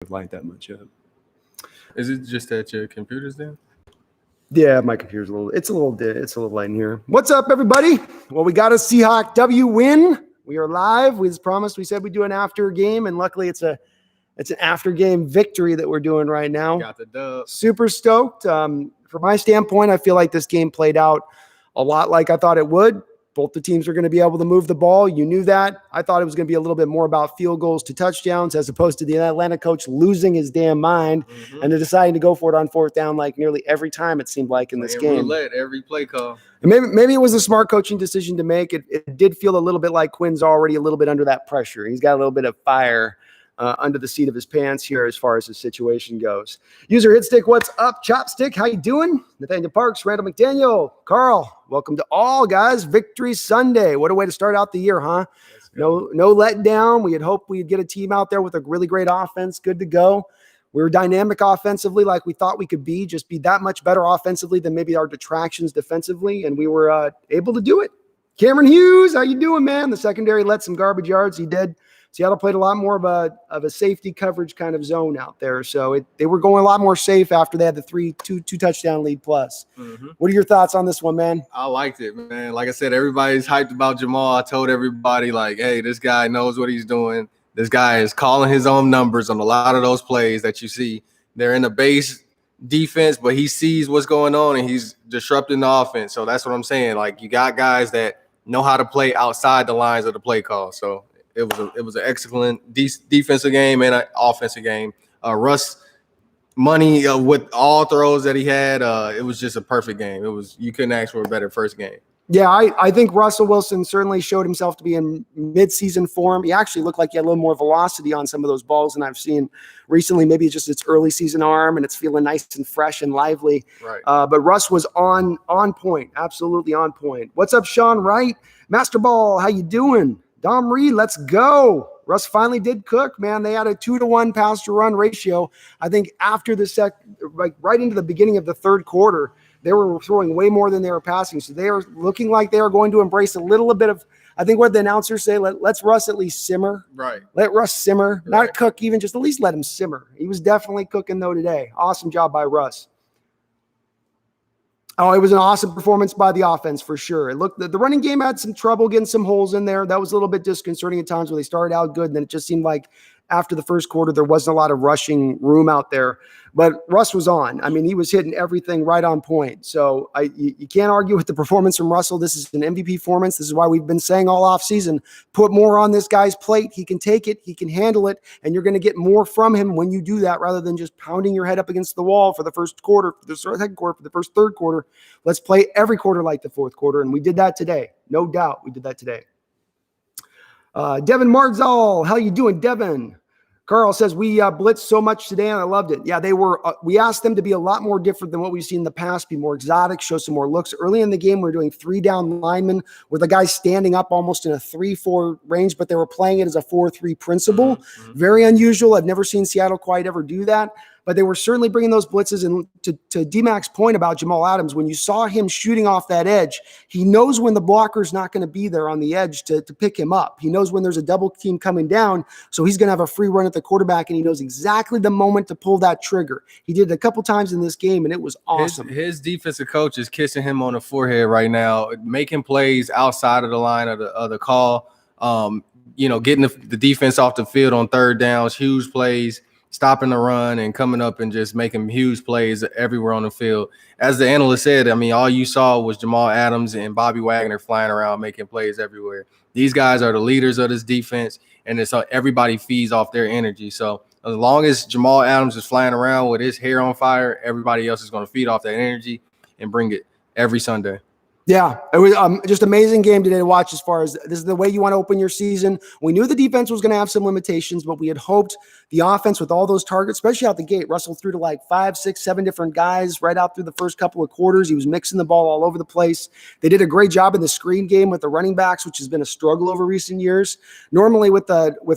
light that much up. Is it just that your computer's there? Yeah, my computer's it's a little light in here. What's up, everybody? Well, we got a Seahawk W win. We are live. We promised. We said we'd do an after game, and luckily it's an after game victory that we're doing right now. Got the dub. Super stoked. From my standpoint, I feel like this game played out a lot like I thought it would. Both the teams are going to be able to move the ball. You knew that. I thought it was going to be a little bit more about field goals to touchdowns as opposed to the Atlanta coach losing his damn mind and then deciding to go for it on fourth down like nearly every time it seemed like in this game. Roulette, every play call. And maybe it was a smart coaching decision to make. It did feel a little bit like Quinn's already a little bit under that pressure. He's got a little bit of fire under the seat of his pants here as far as his situation goes. User Hitstick, what's up? Chopstick, how you doing? Nathaniel Parks, Randall McDaniel, Carl, welcome to all, guys. Victory Sunday. What a way to start out the year, huh? No letdown. We had hoped we'd get a team out there with a really great offense, good to go. We were dynamic offensively like we thought we could be, just be that much better offensively than maybe our detractions defensively, and we were able to do it. Cameron Hughes, how you doing, man? The secondary let some garbage yards. He did. Seattle played a lot more of a safety coverage kind of zone out there. So they were going a lot more safe after they had the two touchdown lead plus. What are your thoughts on this one, man? I liked it, man. Like I said, everybody's hyped about Jamal. I told everybody, like, hey, this guy knows what he's doing. This guy is calling his own numbers on a lot of those plays that you see. They're in the base defense, but he sees what's going on and he's disrupting the offense. So that's what I'm saying. Like, you got guys that know how to play outside the lines of the play call. So it was an excellent defensive game and an offensive game. Russ money with all throws that he had. It was just a perfect game. You couldn't ask for a better first game. Yeah, I think Russell Wilson certainly showed himself to be in midseason form. He actually looked like he had a little more velocity on some of those balls than I've seen recently. Maybe it's just its early season arm and it's feeling nice and fresh and lively. Right. But Russ was on point, absolutely on point. What's up, Sean Wright? Master Ball, how you doing? Dom Reed, let's go. Russ finally did cook, man. They had a 2-to-1 pass to run ratio. I think after the right into the beginning of the third quarter, they were throwing way more than they were passing. So they are looking like they are going to embrace a little bit of, I think what the announcers say, let's Russ at least simmer. Right. Let Russ simmer, not cook even, just at least let him simmer. He was definitely cooking though today. Awesome job by Russ. Oh, it was an awesome performance by the offense for sure. It looked the running game had some trouble getting some holes in there. That was a little bit disconcerting at times where they started out good, and then it just seemed like after the first quarter there wasn't a lot of rushing room out there. But Russ was on. I mean, he was hitting everything right on point. So you can't argue with the performance from Russell. This is an MVP performance. This is why we've been saying all offseason, put more on this guy's plate. He can take it. He can handle it. And you're going to get more from him when you do that rather than just pounding your head up against the wall for the first quarter, for the second quarter, for the first third quarter. Let's play every quarter like the fourth quarter. And we did that today. No doubt we did that today. Devin Marzal, how you doing, Devin? Carl says, we blitzed so much today, and I loved it. Yeah, they were. We asked them to be a lot more different than what we've seen in the past, be more exotic, show some more looks. Early in the game, we were doing 3-down linemen with the guys standing up almost in a 3-4 range, but they were playing it as a 4-3 principle. Very unusual. I've never seen Seattle quite ever do that. But they were certainly bringing those blitzes. And to D-Mac's point about Jamal Adams, when you saw him shooting off that edge, he knows when the blocker's not going to be there on the edge to pick him up. He knows when there's a double team coming down, so he's going to have a free run at the quarterback, and he knows exactly the moment to pull that trigger. He did it a couple times in this game, and it was awesome. His defensive coach is kissing him on the forehead right now, making plays outside of the line of the call, getting the defense off the field on third downs, huge plays, stopping the run and coming up and just making huge plays everywhere on the field. As the analyst said, I mean, all you saw was Jamal Adams and Bobby Wagner flying around making plays everywhere. These guys are the leaders of this defense, and it's everybody feeds off their energy. So as long as Jamal Adams is flying around with his hair on fire, everybody else is going to feed off that energy and bring it every Sunday. Yeah, it was just amazing game today to watch as far as this is the way you want to open your season. We knew the defense was going to have some limitations, but we had hoped the offense with all those targets, especially out the gate, Russell threw to like 5, 6, 7 different guys right out through the first couple of quarters. He was mixing the ball all over the place. They did a great job in the screen game with the running backs, which has been a struggle over recent years. Normally with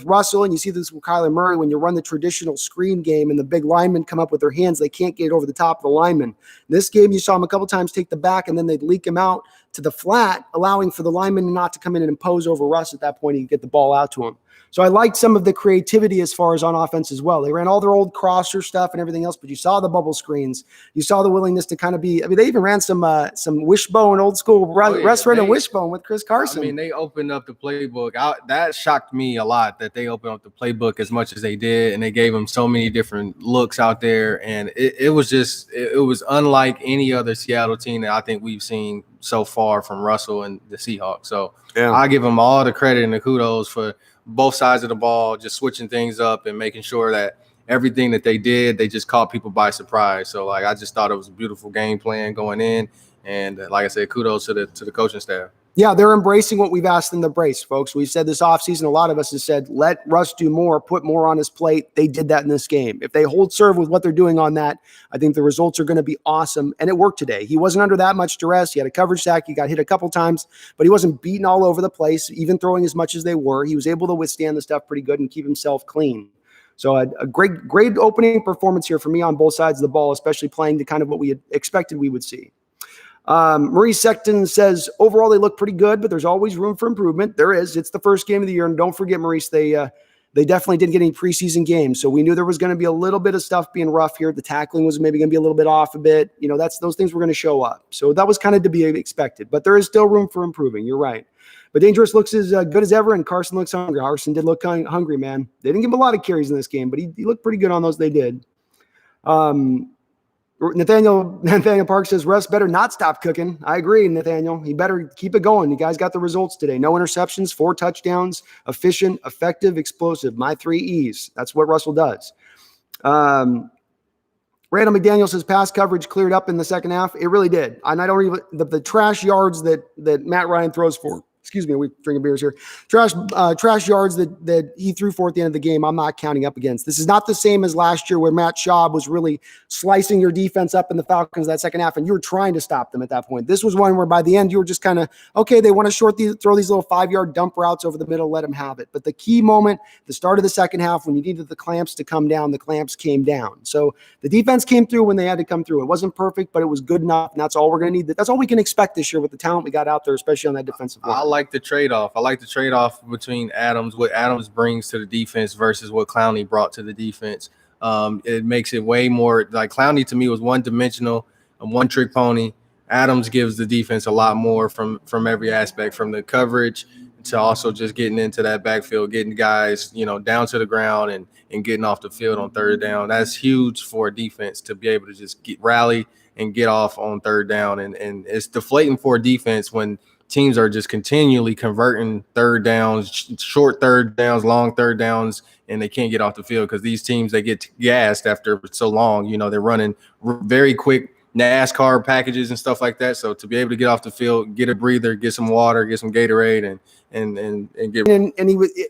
Russell, and you see this with Kyler Murray, when you run the traditional screen game and the big linemen come up with their hands, they can't get over the top of the linemen. In this game, you saw him a couple times take the back, and then they'd leak him out to the flat, allowing for the lineman not to come in and impose over Russ at that point. He could get the ball out to him. So I liked some of the creativity as far as on offense as well. They ran all their old crosser stuff and everything else, but you saw the bubble screens. You saw the willingness to kind of be. I mean, they even ran some wishbone, old school rest run and wishbone with Chris Carson. I mean, they opened up the playbook. That shocked me a lot that they opened up the playbook as much as they did, and they gave him so many different looks out there. And it was unlike any other Seattle team that I think we've seen so far from Russell and the Seahawks. So I give them all the credit and the kudos for both sides of the ball, just switching things up and making sure that everything that they did, they just caught people by surprise. So I just thought it was a beautiful game plan going in. And like I said, kudos to the coaching staff. Yeah, they're embracing what we've asked them to embrace, folks. We've said this offseason, a lot of us have said, let Russ do more, put more on his plate. They did that in this game. If they hold serve with what they're doing on that, I think the results are going to be awesome. And it worked today. He wasn't under that much duress. He had a coverage sack. He got hit a couple times, but he wasn't beaten all over the place, even throwing as much as they were. He was able to withstand the stuff pretty good and keep himself clean. So a great opening performance here for me on both sides of the ball, especially playing to kind of what we had expected we would see. Maurice Sexton says, overall, they look pretty good, but there's always room for improvement. There is. It's the first game of the year. And don't forget, Maurice, they definitely didn't get any preseason games. So we knew there was going to be a little bit of stuff being rough here. The tackling was maybe going to be a little bit off a bit. Those things were going to show up. So that was kind of to be expected, but there is still room for improving. You're right. But Dangerous looks as good as ever, and Carson looks hungry. Carson did look hungry, man. They didn't give him a lot of carries in this game, but he looked pretty good on those they did. Nathaniel Park says, Russ better not stop cooking. I agree, Nathaniel. He better keep it going. You guys got the results today. No interceptions, 4 touchdowns, efficient, effective, explosive. My 3 E's. That's what Russell does. Randall McDaniel says pass coverage cleared up in the second half. It really did. And I don't even the trash yards that Matt Ryan throws for. Excuse me, we're drinking beers here. Trash yards that he threw for at the end of the game, I'm not counting up against. This is not the same as last year where Matt Schaub was really slicing your defense up in the Falcons that second half, and you were trying to stop them at that point. This was one where by the end you were just kind of, okay, they want to throw these little 5-yard dump routes over the middle, let them have it. But the key moment, the start of the second half, when you needed the clamps to come down, the clamps came down. So the defense came through when they had to come through. It wasn't perfect, but it was good enough, and that's all we're going to need. That's all we can expect this year with the talent we got out there, especially on that defensive line. I like the trade-off. I like the trade-off between what Adams brings to the defense versus what Clowney brought to the defense. It makes it way more like Clowney to me was one-dimensional, a one-trick pony. Adams gives the defense a lot more from every aspect, from the coverage to also just getting into that backfield, getting guys, down to the ground and getting off the field on third down. That's huge for a defense to be able to just rally and get off on third down. And it's deflating for a defense when teams are just continually converting third downs, short third downs, long third downs, and they can't get off the field because these teams, they get gassed after so long. They're running very quick NASCAR packages and stuff like that. So to be able to get off the field, get a breather, get some water, get some Gatorade, and get.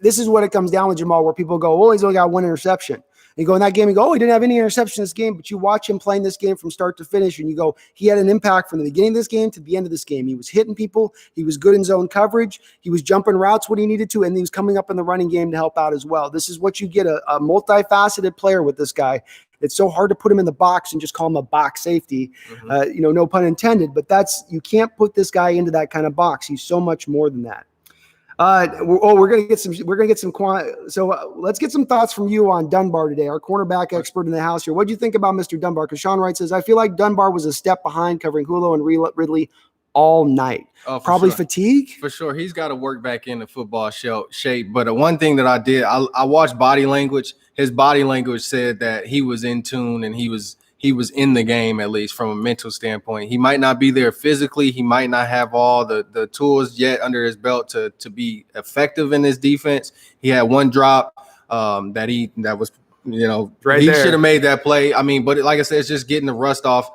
This is what it comes down with, Jamal, where people go, well, he's only got 1 interception. You go in that game and go, oh, he didn't have any interception this game, but you watch him playing this game from start to finish, and you go, he had an impact from the beginning of this game to the end of this game. He was hitting people. He was good in zone coverage. He was jumping routes when he needed to, and he was coming up in the running game to help out as well. This is what you get, a multifaceted player with this guy. It's so hard to put him in the box and just call him a box safety, no pun intended, but you can't put this guy into that kind of box. He's so much more than that. We're gonna get some. So let's get some thoughts from you on Dunbar today, our cornerback expert in the house here. What do you think about Mr. Dunbar? Because Sean Wright says I feel like Dunbar was a step behind covering Julio and Ridley all night. Probably fatigue. For sure, he's got to work back into football shape. But one thing that I did, I watched body language. His body language said that he was in tune and he was in the game, at least from a mental standpoint. He might not be there physically. He might not have all the tools yet under his belt to be effective in this defense. He had one drop that was, right, he should have made that play. I mean, but like I said, it's just getting the rust off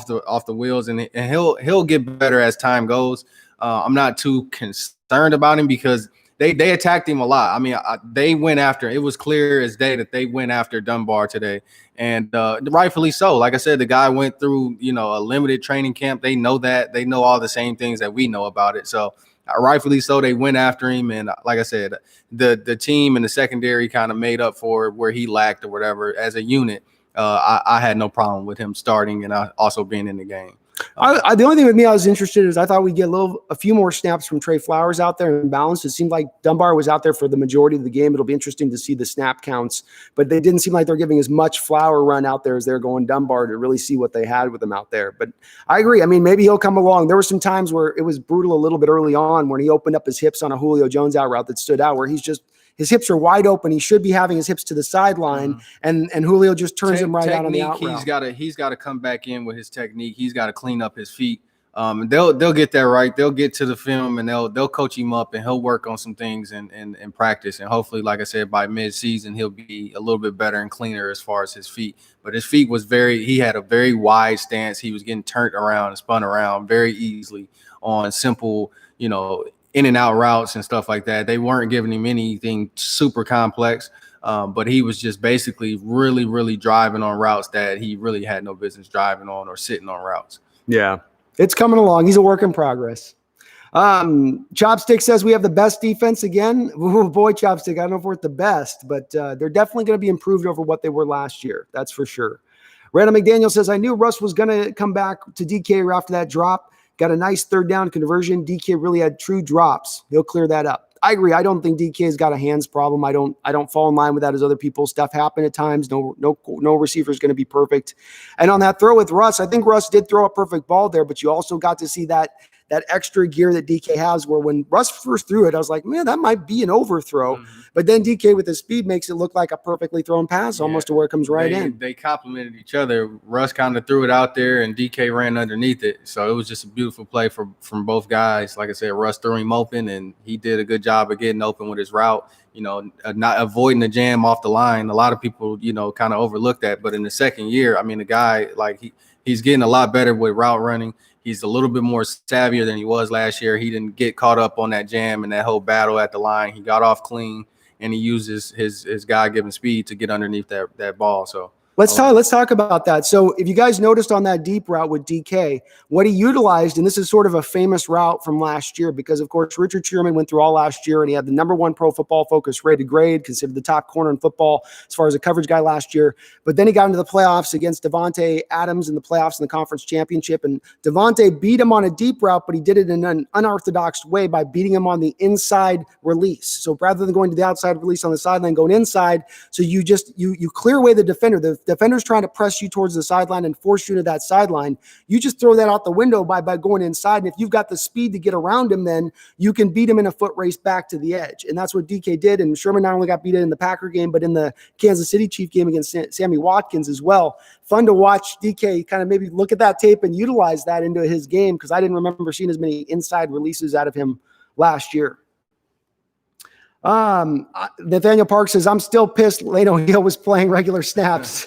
the wheels, and he'll get better as time goes. I'm not too concerned about him because they attacked him a lot. I mean, they went after. It was clear as day that they went after Dunbar today, and rightfully so. Like I said, the guy went through a limited training camp. They know that. They know all the same things that we know about it. So rightfully so, they went after him. And like I said, the team and the secondary kind of made up for where he lacked or whatever as a unit. I had no problem with him starting and also being in the game. The only thing with me I was interested is I thought we'd get a few more snaps from Trey Flowers out there and balanced. It seemed like Dunbar was out there for the majority of the game. It'll be interesting to see the snap counts, but they didn't seem like they're giving as much Flower run out there as they're going Dunbar to really see what they had with him out there. But I agree. I mean, maybe he'll come along. There were some times where it was brutal a little bit early on when he opened up his hips on a Julio Jones out route that stood out, where his hips are wide open. He should be having his hips to the sideline, and Julio just turns him right out on the out route. He's got to come back in with his technique. He's got to clean up his feet. They'll get that right. They'll get to the film and they'll coach him up, and he'll work on some things in practice. And hopefully, like I said, by mid-season, he'll be a little bit better and cleaner as far as his feet. But his feet he had a very wide stance. He was getting turned around and spun around very easily on simple, in and out routes and stuff like that. They weren't giving him anything super complex, but he was just basically really, really driving on routes that he really had no business driving on or sitting on routes. Yeah, it's coming along. He's a work in progress. Chopstick says we have the best defense again. Oh boy, Chopstick, I don't know if we're at the best, but they're definitely going to be improved over what they were last year. That's for sure. Randall McDaniel says, I knew Russ was going to come back to DK after that drop. Got a nice third down conversion. DK really had true drops. He'll clear that up. I agree. I don't think DK's got a hands problem. I don't fall in line with that as other people. Stuff happen at times. No receiver is going to be perfect. And on that throw with Russ, I think Russ did throw a perfect ball there, but you also got to see that extra gear that DK has, where when Russ first threw it, I was like, man, that might be an overthrow. Mm-hmm. But then DK with his speed makes it look like a perfectly thrown pass, almost to where it comes right in. They complemented each other. Russ kind of threw it out there and DK ran underneath it. So it was just a beautiful play from both guys. Like I said, Russ threw him open, and he did a good job of getting open with his route, not avoiding the jam off the line. A lot of people, kind of overlook that. But in the second year, I mean, the guy, he's getting a lot better with route running. He's a little bit more savvier than he was last year. He didn't get caught up on that jam and that whole battle at the line. He got off clean, and he uses his God-given speed to get underneath that ball. So let's talk about that. So if you guys noticed on that deep route with DK, what he utilized, and this is sort of a famous route from last year, because of course Richard Sherman went through all last year and he had the number one Pro Football Focus rated grade, considered the top corner in football as far as a coverage guy last year. But then he got into the playoffs against Devontae Adams in the playoffs in the conference championship, and Devontae beat him on a deep route, but he did it in an unorthodox way by beating him on the inside release. So rather than going to the outside release on the sideline, going inside, so you clear away the defender. The defender's trying to press you towards the sideline and force you to that sideline. You just throw that out the window by going inside. And if you've got the speed to get around him, then you can beat him in a foot race back to the edge. And that's what DK did. And Sherman not only got beat in the Packer game, but in the Kansas City Chief game against Sammy Watkins as well. Fun to watch DK kind of maybe look at that tape and utilize that into his game, because I didn't remember seeing as many inside releases out of him last year. Nathaniel Park says, I'm still pissed Leno Hill was playing regular snaps.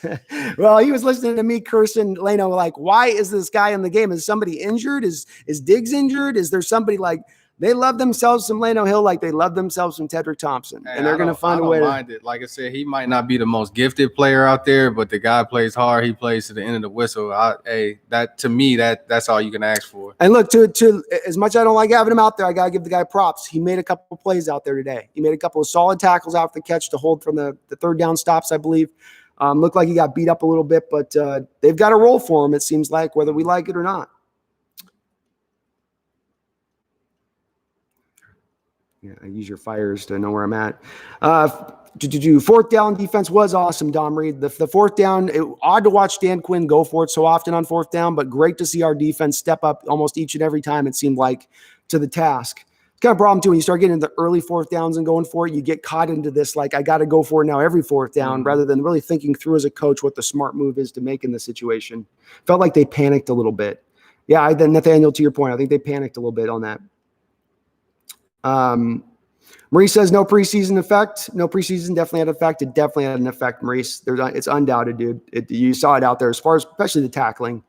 Well, he was listening to me cursing Leno, like, why is this guy in the game? Is somebody injured? Is Diggs injured? Is there somebody like they love themselves some Leno Hill like they love themselves some Tedrick Thompson? Hey, and they're going to find a way to. Like I said, he might not be the most gifted player out there, but the guy plays hard. He plays to the end of the whistle. To me, that's all you can ask for. And look, to as much as I don't like having him out there, I got to give the guy props. He made a couple of plays out there today. He made a couple of solid tackles after the catch to hold from the third down stops, I believe. Looked like he got beat up a little bit, but they've got a role for him, it seems like, whether we like it or not. Yeah, I use your fires to know where I'm at. Fourth down defense was awesome, Dom Reed. The fourth down, odd to watch Dan Quinn go for it so often on fourth down, but great to see our defense step up almost each and every time, it seemed like, to the task. It's kind of a problem, too, when you start getting into the early fourth downs and going for it, you get caught into this, like, I got to go for it now every fourth down, rather than really thinking through as a coach what the smart move is to make in the situation. Felt like they panicked a little bit. Yeah, Nathaniel, to your point, I think they panicked a little bit on that. Maurice says no preseason effect. No preseason definitely had an effect. It definitely had an effect, Maurice. It's undoubted, dude. You saw it out there as far as especially the tackling.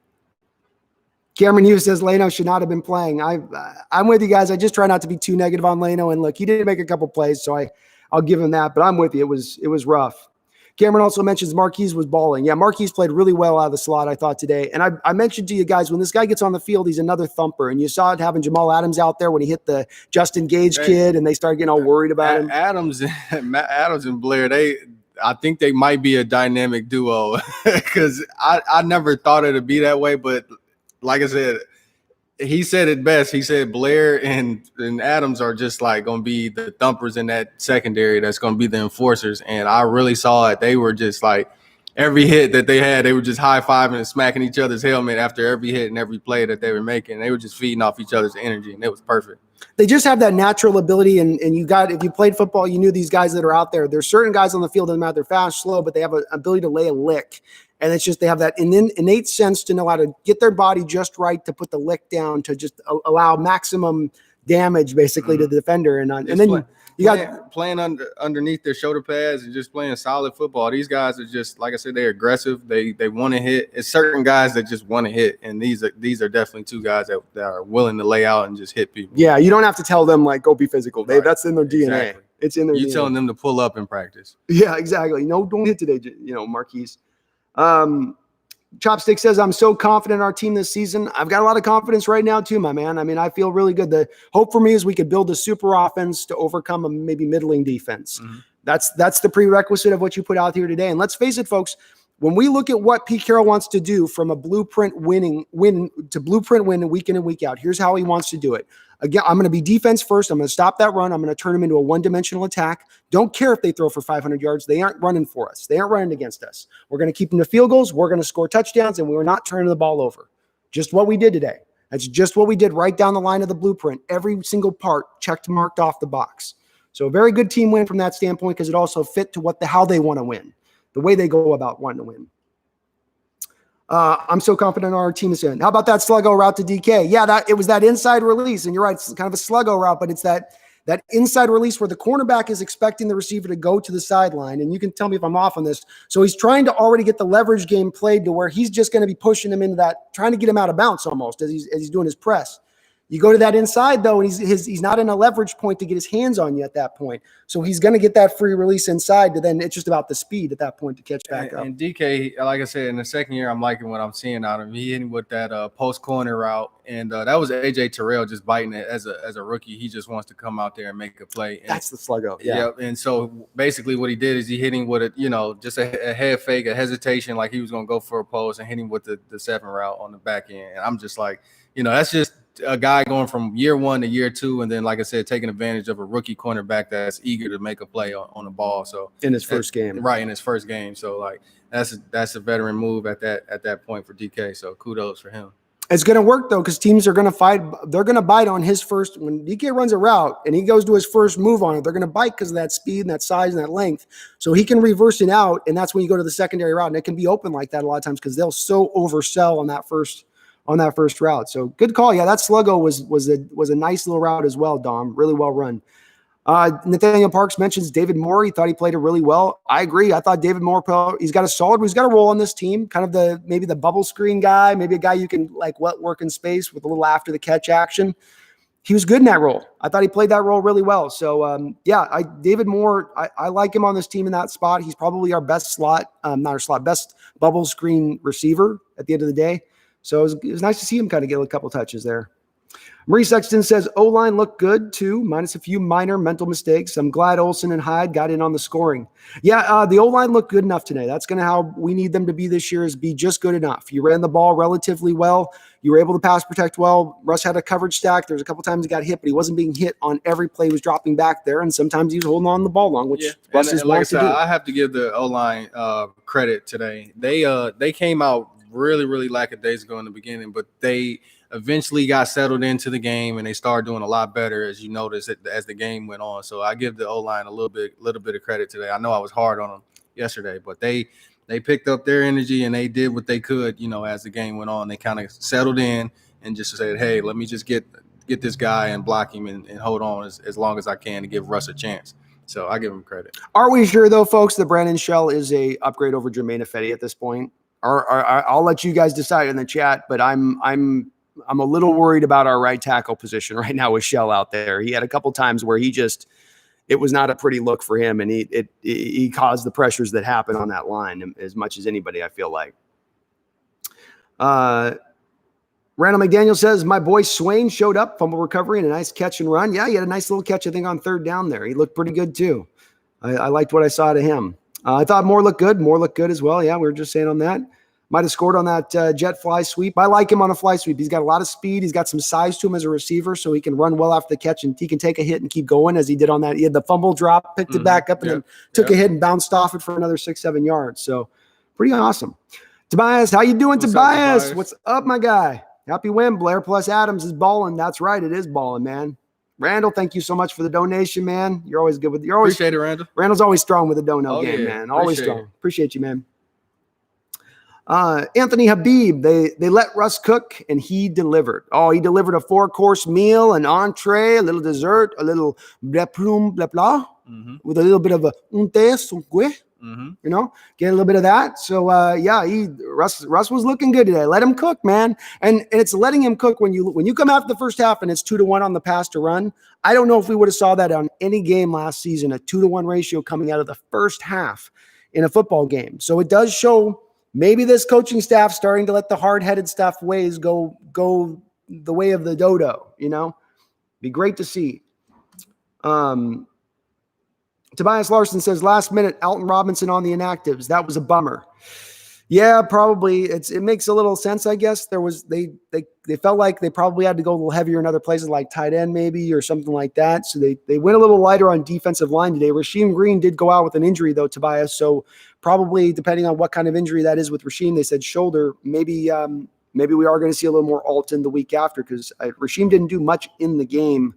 Cameron Hughes says Leno should not have been playing. I'm with you guys. I just try not to be too negative on Leno. And look, he did make a couple plays, so I'll give him that. But I'm with you. It was rough. Cameron also mentions Marquise was balling. Yeah, Marquise played really well out of the slot, I thought, today. And I mentioned to you guys, when this guy gets on the field, he's another thumper. And you saw it having Jamal Adams out there when he hit the Justin Gage kid, and they started getting all worried about him. Adams and Blair, I think they might be a dynamic duo, because I never thought it would be that way. But like I said, he said it best. He said Blair and Adams are just like going to be the thumpers in that secondary. That's going to be the enforcers. And I really saw it. They were just like every hit that they had, they were just high-fiving and smacking each other's helmet after every hit and every play that they were making. They were just feeding off each other's energy, and it was perfect. They just have that natural ability, and if you played football, you knew these guys that are out there. There's certain guys on the field, doesn't matter, they're fast, slow, but they have an ability to lay a lick. And it's just they have that innate sense to know how to get their body just right to put the lick down to just allow maximum damage basically to the defender. And then you got playing underneath their shoulder pads and just playing solid football. These guys are just, like I said, they're aggressive. They want to hit. It's certain guys that just want to hit, and these are definitely two guys that are willing to lay out and just hit people. Yeah, you don't have to tell them like go be physical. That's in their DNA. Exactly. It's in their. You're telling them to pull up in practice. Yeah, exactly. No, don't hit today. Marquise. Chopstick says, I'm so confident in our team this season. I've got a lot of confidence right now too, my man. I mean, I feel really good. The hope for me is we could build a super offense to overcome a maybe middling defense. Mm-hmm. That's the prerequisite of what you put out here today. And let's face it, folks, when we look at what Pete Carroll wants to do from a blueprint win week in and week out, here's how he wants to do it. Again, I'm going to be defense first. I'm going to stop that run. I'm going to turn them into a one-dimensional attack. Don't care if they throw for 500 yards. They aren't running for us. They aren't running against us. We're going to keep them to field goals. We're going to score touchdowns, and we're not turning the ball over. Just what we did today. That's just what we did right down the line of the blueprint. Every single part checked, marked off the box. So a very good team win from that standpoint because it also fit to how they want to win, the way they go about wanting to win. I'm so confident our team is in. How about that sluggo route to DK? Yeah, it was that inside release, and you're right, it's kind of a sluggo route, but it's that inside release where the cornerback is expecting the receiver to go to the sideline, and you can tell me if I'm off on this. So he's trying to already get the leverage game played to where he's just going to be pushing him into that, trying to get him out of bounds almost as he's doing his press. You go to that inside, though, and he's not in a leverage point to get his hands on you at that point. So he's going to get that free release inside, but then it's just about the speed at that point to catch back up. And DK, like I said, in the second year, I'm liking what I'm seeing out of him. He hitting with that post corner route, and that was AJ Terrell just biting it as a rookie. He just wants to come out there and make a play. And that's the sluggo. Yeah. And so basically what he did is he hitting with just a head fake, a hesitation, like he was going to go for a post, and hitting with the 7 route on the back end. And I'm just like, that's just a guy going from year 1 to year 2, and then, like I said, taking advantage of a rookie cornerback that's eager to make a play on the ball. So in his first game, right, in his first game. So like that's a veteran move at that point for DK. So kudos for him. It's going to work though, because teams are going to fight. They're going to bite on his first. When DK runs a route and he goes to his first move on it, they're going to bite because of that speed and that size and that length. So he can reverse it out, and that's when you go to the secondary route, and it can be open like that a lot of times because they'll so oversell on that first route. So good call. Yeah, that sluggo was a nice little route as well, Dom. Really well run. Nathaniel Parks mentions David Moore. He thought he played it really well. I agree. I thought David Moore, he's got a role on this team, kind of maybe the bubble screen guy, maybe a guy you can like work in space with a little after the catch action. He was good in that role. I thought he played that role really well. So David Moore, I like him on this team in that spot. He's probably our best best bubble screen receiver at the end of the day. So it was nice to see him kind of get a couple touches there. Marie Sexton says, O-line looked good too, minus a few minor mental mistakes. I'm glad Olsen and Hyde got in on the scoring. Yeah, the O-line looked good enough today. That's going to how we need them to be this year, is be just good enough. You ran the ball relatively well. You were able to pass protect well. Russ had a coverage stack. There's a couple times he got hit, but he wasn't being hit on every play. He was dropping back there, and sometimes he was holding on the ball long, which Russ is like to do. I have to give the O-line credit today. They came out really, really lackadaisical in the beginning, but they eventually got settled into the game, and they started doing a lot better, as you noticed as the game went on. So I give the O-line a little bit of credit today. I know I was hard on them yesterday, but they picked up their energy and they did what they could, as the game went on. They kind of settled in and just said, hey, let me just get this guy and block him and hold on as long as I can to give Russ a chance. So I give him credit. Are we sure though, folks, that Brandon Shell is a upgrade over Jermaine Ifedi at this point? Or I'll let you guys decide in the chat, but I'm a little worried about our right tackle position right now with Shell out there. He had a couple times where it was not a pretty look for him, and he caused the pressures that happen on that line as much as anybody, I feel like. Randall McDaniel says, my boy Swain showed up, fumble recovery, and a nice catch and run. Yeah, he had a nice little catch, I think, on third down there. He looked pretty good too. I liked what I saw to him. I thought Moore looked good. Moore looked good as well. Yeah, we were just saying on that. Might have scored on that jet fly sweep. I like him on a fly sweep. He's got a lot of speed. He's got some size to him as a receiver, so he can run well after the catch, and he can take a hit and keep going as he did on that. He had the fumble drop, picked it back up, and then took a hit and bounced off it for another 6-7 yards. So pretty awesome. Tobias, how you doing, Tobias? What's up, my guy? Happy win. Blair plus Adams is balling. That's right. It is balling, man. Randall, thank you so much for the donation, man. You're always good with it. Appreciate it, Randall. Randall's always strong with the dono game, man. Always strong. Appreciate you, man. Anthony Habib, they let Russ cook, and he delivered. Oh, he delivered a 4-course meal, an entree, a little dessert, a little blah blah, with a little bit of a you know, get a little bit of that. So Russ was looking good today. Let him cook, man. And it's letting him cook when you come after the first half and it's 2-1 on the pass to run. I don't know if we would have saw that on any game last season, a 2-1 ratio coming out of the first half in a football game. So it does show maybe this coaching staff starting to let the hard-headed stuff ways go the way of the dodo, you know? Be great to see. Tobias Larson says, last minute, Alton Robinson on the inactives. That was a bummer. Yeah, probably. It makes a little sense, I guess. They felt like they probably had to go a little heavier in other places like tight end maybe or something like that. So they went a little lighter on defensive line today. Rasheem Green did go out with an injury though, Tobias. So probably depending on what kind of injury that is with Rasheem, they said shoulder. Maybe we are going to see a little more Alton the week after because Rasheem didn't do much in the game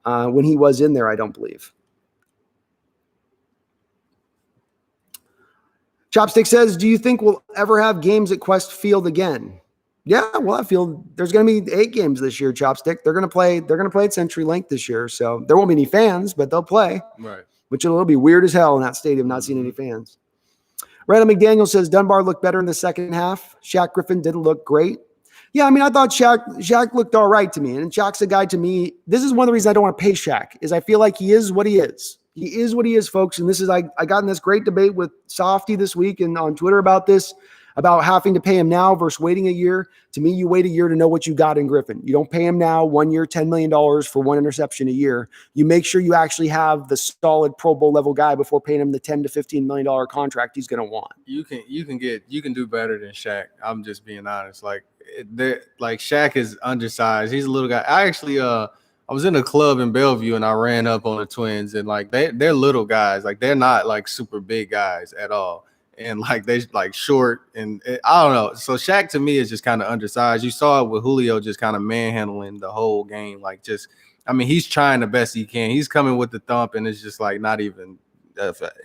when he was in there, I don't believe. Chopstick says, do you think we'll ever have games at Quest Field again? Yeah, we'll have field. There's going to be 8 games this year, Chopstick. They're going to play at CenturyLink this year. So there won't be any fans, but they'll play. Right. Which will be weird as hell in that stadium, not seeing any fans. Randall McDaniel says Dunbar looked better in the second half. Shaq Griffin didn't look great. Yeah, I mean, I thought Shaq looked all right to me. And Shaq's a guy to me. This is one of the reasons I don't want to pay Shaq, is I feel like he is what he is. He is what he is, folks. And this is, I got in this great debate with Softy this week and on Twitter about this, about having to pay him now versus waiting a year. To me, you wait a year to know what you got in Griffin. You don't pay him now 1 year, $10 million for 1 interception a year. You make sure you actually have the solid Pro Bowl level guy before paying him the $10 to $15 million contract he's going to want. You can do better than Shaq. I'm just being honest. Like Shaq is undersized. He's a little guy. I was in a club in Bellevue and I ran up on the twins, and like they're little guys. Like they're not like super big guys at all. And like they like short, and I don't know. So Shaq to me is just kind of undersized. You saw it with Julio just kind of manhandling the whole game. Like he's trying the best he can. He's coming with the thump, and it's just like not even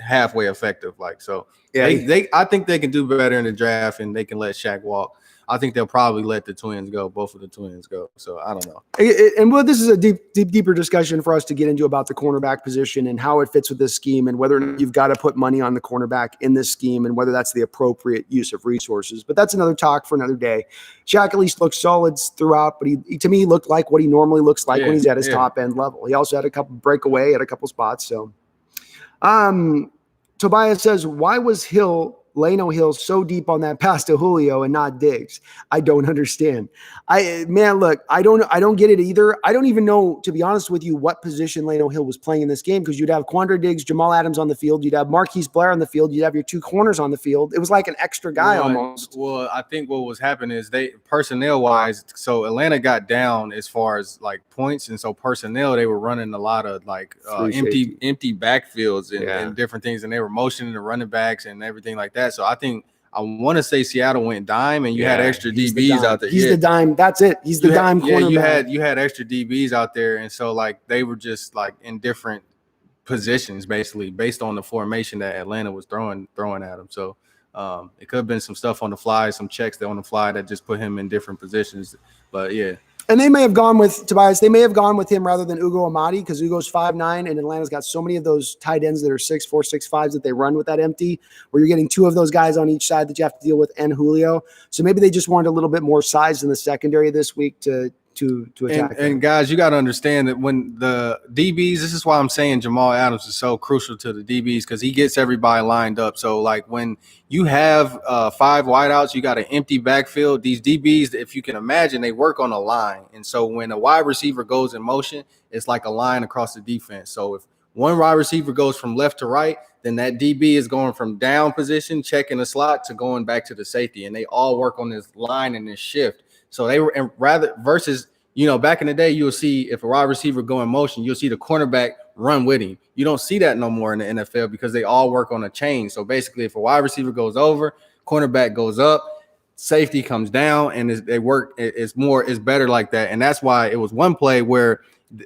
halfway effective. Like, so yeah, I think they can do better in the draft, and they can let Shaq walk. I think they'll probably let the twins go, both of the twins go. So I don't know. And well, this is a deeper discussion for us to get into about the cornerback position and how it fits with this scheme, and whether or not you've got to put money on the cornerback in this scheme, and whether that's the appropriate use of resources. But that's another talk for another day. Shaq at least looked solid throughout, but he to me looked like what he normally looks like when he's at his top end level. He also had a couple breakaway at a couple spots. So Tobias says, why was Leno Hill so deep on that pass to Julio and not Diggs? I don't understand. Look, I don't get it either. I don't even know, to be honest with you, what position Leno Hill was playing in this game, because you'd have Quandre Diggs, Jamal Adams on the field, you'd have Marquise Blair on the field, you'd have your 2 corners on the field. It was like an extra guy almost. Well, I think what was happening is personnel wise, so Atlanta got down as far as like points, and so personnel, they were running a lot of like empty backfields and different things, and they were motioning the running backs and everything like that. So I want to say Seattle went dime, and you had extra DBs out there. He's the dime. That's it. He's the dime corner. Yeah, you had extra DBs out there, and so like they were just like in different positions basically based on the formation that Atlanta was throwing at him. So it could have been some stuff on the fly, some checks on the fly that just put him in different positions. But yeah. And they may have gone with Tobias. They may have gone with him rather than Ugo Amadi, because Ugo's 5'9", and Atlanta's got so many of those tight ends that are 6'4", 6'5" that they run with that empty, where you're getting 2 of those guys on each side that you have to deal with, and Julio. So maybe they just wanted a little bit more size in the secondary this week to attack. And guys, you got to understand that when the DBs, this is why I'm saying Jamal Adams is so crucial to the DBs, because he gets everybody lined up. So like when you have 5 wideouts, you got an empty backfield. These DBs, if you can imagine, they work on a line. And so when a wide receiver goes in motion, it's like a line across the defense. So if one wide receiver goes from left to right, then that DB is going from down position, checking the slot, to going back to the safety, and they all work on this line and this shift. So they were, and rather versus, back in the day, you'll see if a wide receiver go in motion, you'll see the cornerback run with him. You don't see that no more in the NFL because they all work on a chain. So basically, if a wide receiver goes over, cornerback goes up, safety comes down, and they work. It's better like that. And that's why it was one play where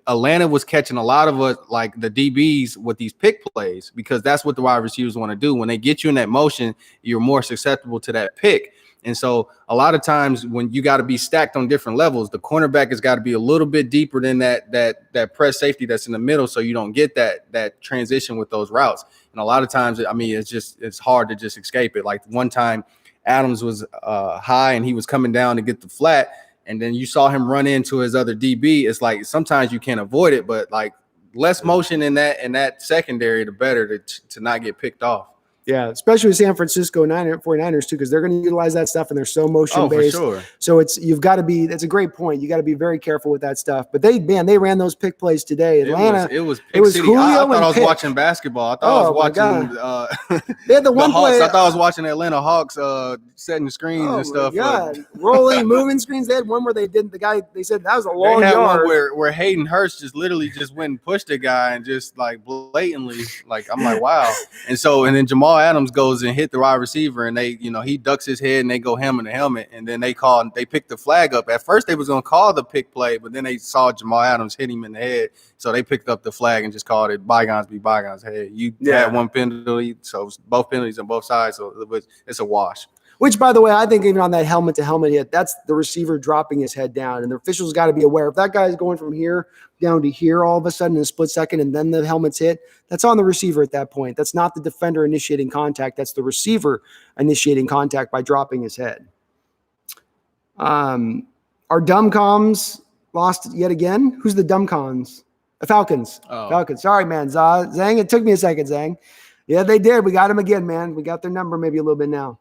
Atlanta was catching a lot of us, like the DBs, with these pick plays, because that's what the wide receivers want to do. When they get you in that motion, you're more susceptible to that pick. And so a lot of times when you got to be stacked on different levels, the cornerback has got to be a little bit deeper than that press safety that's in the middle, so you don't get that transition with those routes. And a lot of times, it's hard to just escape it. Like one time, Adams was high and he was coming down to get the flat, and then you saw him run into his other DB. It's like sometimes you can't avoid it, but like less motion in that secondary, the better to not get picked off. Yeah, especially with San Francisco 49ers too, because they're going to utilize that stuff and they're so motion-based. Oh, for sure. So that's a great point. You got to be very careful with that stuff. But they ran those pick plays today. Atlanta, it was City. Julio I thought I was Pitt. Watching basketball. I thought I was watching they had the one Hawks. play. I thought I was watching the Atlanta Hawks setting screens and stuff. Rolling, moving screens. They had one where they said that was a long they had yard. One where Hayden Hurst just literally just went and pushed the guy and just like blatantly, like, I'm like, wow. And then Jamal Adams goes and hit the wide receiver, and he ducks his head and they go helmet to helmet, and then they picked the flag up. At first they was gonna call the pick play, but then they saw Jamal Adams hit him in the head, so they picked up the flag and just called it bygones be bygones. Hey, you had one penalty, so both penalties on both sides, so it's a wash. Which, by the way, I think even on that helmet-to-helmet hit, that's the receiver dropping his head down, and the officials got to be aware. If that guy is going from here down to here all of a sudden in a split second, and then the helmet's hit, that's on the receiver at that point. That's not the defender initiating contact. That's the receiver initiating contact by dropping his head. Our dumb comms lost yet again. Who's the dumb comms? The Falcons. Oh. Falcons. Sorry, man. Zang, it took me a second, Zang. Yeah, they did. We got him again, man. We got their number maybe a little bit now.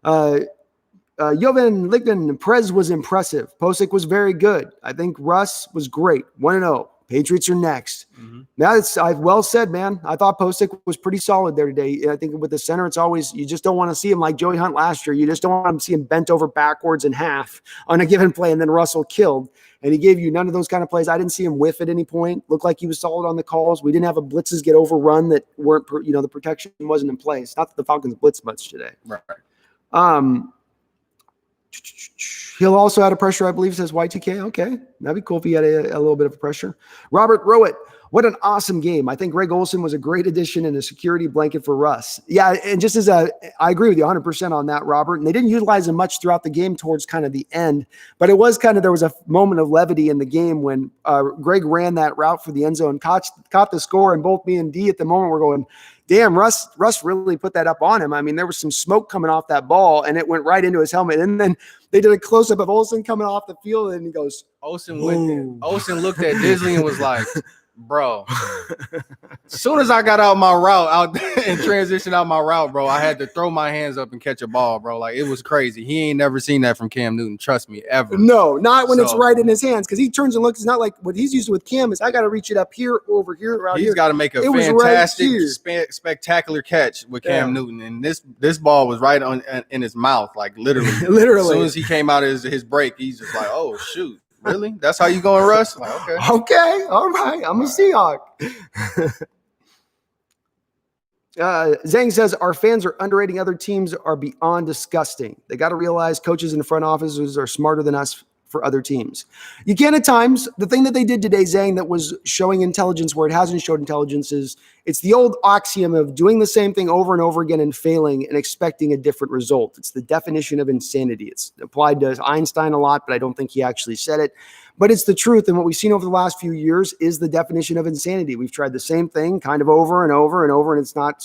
Jovan Ligden Prez was impressive. Posick was very good. I think Russ was great. 1-0. Patriots are next. Mm-hmm. I've well said, man. I thought Posick was pretty solid there today. I think with the center, it's always, you just don't want to see him like Joey Hunt last year. You just don't want to see him bent over backwards in half on a given play, and then Russell killed. And he gave you none of those kind of plays. I didn't see him whiff at any point. Looked like he was solid on the calls. We didn't have blitzes get overrun that weren't, the protection wasn't in place. Not that the Falcons blitz much today. Right. He'll also add a pressure, I believe, says Y2K. Okay. That'd be cool if he had a little bit of a pressure. Robert Rowett, what an awesome game. I think Greg Olsen was a great addition and a security blanket for Russ. Yeah, and just I agree with you 100% on that, Robert. And they didn't utilize him much throughout the game towards kind of the end, but it was there was a moment of levity in the game when Greg ran that route for the end zone, caught the score, and both me and D at the moment were going, damn, Russ really put that up on him. I mean, there was some smoke coming off that ball, and it went right into his helmet. And then they did a close-up of Olsen coming off the field, and he goes, Olsen looked at Disley and was like, bro, as soon as I got out my route and transitioned out my route, bro, I had to throw my hands up and catch a ball, bro. Like, it was crazy. He ain't never seen that from Cam Newton. Trust me, ever. No, not when it's right in his hands, because he turns and looks. It's not like what he's used to with Cam is I got to reach it up here, over here, around here. He's got to make a fantastic, spectacular catch with Cam Newton, and this ball was right in his mouth, like literally. Literally. As soon as he came out of his break, he's just like, oh shoot. Really? That's how you going, Russ? Like, okay. All right. I'm a Seahawk. Zhang says our fans are underrating other teams are beyond disgusting. They got to realize coaches and front offices are smarter than us for other teams. You can at times. The thing that they did today, Zhang, that was showing intelligence where it hasn't showed intelligence is it's the old axiom of doing the same thing over and over again and failing and expecting a different result. It's the definition of insanity. It's applied to Einstein a lot, but I don't think he actually said it. But it's the truth, and what we've seen over the last few years is the definition of insanity. We've tried the same thing kind of over and over and over, and it's not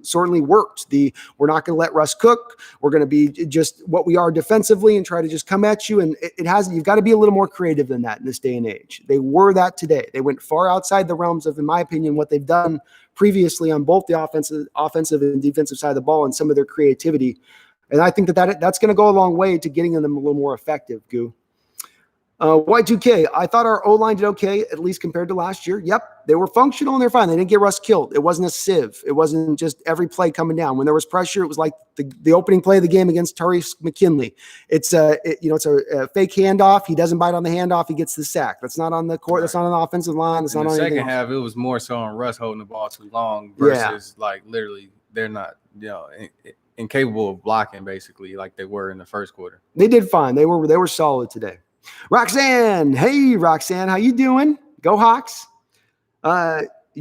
certainly worked. We're not going to let Russ cook. We're going to be just what we are defensively and try to just come at you, and it hasn't. You've got to be a little more creative than that in this day and age. They were that today. They went far outside the realms of, in my opinion, what they've done previously on both the offensive and defensive side of the ball and some of their creativity. And I think that's going to go a long way to getting them a little more effective, Goo. Y2K, I thought our O-line did okay, at least compared to last year. Yep, they were functional and they're fine. They didn't get Russ killed. It wasn't a sieve. It wasn't just every play coming down. When there was pressure, it was like the opening play of the game against Tariq McKinley. It's a fake handoff. He doesn't bite on the handoff. He gets the sack. That's not on the court. That's not on the offensive line. That's not on anything else. In the second half, it was more so on Russ holding the ball too long versus like literally they're not incapable of blocking basically like they were in the first quarter. They did fine. They were solid today. Roxanne, hey Roxanne, how you doing? Go Hawks.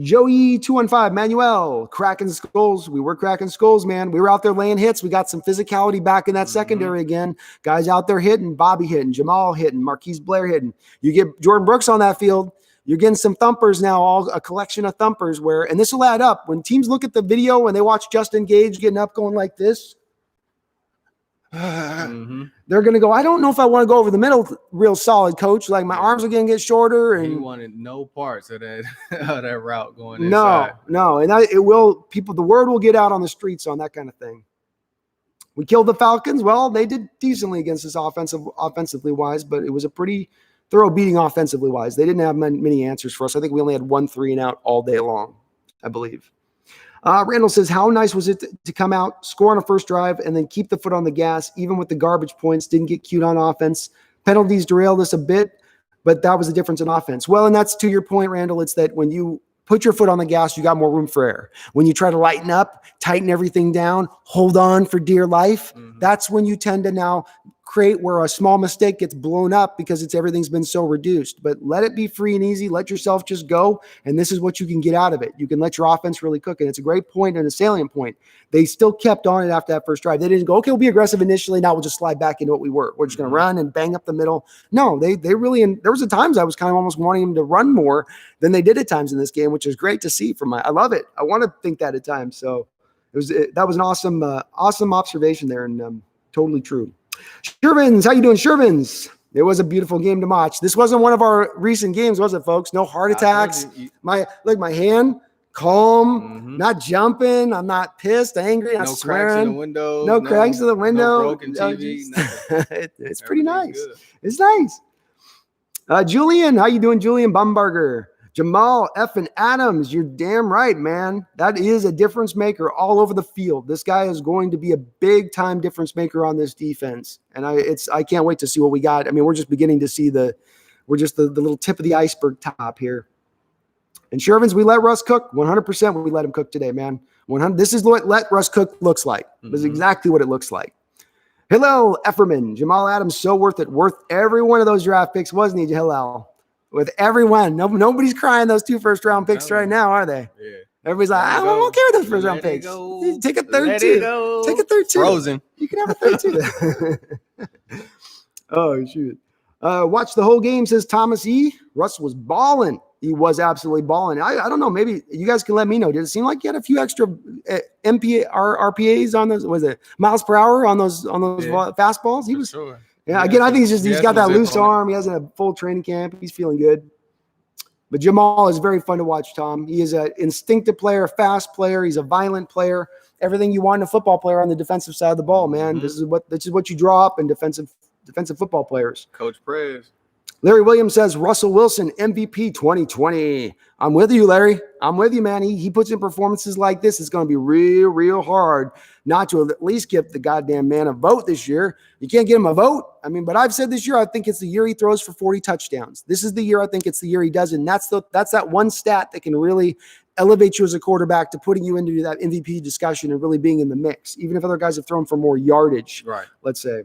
Joey 215, Manuel, cracking skulls. We were cracking skulls, man. We were out there laying hits. We got some physicality back in that secondary again. Guys out there hitting, Bobby hitting, Jamal hitting, Marquise Blair hitting. You get Jordan Brooks on that field. You're getting some thumpers now, all a collection of thumpers and this will add up. When teams look at the video and they watch Justin Gage getting up going like this, they're going to go, I don't know if I want to go over the middle real solid, coach. Like my arms are going to get shorter. And he wanted no parts of that, that route going inside. No. And the word will get out on the streets on that kind of thing. We killed the Falcons. Well, they did decently against us offensively wise, but it was a pretty thorough beating offensively wise. They didn't have many answers for us. I think we only had 1 3 and out all day long, I believe. Randall says, how nice was it to come out, score on a first drive, and then keep the foot on the gas, even with the garbage points, didn't get cute on offense. Penalties derailed us a bit, but that was the difference in offense. Well, and that's to your point, Randall, it's that when you put your foot on the gas, you got more room for error. When you try to lighten up, tighten everything down, hold on for dear life, that's when you tend to now create where a small mistake gets blown up because everything's been so reduced. But let it be free and easy. Let yourself just go, and this is what you can get out of it. You can let your offense really cook, and it's a great point and a salient point. They still kept on it after that first drive. They didn't go, okay, we'll be aggressive initially. Now we'll just slide back into what we were. We're just going to run and bang up the middle. No, they really. And there was at times I was kind of almost wanting them to run more than they did at times in this game, which is great to see. I love it. I want to think that at times. So that was an awesome observation there, and totally true. Shervins, how you doing, Shervins? It was a beautiful game to watch. This wasn't one of our recent games, was it, folks? No heart attacks. My hand, calm, not jumping. I'm not pissed, angry, not swearing. Cracks in the window. No cracks in the window. No broken TV. It's pretty nice. Good. It's nice. Julian, how you doing, Julian Bumbarger? Jamal effing Adams, you're damn right, man. That is a difference maker all over the field. This guy is going to be a big time difference maker on this defense. And I can't wait to see what we got. I mean, we're just beginning to see the little tip of the iceberg top here. And Shervins, we let Russ cook 100%. We let him cook today, man. 100. This is what let Russ cook looks like. This is exactly what it looks like. Hello, Efferman. Jamal Adams, so worth it. Worth every one of those draft picks, wasn't he, Hillel? With everyone. Nobody's crying those 2 first-round picks right now, are they? Yeah. Everybody's like, I don't care with those first-round picks. Take a third, too. Take a third, too. Frozen. You can have a third, too. Oh, shoot. Watch the whole game, says Thomas E. Russ was balling. He was absolutely balling. I don't know. Maybe you guys can let me know. Did it seem like you had a few extra RPAs on those? Was it miles per hour on those fastballs? He was. Sure. Yeah, again, I think he's got that loose arm. He hasn't a full training camp. He's feeling good. But Jamal is very fun to watch, Tom. He is an instinctive player, a fast player. He's a violent player. Everything you want in a football player on the defensive side of the ball, man. This is what you draw up in defensive football players. Coach Prez. Larry Williams says, Russell Wilson, MVP 2020. I'm with you, Larry. I'm with you, man. He puts in performances like this. It's going to be real, real hard not to at least give the goddamn man a vote this year. You can't get him a vote. I mean, but I've said this year, I think it's the year he throws for 40 touchdowns. This is the year I think it's the year he does. And that's that one stat that can really elevate you as a quarterback to putting you into that MVP discussion and really being in the mix, even if other guys have thrown for more yardage, right? Let's say.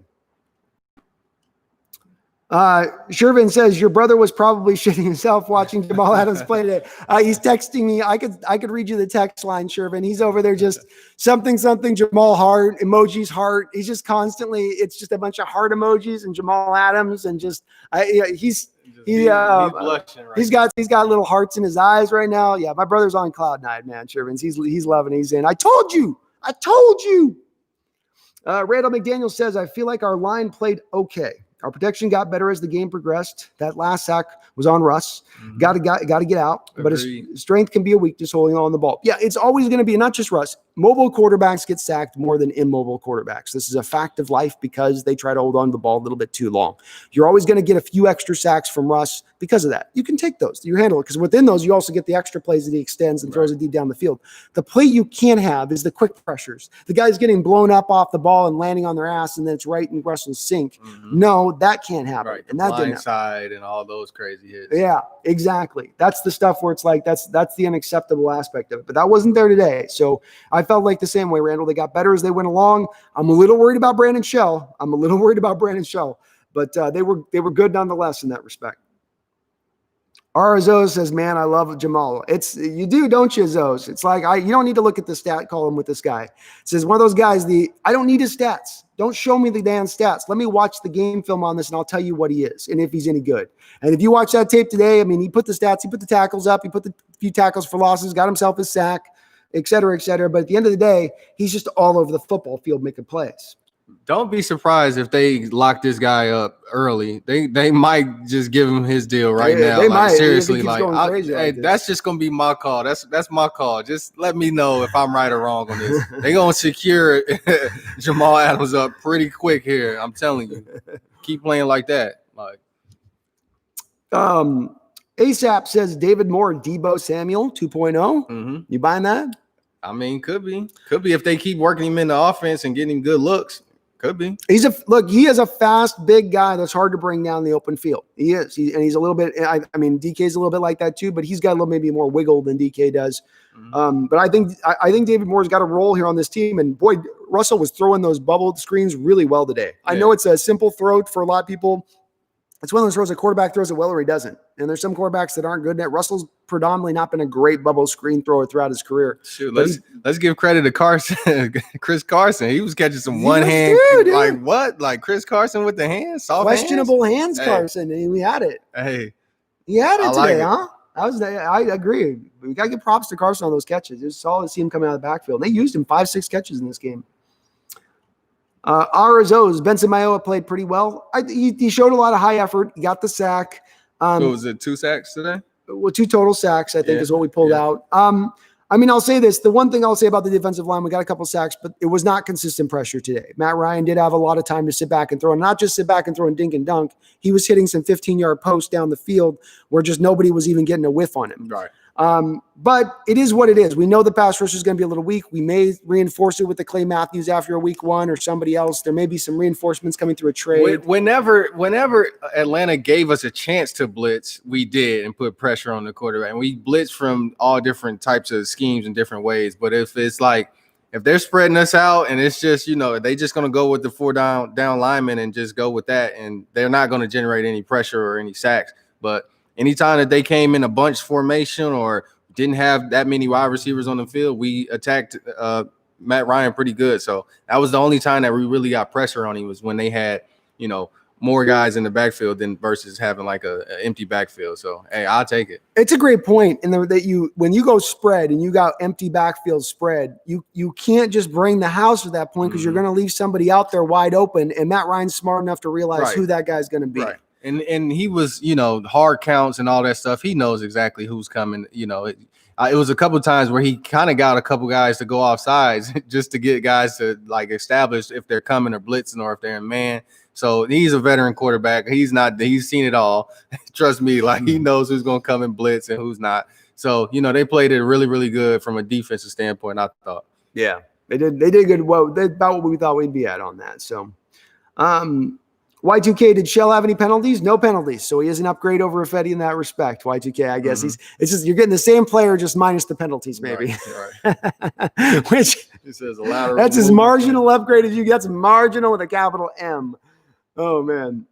Shervin says your brother was probably shitting himself watching Jamal Adams play today. He's texting me. I could read you the text line, Shervin. He's over there just something Jamal heart emojis heart. He's just constantly. It's just a bunch of heart emojis and Jamal Adams and just he's blushing right now. He's got little hearts in his eyes right now. Yeah, my brother's on cloud nine, man. Shervin, he's loving it. He's in. I told you. Randall McDaniel says I feel like our line played okay. Our protection got better as the game progressed. That last sack was on Russ. Got to get out. Agreed. But his strength can be a weakness holding on the ball. Yeah, it's always going to be, not just Russ, mobile quarterbacks get sacked more than immobile quarterbacks. This is a fact of life because they try to hold on to the ball a little bit too long. You're always going to get a few extra sacks from Russ because of that. You can take those. You handle it because within those, you also get the extra plays that he extends and throws it deep down the field. The play you can't have is the quick pressures. The guy's getting blown up off the ball and landing on their ass, and then it's right in Russell's sink. No, that can't happen. Right. And that blind side and all those crazy hits. Yeah, exactly. That's the stuff where it's like that's the unacceptable aspect of it. But that wasn't there today. So I felt like the same way, Randall. They got better as they went along. I'm a little worried about Brandon Shell. But they were good nonetheless in that respect. Zoe says, man, I love Jamal. You do, don't you, Zoe? It's like, you don't need to look at the stat column with this guy. It says one of those guys, I don't need his stats. Don't show me the damn stats. Let me watch the game film on this and I'll tell you what he is and if he's any good. And if you watch that tape today, I mean, he put the stats, he put the tackles up, he put the few tackles for losses, got himself his sack, et cetera, et cetera. But at the end of the day, he's just all over the football field making plays. Don't be surprised if they lock this guy up early. They might just give him his deal right now. They like, might. Seriously, Hey, that's just gonna be my call. That's my call. Just let me know if I'm right or wrong on this. They're gonna secure Jamal Adams up pretty quick here. I'm telling you. Keep playing like that. Like ASAP says David Moore, Debo Samuel 2.0. You buying that? I mean, could be if they keep working him in the offense and getting him good looks. Could be. He is a fast, big guy that's hard to bring down the open field. He is. He's a little bit, I mean, DK's a little bit like that too, but he's got a little maybe more wiggle than DK does. But I think David Moore's got a role here on this team. And boy, Russell was throwing those bubble screens really well today. I know it's a simple throw for a lot of people. It's one of those throws a quarterback throws it well or he doesn't. And there's some quarterbacks that aren't good at it. Russell's predominantly not been a great bubble screen thrower throughout his career. Shoot, let's give credit to Carson, Chris Carson. He was catching some one hand, like what? Like Chris Carson with the hands, soft questionable hands Carson, and we had it. Hey, he had it today, huh? I agree. We gotta give props to Carson on those catches. It was solid to see him coming out of the backfield. They used him 5-6 catches in this game. Arizos, Benson Mayowa played pretty well. He showed a lot of high effort. He got the sack. So was it 2 sacks today? Well, 2 total sacks, I think, is what we pulled out. I mean, I'll say this. The one thing I'll say about the defensive line, we got a couple sacks, but it was not consistent pressure today. Matt Ryan did have a lot of time to sit back and throw, and not just sit back and throw and dink and dunk. He was hitting some 15-yard posts down the field where just nobody was even getting a whiff on him. Right. But it is what it is. We know the pass rush is going to be a little weak. We may reinforce it with the Clay Matthews after a week 1 or somebody else. There may be some reinforcements coming through a trade. Whenever Atlanta gave us a chance to blitz, we did and put pressure on the quarterback. And we blitzed from all different types of schemes in different ways. But if it's like, if they're spreading us out and it's just, they just going to go with the 4 down linemen and just go with that, and they're not going to generate any pressure or any sacks. But anytime that they came in a bunch formation or didn't have that many wide receivers on the field, we attacked Matt Ryan pretty good. So that was the only time that we really got pressure on him, was when they had, more guys in the backfield than versus having like an empty backfield. So, hey, I'll take it. It's a great point in that when you go spread and you got empty backfield spread, you can't just bring the house at that point because you're going to leave somebody out there wide open. And Matt Ryan's smart enough to realize who that guy's going to be. Right. And he was, hard counts and all that stuff. He knows exactly who's coming. It was a couple of times where he kind of got a couple guys to go off sides just to get guys to like establish if they're coming or blitzing or if they're in man. So he's a veteran quarterback. He's seen it all. Trust me, like he knows who's going to come and blitz and who's not. So, they played it really, really good from a defensive standpoint, I thought. Yeah, they did good. Well, about what we thought we'd be at on that. So, Y2K, did Shell have any penalties? No penalties. So he is an upgrade over Ifedi in that respect. Y2K, I guess it's just, you're getting the same player, just minus the penalties, maybe. Right. Which it says a lateral. That's as marginal upgrade as you get. That's marginal with a capital M. Oh man.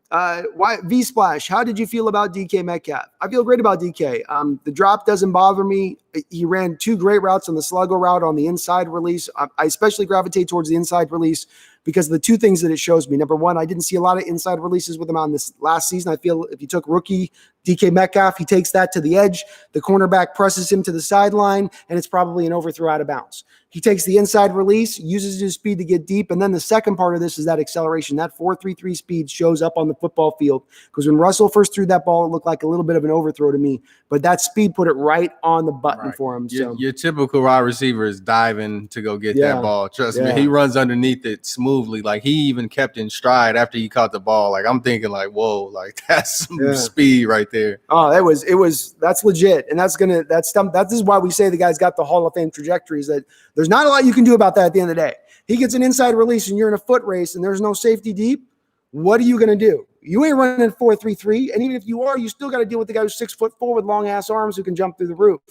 V Splash, how did you feel about DK Metcalf? I feel great about DK. The drop doesn't bother me. He ran 2 great routes on the sluggo route on the inside release. I especially gravitate towards the inside release because of the 2 things that it shows me. Number 1, I didn't see a lot of inside releases with him on this last season. I feel if you took rookie DK Metcalf, he takes that to the edge, the cornerback presses him to the sideline, and it's probably an overthrow out of bounds. He takes the inside release, uses his speed to get deep, and then the second part of this is that acceleration. That 4.33 speed shows up on the football field. Because when Russell first threw that ball, it looked like a little bit of an overthrow to me. But that speed put it right on the button for him. So Your typical wide receiver is diving to go get that ball. Trust me, he runs underneath it smoothly. Like, he even kept in stride after he caught the ball. Like, I'm thinking like, whoa, like that's some speed right there. Oh, that's legit. And that is why we say the guy's got the Hall of Fame trajectory, is that there's not a lot you can do about that at the end of the day. He gets an inside release and you're in a foot race and there's no safety deep. What are you going to do? You ain't running 4.33. And even if you are, you still got to deal with the guy who's 6'4" with long ass arms who can jump through the roof.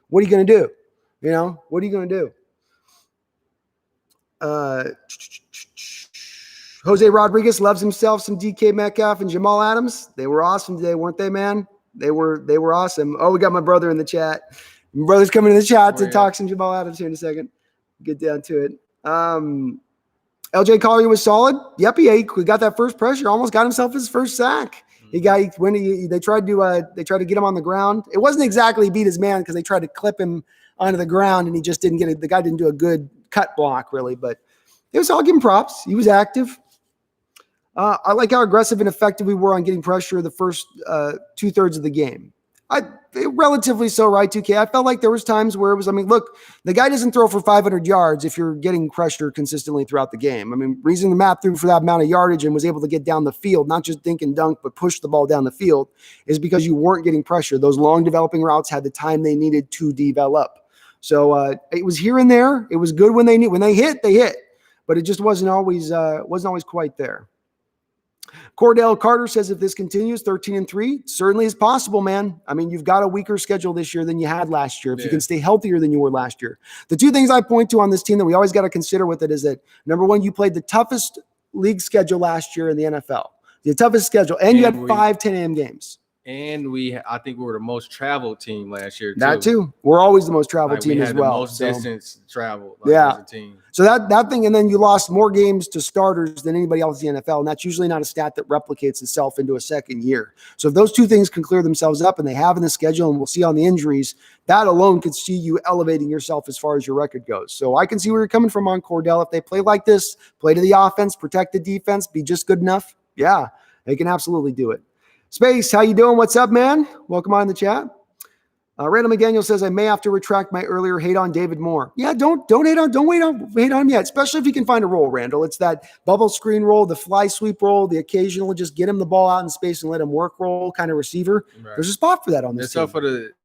What are you going to do? What are you going to do? Jose Rodriguez loves himself some DK Metcalf and Jamal Adams. They were awesome today, weren't they, man? They were awesome. Oh, we got my brother in the chat. My brother's coming in the chat to talk some Jamal Adams here in a second. Get down to it. LJ Collier was solid. Yep, he got that first pressure. Almost got himself his first sack. They tried to get him on the ground. It wasn't exactly he beat his man because they tried to clip him onto the ground and he just didn't get it. The guy didn't do a good cut block really, but it was all give him props. He was active. I like how aggressive and effective we were on getting pressure the first 2/3 of the game. Relatively so, right, 2K? I felt like there was times where it was, look, the guy doesn't throw for 500 yards if you're getting pressure consistently throughout the game. Reason the Matt threw for that amount of yardage and was able to get down the field, not just dink and dunk, but push the ball down the field, is because you weren't getting pressure. Those long developing routes had the time they needed to develop. So it was here and there. It was good when they hit, but it just wasn't always quite there. Cordell Carter says if this continues 13-3, certainly is possible, man. You've got a weaker schedule this year than you had last year. If you can stay healthier than you were last year. The two things I point to on this team that we always got to consider with it is that, number one, you played the toughest league schedule last year in the NFL. The toughest schedule. And you had 5 10 a.m. games. And I think we were the most traveled team last year, too. That, too. We're always the most traveled team as well. The most distance traveled as a team. So that thing, and then you lost more games to starters than anybody else in the NFL, and that's usually not a stat that replicates itself into a second year. So if those two things can clear themselves up, and they have in the schedule, and we'll see on the injuries, that alone could see you elevating yourself as far as your record goes. So I can see where you're coming from on Cordell. If they play like this, play to the offense, protect the defense, be just good enough, yeah, they can absolutely do it. Space, how you doing? What's up, man? Welcome on in the chat. Randall McDaniel says, I may have to retract my earlier hate on David Moore. Yeah, don't hate on him yet, especially if you can find a role, Randall. It's that bubble screen roll, the fly sweep roll, the occasional just get him the ball out in space and let him work roll kind of receiver. Right. There's a spot for that on this team.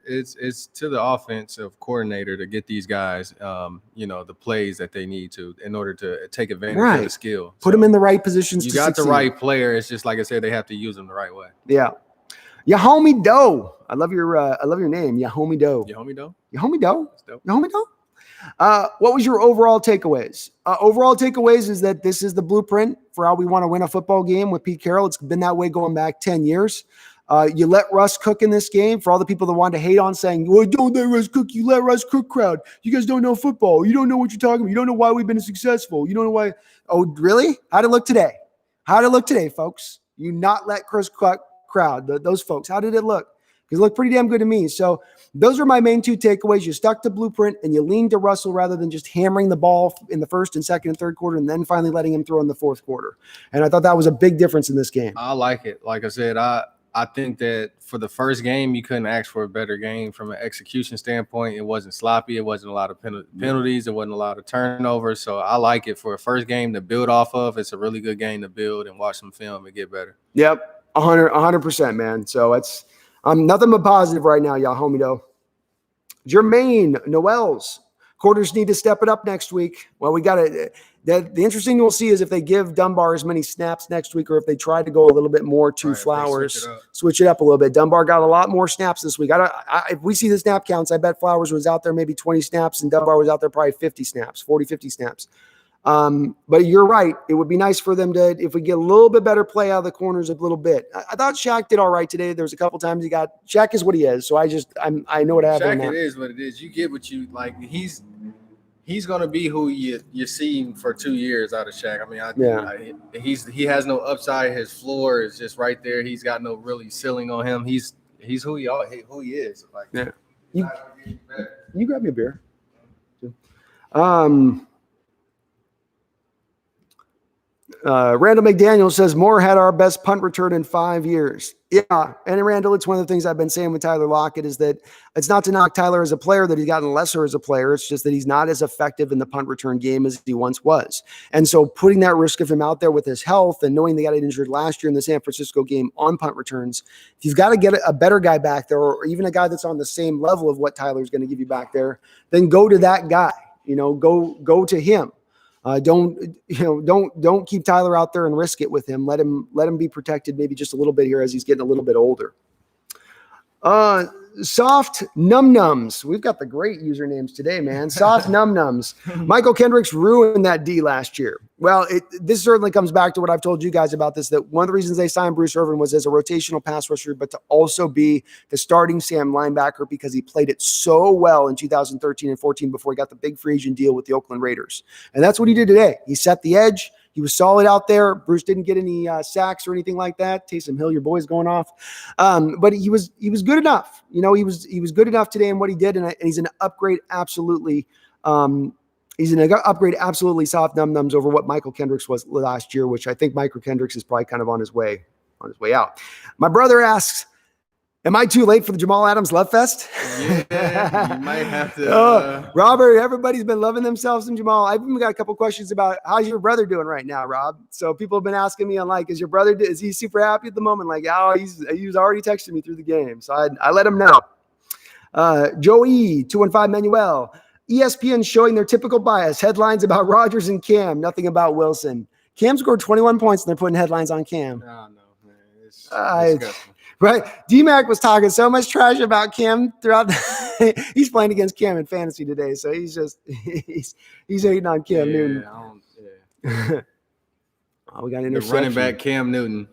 It's to the offensive coordinator to get these guys, the plays that they need to in order to take advantage of the skill. Put them in the right positions. You got the right player. It's just like I said, they have to use them the right way. Yeah. Yahomie Doe. I love your name. Yahomie Doe. Yahomie Doe? Yahomie Doe? Yahomie Doe? What was your overall takeaways? Overall takeaways is that this is the blueprint for how we want to win a football game with Pete Carroll. It's been that way going back 10 years. You let Russ cook in this game. For all the people that want to hate on saying, well, don't let Russ cook. You let Russ cook crowd. You guys don't know football. You don't know what you're talking about. You don't know why we've been successful. You don't know why. Oh, really? How'd it look today? Folks? You not let Chris cook crowd, those folks. How did it look? Because it looked pretty damn good to me. So those are my main two takeaways. You stuck to blueprint and you leaned to Russell rather than just hammering the ball in the first and second and third quarter and then finally letting him throw in the fourth quarter. And I thought that was a big difference in this game. I like it. Like I said, I think that for the first game, you couldn't ask for a better game from an execution standpoint. It wasn't sloppy. It wasn't a lot of penalties. It wasn't a lot of turnovers. So I like it for a first game to build off of. It's a really good game to build and watch some film and get better. Yep. 100%, man. So it's nothing but positive right now, Yahomie Doe. Jermaine Noels. Quarters need to step it up next week. Well, we got to the interesting we'll see is if they give Dunbar as many snaps next week or if they try to go a little bit more to Flowers, switch it up a little bit. Dunbar got a lot more snaps this week. If we see the snap counts, I bet Flowers was out there maybe 20 snaps and Dunbar was out there probably 50 snaps, 50 snaps. But you're right. It would be nice for them to, if we get a little bit better play out of the corners a little bit. I thought Shaq did all right today. There was a couple times Shaq is what he is. So I know what happened. Shaq, it is what it is. You get what you like. He's going to be who you're seeing for 2 years out of Shaq. He has no upside. His floor is just right there. He's got no really ceiling on him. He's who he is. Like, yeah. You grab me a beer. Randall McDaniel says Moore had our best punt return in 5 years. Yeah, and Randall, it's one of the things I've been saying with Tyler Lockett is that it's not to knock Tyler as a player that he's gotten lesser as a player. It's just that he's not as effective in the punt return game as he once was. And so putting that risk of him out there with his health and knowing they got injured last year in the San Francisco game on punt returns, if you've got to get a better guy back there or even a guy that's on the same level of what Tyler's going to give you back there, then go to that guy. Go to him. Don't keep Tyler out there and risk it with him. Let him be protected maybe just a little bit here as he's getting a little bit older. Soft Num-Nums. We've got the great usernames today, man. Soft Num-Nums. Michael Kendricks ruined that D last year. Well, this certainly comes back to what I've told you guys about this, that one of the reasons they signed Bruce Irvin was as a rotational pass rusher, but to also be the starting Sam linebacker because he played it so well in 2013 and 14 before he got the big free agent deal with the Oakland Raiders. And that's what he did today. He set the edge. He was solid out there. Bruce didn't get any sacks or anything like that. Taysom Hill, your boy's going off. But he was good enough. He was good enough today in what he did, and he's an upgrade absolutely. He's an upgrade absolutely soft num-nums over what Michael Kendricks was last year, which I think Michael Kendricks is probably kind of on his way out. My brother asks, am I too late for the Jamal Adams Love Fest? Yeah, you might have to. Robert, everybody's been loving themselves in Jamal. I've even got a couple questions about how's your brother doing right now, Rob? So people have been asking me on is your brother, is he super happy at the moment? He's already texted me through the game. So I let him know. Joey, 215 Manuel. ESPN showing their typical bias. Headlines about Rodgers and Cam, nothing about Wilson. Cam scored 21 points and they're putting headlines on Cam. Oh, no, man. It's disgusting. Right. D-Mac was talking so much trash about Cam throughout he's playing against Cam in fantasy today. So he's hating on Cam Newton. We got an interception. The running back Cam Newton.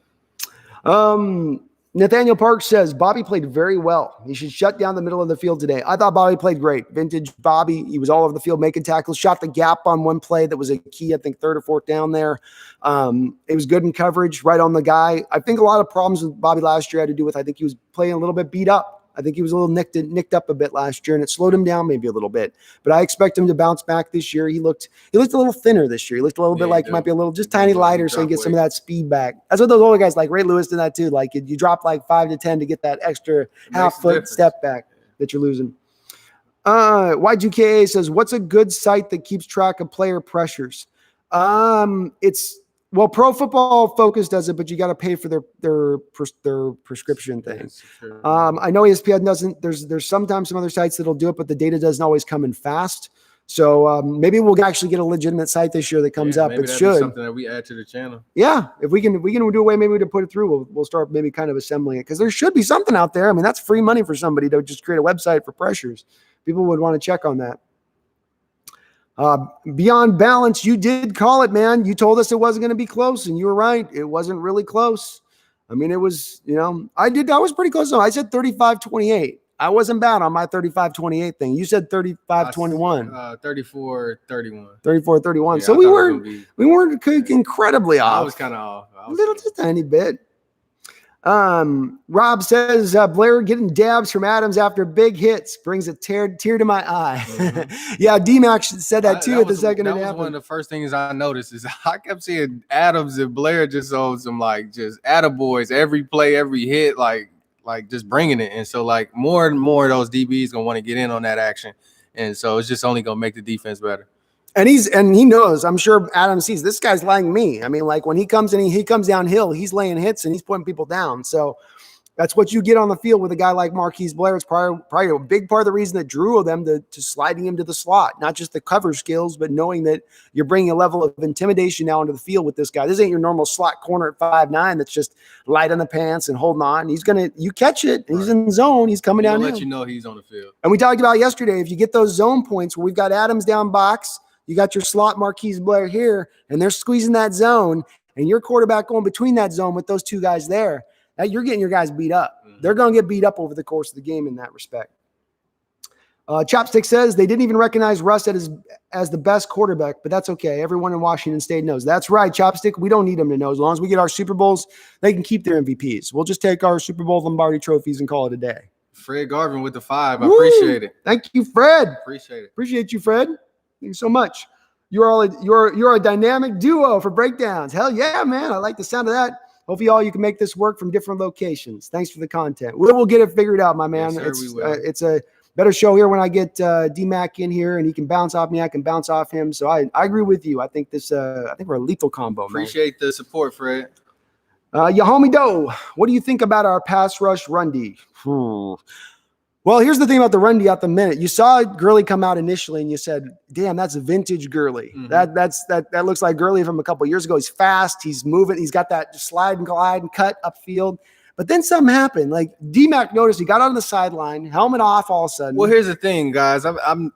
Nathaniel Parks says Bobby played very well. He should shut down the middle of the field today. I thought Bobby played great. Vintage Bobby. He was all over the field making tackles, shot the gap on one play that was a key, I think, third or fourth down there. It was good in coverage, right on the guy. I think a lot of problems with Bobby last year had to do with, I think he was playing a little bit beat up. I think he was a little nicked up a bit last year, and it slowed him down maybe a little bit. But I expect him to bounce back this year. He looked a little thinner this year. He looked a little bit like he might be a little just tiny lighter, so he gets some of that speed back. That's what those older guys like. Ray Lewis did that too. Like you drop 5 to 10 to get that extra half-foot step back that you're losing. Y2KA says, what's a good site that keeps track of player pressures? Pro Football Focus does it, but you got to pay for their prescription thing. Sure. I know ESPN doesn't. There's sometimes some other sites that'll do it, but the data doesn't always come in fast. So maybe we'll actually get a legitimate site this year that comes up. Maybe it should be something that we add to the channel. Yeah, if we can do a way maybe to put it through, we'll start maybe kind of assembling it because there should be something out there. I mean, that's free money for somebody to just create a website for pressures. People would want to check on that. Beyond Balance, you did call it, man. You told us it wasn't going to be close, and you were right. It wasn't really close. I mean, it was, I was pretty close. I said 35-28. I wasn't bad on my 35-28 thing. You said 35-21. 34-31. 34-31. Yeah, so we weren't incredibly off. I was kind of off. Just a tiny bit. Rob says Blair getting dabs from Adams after big hits brings a tear to my eye. Mm-hmm. Yeah, D-Mac said that too the second it happened. That was one of the first things I noticed is I kept seeing Adams and Blair just on some just attaboys every play, every hit, like just bringing it. And so more and more of those DBs gonna want to get in on that action, and so it's just only gonna make the defense better. And he knows, I'm sure Adam sees this guy's like me. I mean, when he comes in, he comes downhill, he's laying hits and he's putting people down. So that's what you get on the field with a guy like Marquise Blair. It's probably a big part of the reason that drew them to sliding him to the slot, not just the cover skills, but knowing that you're bringing a level of intimidation now into the field with this guy. This ain't your normal slot corner at 5'9" that's just light on the pants and holding on. You catch it, and he's in zone, he's coming down. Let you know he's on the field. And we talked about yesterday, if you get those zone points where we've got Adams down box, you got your slot Marquise Blair here, and they're squeezing that zone, and your quarterback going between that zone with those two guys there, you're getting your guys beat up. Mm-hmm. They're going to get beat up over the course of the game in that respect. Chopstick says they didn't even recognize Russ as the best quarterback, but that's okay. Everyone in Washington State knows. That's right, Chopstick. We don't need them to know. As long as we get our Super Bowls, they can keep their MVPs. We'll just take our Super Bowl Lombardi trophies and call it a day. Fred Garvin with the 5. I appreciate it. Thank you, Fred. Appreciate it. Appreciate you, Fred. Thank you so much. You're a dynamic duo for breakdowns. Hell yeah, man. I like the sound of that. Hopefully all you can make this work from different locations. Thanks for the content. We'll get it figured out, my man. Yes, sir, It's a better show here when I get D-Mac in here and he can bounce off me. I can bounce off him. So I agree with you. I think we're a lethal combo, man. Appreciate the support, Fred. Yahomie Doe, what do you think about our pass rush run D? Well, here's the thing about the run D at the minute. You saw Gurley come out initially and you said, damn, that's vintage Gurley. Mm-hmm. That looks like Gurley from a couple of years ago. He's fast. He's moving. He's got that slide and glide and cut upfield. But then something happened. Like D-Mac noticed he got on the sideline, helmet off all of a sudden. Well, here's the thing, guys. I'm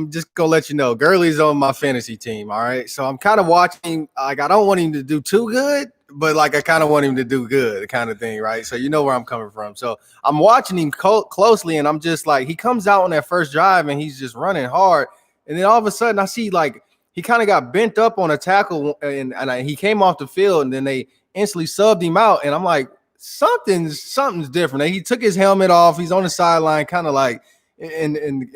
just gonna let you know, Gurley's on my fantasy team. All right, so I'm kind of watching. Like I don't want him to do too good, but like I kind of want him to do good, kind of thing, right? So you know where I'm coming from. So I'm watching him closely, and I'm just like, he comes out on that first drive, and he's just running hard, and then all of a sudden I see like he kind of got bent up on a tackle, and he came off the field, and then they instantly subbed him out, and I'm like, something's different. He took his helmet off. He's on the sideline, kind of like, and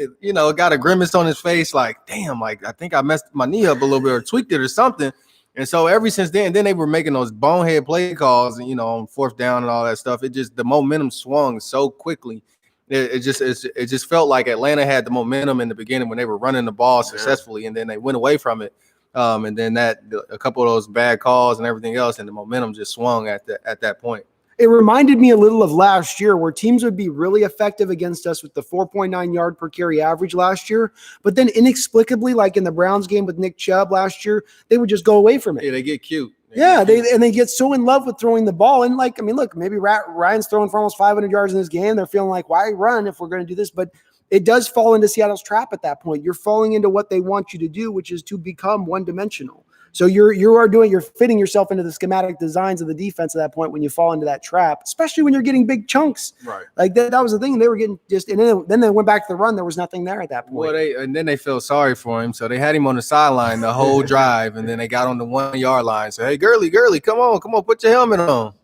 got a grimace on his face, like, damn, like I think I messed my knee up a little bit or tweaked it or something. And so ever since then they were making those bonehead play calls, and on fourth down and all that stuff. The momentum swung so quickly. It just felt like Atlanta had the momentum in the beginning when they were running the ball successfully, and then they went away from it. And then a couple of those bad calls and everything else, and the momentum just swung at that point. It reminded me a little of last year where teams would be really effective against us with the 4.9 yard per carry average last year. But then inexplicably, like in the Browns game with Nick Chubb last year, they would just go away from it. Yeah, they get cute. They get so in love with throwing the ball. And look, maybe Ryan's throwing for almost 500 yards in this game. They're feeling like, why run if we're going to do this? But it does fall into Seattle's trap at that point. You're falling into what they want you to do, which is to become one-dimensional. So you're fitting yourself into the schematic designs of the defense at that point when you fall into that trap, especially when you're getting big chunks. Right. Like that was the thing. They were getting then they went back to the run. There was nothing there at that point. Well, then they felt sorry for him. So they had him on the sideline the whole drive. And then they got on the 1 yard line. So, hey, Gurley, come on, put your helmet on.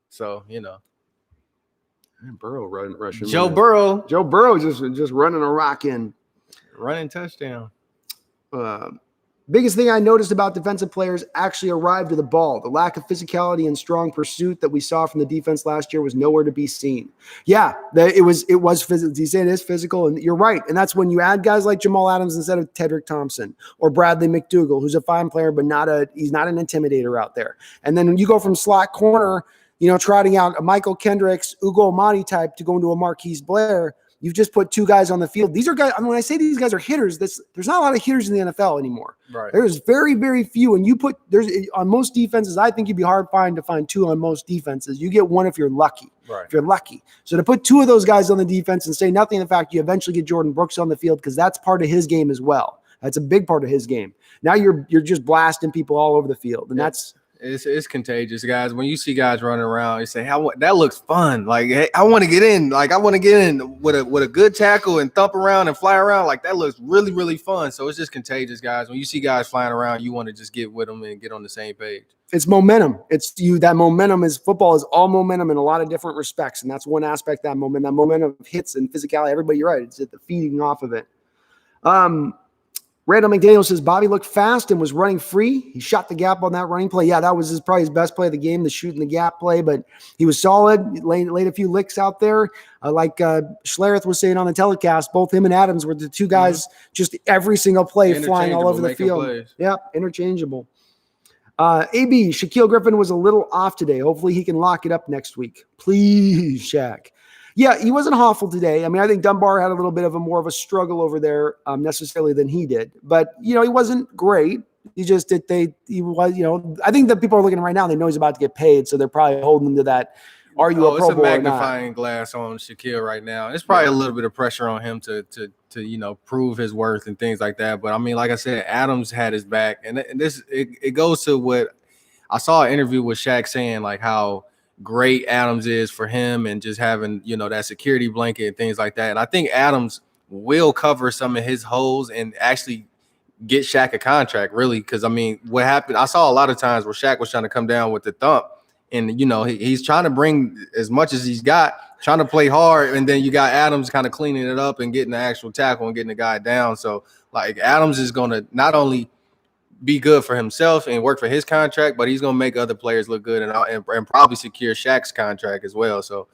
So, Burrow rushing. Joe Burrow just running a rock in. Running touchdown. Biggest thing I noticed about defensive players actually arrived to the ball. The lack of physicality and strong pursuit that we saw from the defense last year was nowhere to be seen. Yeah, it was physical. He's saying it is physical, and you're right. And that's when you add guys like Jamal Adams instead of Tedrick Thompson or Bradley McDougall, who's a fine player, but he's not an intimidator out there. And then when you go from slot corner, trotting out a Michael Kendricks, Ugo Amadi type to go into a Marquise Blair, you've just put two guys on the field. These are guys. When I say these guys are hitters, there's not a lot of hitters in the NFL anymore. Right. There's very, very few. And on most defenses, I think you'd be hard to find two on most defenses. You get one if you're lucky. Right. If you're lucky. So to put two of those guys on the defense and say nothing, in fact, you eventually get Jordan Brooks on the field because that's part of his game as well. That's a big part of his game. Now you're just blasting people all over the field, and that's. It's contagious, guys. When you see guys running around, you say, that looks fun. Like, hey, I want to get in. Like, I want to get in with a good tackle and thump around and fly around. Like, that looks really, really fun. So it's just contagious, guys. When you see guys flying around, you want to just get with them and get on the same page. It's momentum. That momentum is football is all momentum in a lot of different respects. And that's one aspect of that momentum. That momentum of hits and physicality. Everybody, you're right. It's the feeding off of it. Randall McDaniel says Bobby looked fast and was running free. He shot the gap on that running play. Yeah, that was probably his best play of the game, the shooting the gap play, but he was solid, laid a few licks out there. Like Schlereth was saying on the telecast, both him and Adams were the two guys just every single play flying all over the field. Plays. Yeah, interchangeable. AB, Shaquille Griffin was a little off today. Hopefully he can lock it up next week. Please, Shaq. Yeah, he wasn't awful today. I mean, I think Dunbar had a little bit of more of a struggle over there necessarily than he did. But, he wasn't great. He just did he was, I think that people are looking right now, they know he's about to get paid. So they're probably holding him to that. Are you a Pro Bowl or not? It's a magnifying glass on Shaquille right now. It's probably a little bit of pressure on him to prove his worth and things like that. But I mean, like I said, Adams had his back. And it goes to what I saw an interview with Shaq saying, like how great Adams is for him and just having, that security blanket and things like that. And I think Adams will cover some of his holes and actually get Shaq a contract, really. Because, I mean, what happened, I saw a lot of times where Shaq was trying to come down with the thump. And, he's trying to bring as much as he's got, trying to play hard. And then you got Adams kind of cleaning it up and getting the actual tackle and getting the guy down. So, like, Adams is going to not only be good for himself and work for his contract, but he's going to make other players look good and probably secure Shaq's contract as well. So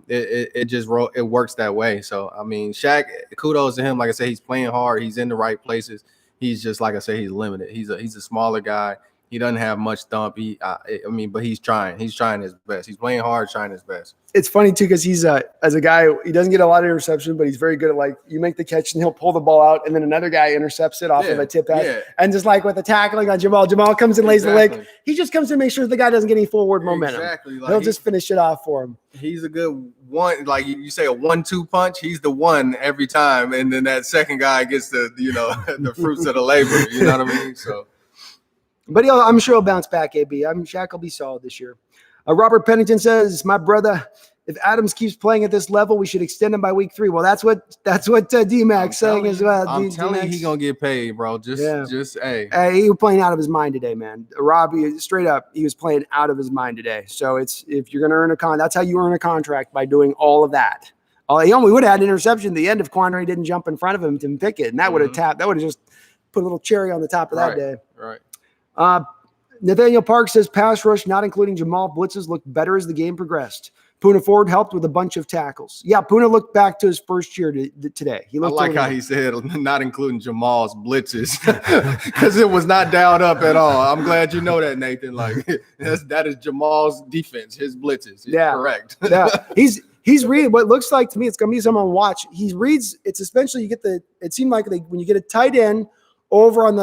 it works that way. So, I mean, Shaq, kudos to him. Like I said, he's playing hard. He's in the right places. He's just, like I say, he's limited. He's a smaller guy. He doesn't have much thump. But he's trying. He's trying his best. He's playing hard, trying his best. It's funny too because he's as a guy, he doesn't get a lot of interception, but he's very good at, like, you make the catch and he'll pull the ball out, and then another guy intercepts it off of a tip pass. Yeah. And just like with the tackling on Jamal comes and lays the leg. He just comes to make sure the guy doesn't get any forward momentum. Exactly. Like, he'll just finish it off for him. He's a good one. Like you say, a 1-2 punch. He's the one every time, and then that second guy gets the the fruits of the labor. You know what I mean? So. But I'm sure he'll bounce back, AB. Shaq will be solid this year. Robert Pennington says, my brother, if Adams keeps playing at this level, we should extend him by week 3. Well, that's what D-Mac's saying as well. I'm telling you, he's going to get paid, bro. Hey. He was playing out of his mind today, man. Robbie, straight up, he was playing out of his mind today. So if you're going to earn that's how you earn a contract, by doing all of that. He only would have had an interception at the end if Quandre didn't jump in front of him to pick it. And that would have just put a little cherry on the top of that day. Right. Nathaniel Park says pass rush, not including Jamal, blitzes looked better as the game progressed. Puna Ford helped with a bunch of tackles. Yeah, Puna looked back to his first year today. I like how he said not including Jamal's blitzes because it was not dialed up at all. I'm glad you know that, Nathan. Like that is Jamal's defense, his blitzes. Correct. Yeah, he's reading what looks like to me. It's gonna be someone watch. He reads. It's essentially it seemed like when you get a tight end over on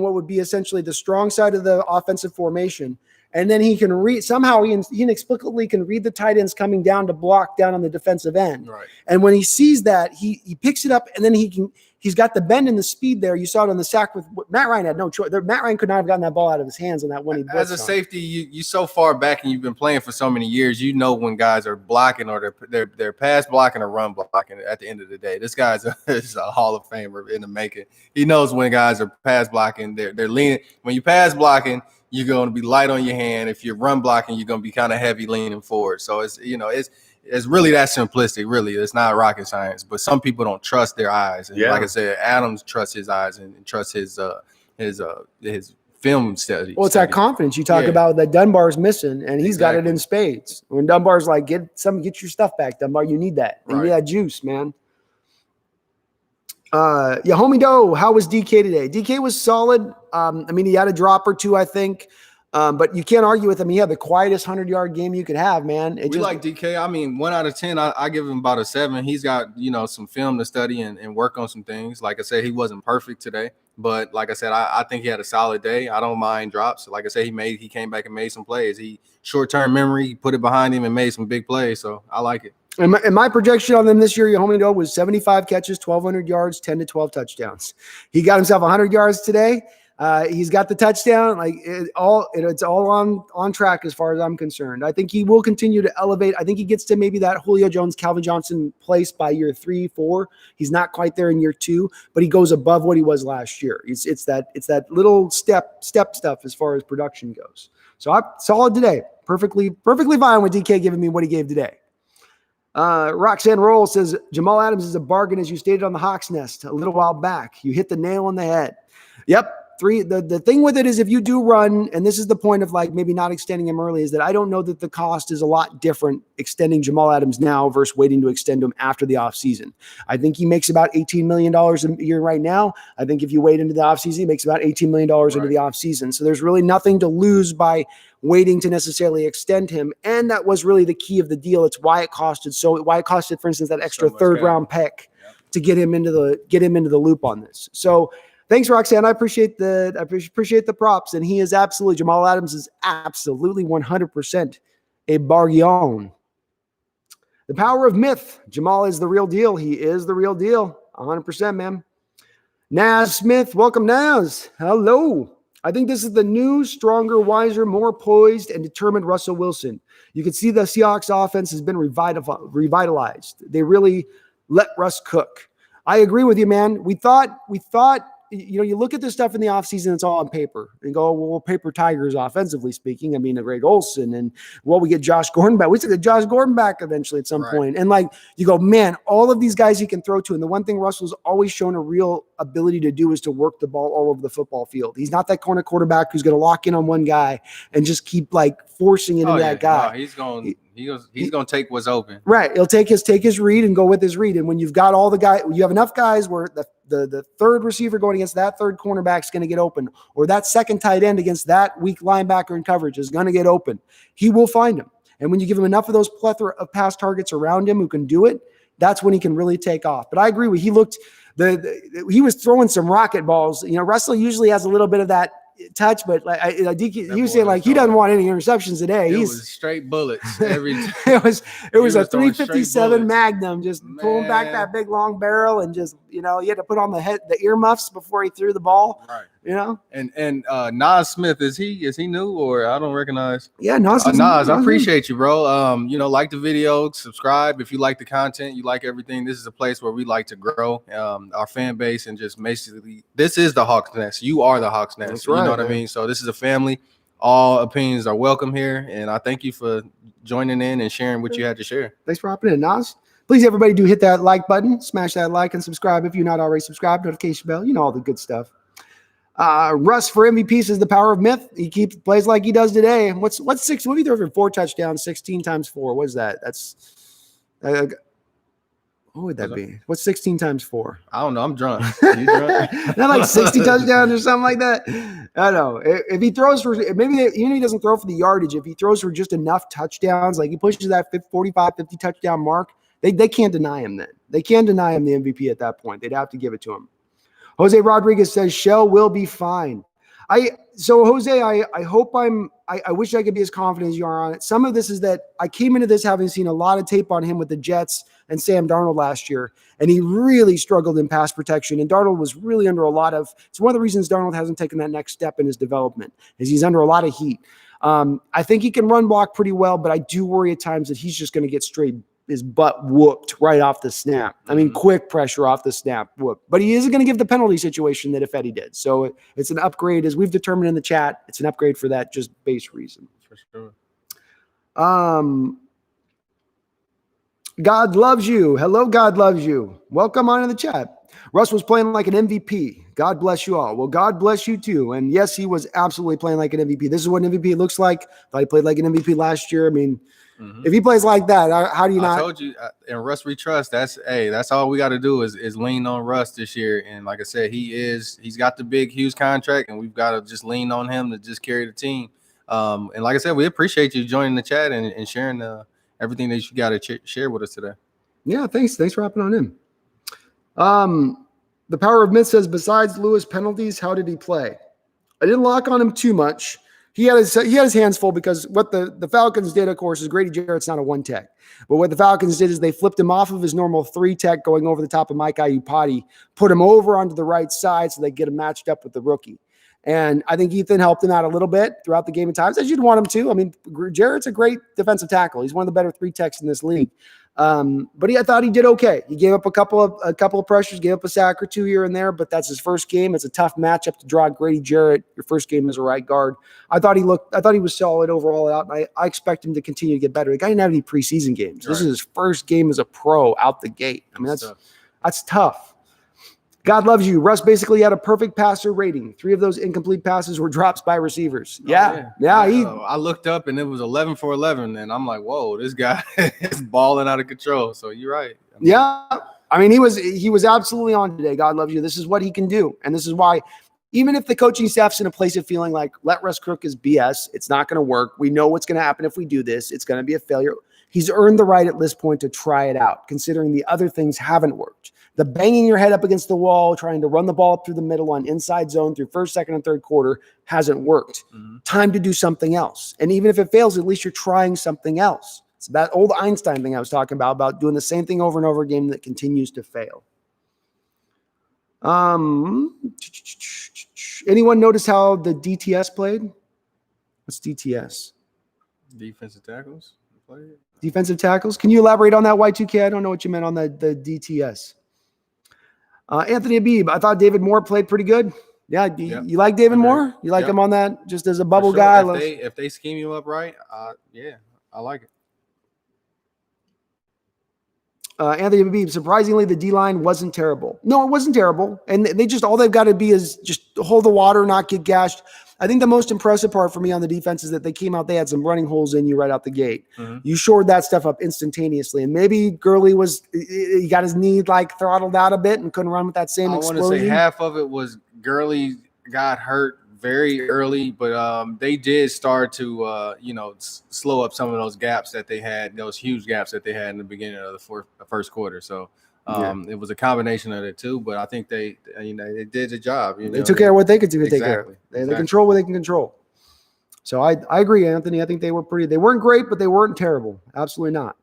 what would be essentially the strong side of the offensive formation. And then he can read, somehow he inexplicably can read the tight ends coming down to block down on the defensive end. Right. And when he sees that, he picks it up, and then he's got the bend and the speed there. You saw it on the sack with Matt Ryan had no choice. Matt Ryan could not have gotten that ball out of his hands on that one. As a safety, you so far back and you've been playing for so many years, you know when guys are blocking or they're pass blocking or run blocking at the end of the day. This guy's is a Hall of Famer in the making. He knows when guys are pass blocking, they're leaning. When you pass blocking, you're going to be light on your hand. If you're run blocking, you're going to be kind of heavy leaning forward. So it's really that simplistic. Really, it's not rocket science. But some people don't trust their eyes. And like I said, Adams trusts his eyes and trusts his film study. Well, it's that confidence you talk about that Dunbar's missing, and he's got it in spades. When Dunbar's like, get your stuff back, Dunbar. You need that. You need that juice, man. Homie Doe, how was DK today? DK was solid. He had a drop or two, I think. But you can't argue with him. He had the quietest 100-yard game you could have, man. We like DK. 1 out of 10, I give him about a 7. He's got, some film to study and work on some things. Like I said, he wasn't perfect today. But like I said, I think he had a solid day. I don't mind drops. Like I said, he came back and made some plays. He short-term memory, he put it behind him and made some big plays. So I like it. And my projection on them this year, homie Doe, was 75 catches, 1,200 yards, 10 to 12 touchdowns. He got himself 100 yards today. He's got the touchdown. It's all on track as far as I'm concerned. I think he will continue to elevate. I think he gets to maybe that Julio Jones, Calvin Johnson place by year 3, 4. He's not quite there in year 2, but he goes above what he was last year. It's that little step stuff as far as production goes. So I'm solid today. Perfectly fine with DK giving me what he gave today. Roxanne Roll says, Jamal Adams is a bargain, as you stated on the Hawks Nest a little while back. You hit the nail on the head. Yep. The thing with it is if you do run, and this is the point of maybe not extending him early, is that I don't know that the cost is a lot different extending Jamal Adams now versus waiting to extend him after the offseason. I think he makes about $18 million a year right now. I think if you wait into the offseason, he makes about $18 million into the offseason. So there's really nothing to lose by waiting to necessarily extend him. And that was really the key of the deal. It's why it costed, for instance, that extra third-round pick to get him into the loop on this. So thanks, Roxanne. I appreciate the props. And he is absolutely, Jamal Adams is absolutely 100% a bargain. The power of myth. Jamal is the real deal. He is the real deal. 100%, man. Naz Smith. Welcome, Naz. Hello. I think this is the new, stronger, wiser, more poised, and determined Russell Wilson. You can see the Seahawks offense has been revitalized. They really let Russ cook. I agree with you, man. We thought you look at this stuff in the offseason, it's all on paper and go, well, paper Tigers offensively speaking. I mean, Greg Olsen and we get Josh Gordon back. We should get Josh Gordon back eventually at some point. And like, you go, man, all of these guys he can throw to. And the one thing Russell's always shown a real ability to do is to work the ball all over the football field. He's not that corner quarterback who's going to lock in on one guy and just keep like forcing it into that guy. No, he's going to take what's open. Right. He'll take his read and go with his read. And when you've got all the guys, you have enough guys where the third receiver going against that third cornerback is going to get open, or that second tight end against that weak linebacker in coverage is going to get open. He will find him. And when you give him enough of those plethora of pass targets around him who can do it, that's when he can really take off. But I agree with he was throwing some rocket balls. Russell usually has a little bit of that touch, but like he was saying, like he doesn't want any interceptions today. It was straight bullets every. it was a 357 Magnum, just pulling back that big long barrel, and just he had to put on the earmuffs before he threw the ball. Right. And Nas Smith, is he new, or I don't recognize? Yeah, Nas. I appreciate you, bro. Like the video, subscribe if you like the content, you like everything. This is a place where we like to grow our fan base, and just basically, this is the Hawks Nest. You are the Hawks Nest. That's right, you know what I mean? So this is a family. All opinions are welcome here, and I thank you for joining in and sharing what you had to share. Thanks for hopping in, Nas. Please, everybody, do hit that like button, smash that like, and subscribe if you're not already subscribed. Notification bell, all the good stuff. Russ for MVP says the power of myth. He plays like he does today. What's 6? What do you throw for 4 touchdowns? 16 times 4. What is that? What would that be? What's 16 times 4? I don't know. I'm drunk. You drunk? Not like 60 touchdowns or something like that. I don't know. If he throws for, maybe even if he doesn't throw for the yardage, if he throws for just enough touchdowns, like he pushes that 45, 50 touchdown mark, they can't deny him then. They can't deny him the MVP at that point. They'd have to give it to him. Jose Rodriguez says Shell will be fine. Jose, I hope I wish I could be as confident as you are on it. Some of this is that I came into this having seen a lot of tape on him with the Jets and Sam Darnold last year, and he really struggled in pass protection. And Darnold was really under it's one of the reasons Darnold hasn't taken that next step in his development, is he's under a lot of heat. I think he can run block pretty well, but I do worry at times that he's just going to get his butt whooped right off the snap. I mean, quick pressure off the snap whoop. But he isn't going to give the penalty situation that Ifedi did. So it's an upgrade, as we've determined in the chat. It's an upgrade for that just base reason. For sure. God loves you. Hello, God loves you. Welcome on in the chat. Russ was playing like an MVP. God bless you all. Well, God bless you too. And yes, he was absolutely playing like an MVP. This is what an MVP looks like. Thought he played like an MVP last year. I mean, if he plays like that, how do you not? I told you, and Russ we trust. That's all we got to do is lean on Russ this year. And like I said, he's got the big Hughes contract, and we've got to just lean on him to just carry the team. And like I said, we appreciate you joining the chat and sharing everything that you got to share with us today. Yeah, thanks for hopping on in. The Power of Myth says, besides Lewis penalties, how did he play? I didn't lock on him too much. He had his hands full, because what the Falcons did, of course, is Grady Jarrett's not a one tech. But what the Falcons did is they flipped him off of his normal 3 tech going over the top of Mike Iupati, put him over onto the right side so they get him matched up with the rookie. And I think Ethan helped him out a little bit throughout the game at times, as you'd want him to. I mean, Jarrett's a great defensive tackle. He's one of the better 3 techs in this league. But I thought he did okay. He gave up a couple of pressures, gave up a sack or 2 here and there, but that's his first game. It's a tough matchup to draw Grady Jarrett, your first game as a right guard. I thought he was solid overall out, and I expect him to continue to get better. The guy didn't have any preseason games. Right. This is his first game as a pro out the gate. I mean, that's tough. God loves you. Russ basically had a perfect passer rating. 3 of those incomplete passes were drops by receivers. Yeah. I looked up and it was 11 for 11, and I'm like, whoa, this guy is balling out of control. So you're right. I mean, he was absolutely on today. God loves you. This is what he can do, and this is why. Even if the coaching staff's in a place of feeling like, let Russ Crook is BS, it's not going to work. We know what's going to happen if we do this. It's going to be a failure. He's earned the right at this point to try it out, considering the other things haven't worked. The banging your head up against the wall, trying to run the ball up through the middle on inside zone through first, second, and third quarter hasn't worked. Time to do something else. And even if it fails, at least you're trying something else. It's that old Einstein thing I was talking about doing the same thing over and over again that continues to fail. Anyone notice how the DTS played? What's DTS? Defensive tackles. Defensive tackles. Can you elaborate on that, Y2K? I don't know what you meant on the DTS. Anthony Abib, I thought David Moore played pretty good. Yeah, you like David Moore? You like him on that just as a bubble guy? If they scheme you up right, yeah, I like it. Anthony Abib, surprisingly, the D-line wasn't terrible. No, it wasn't terrible. And they just, all they've got to be is just hold the water, not get gashed. I think the most impressive part for me on the defense is that they came out, they had some running holes in you right out the gate. Mm-hmm. You shored that stuff up instantaneously. And maybe Gurley he got his knee like throttled out a bit and couldn't run with that same explosion. I want to say half of it was Gurley got hurt very early, but they did start to, slow up some of those gaps that they had, those huge gaps that they had in the beginning of the first quarter. So it was a combination of the two, but I think they did the job. They took care of what they could take care of. They control what they can control. So I agree, Anthony. I think they weren't great, but they weren't terrible. Absolutely not.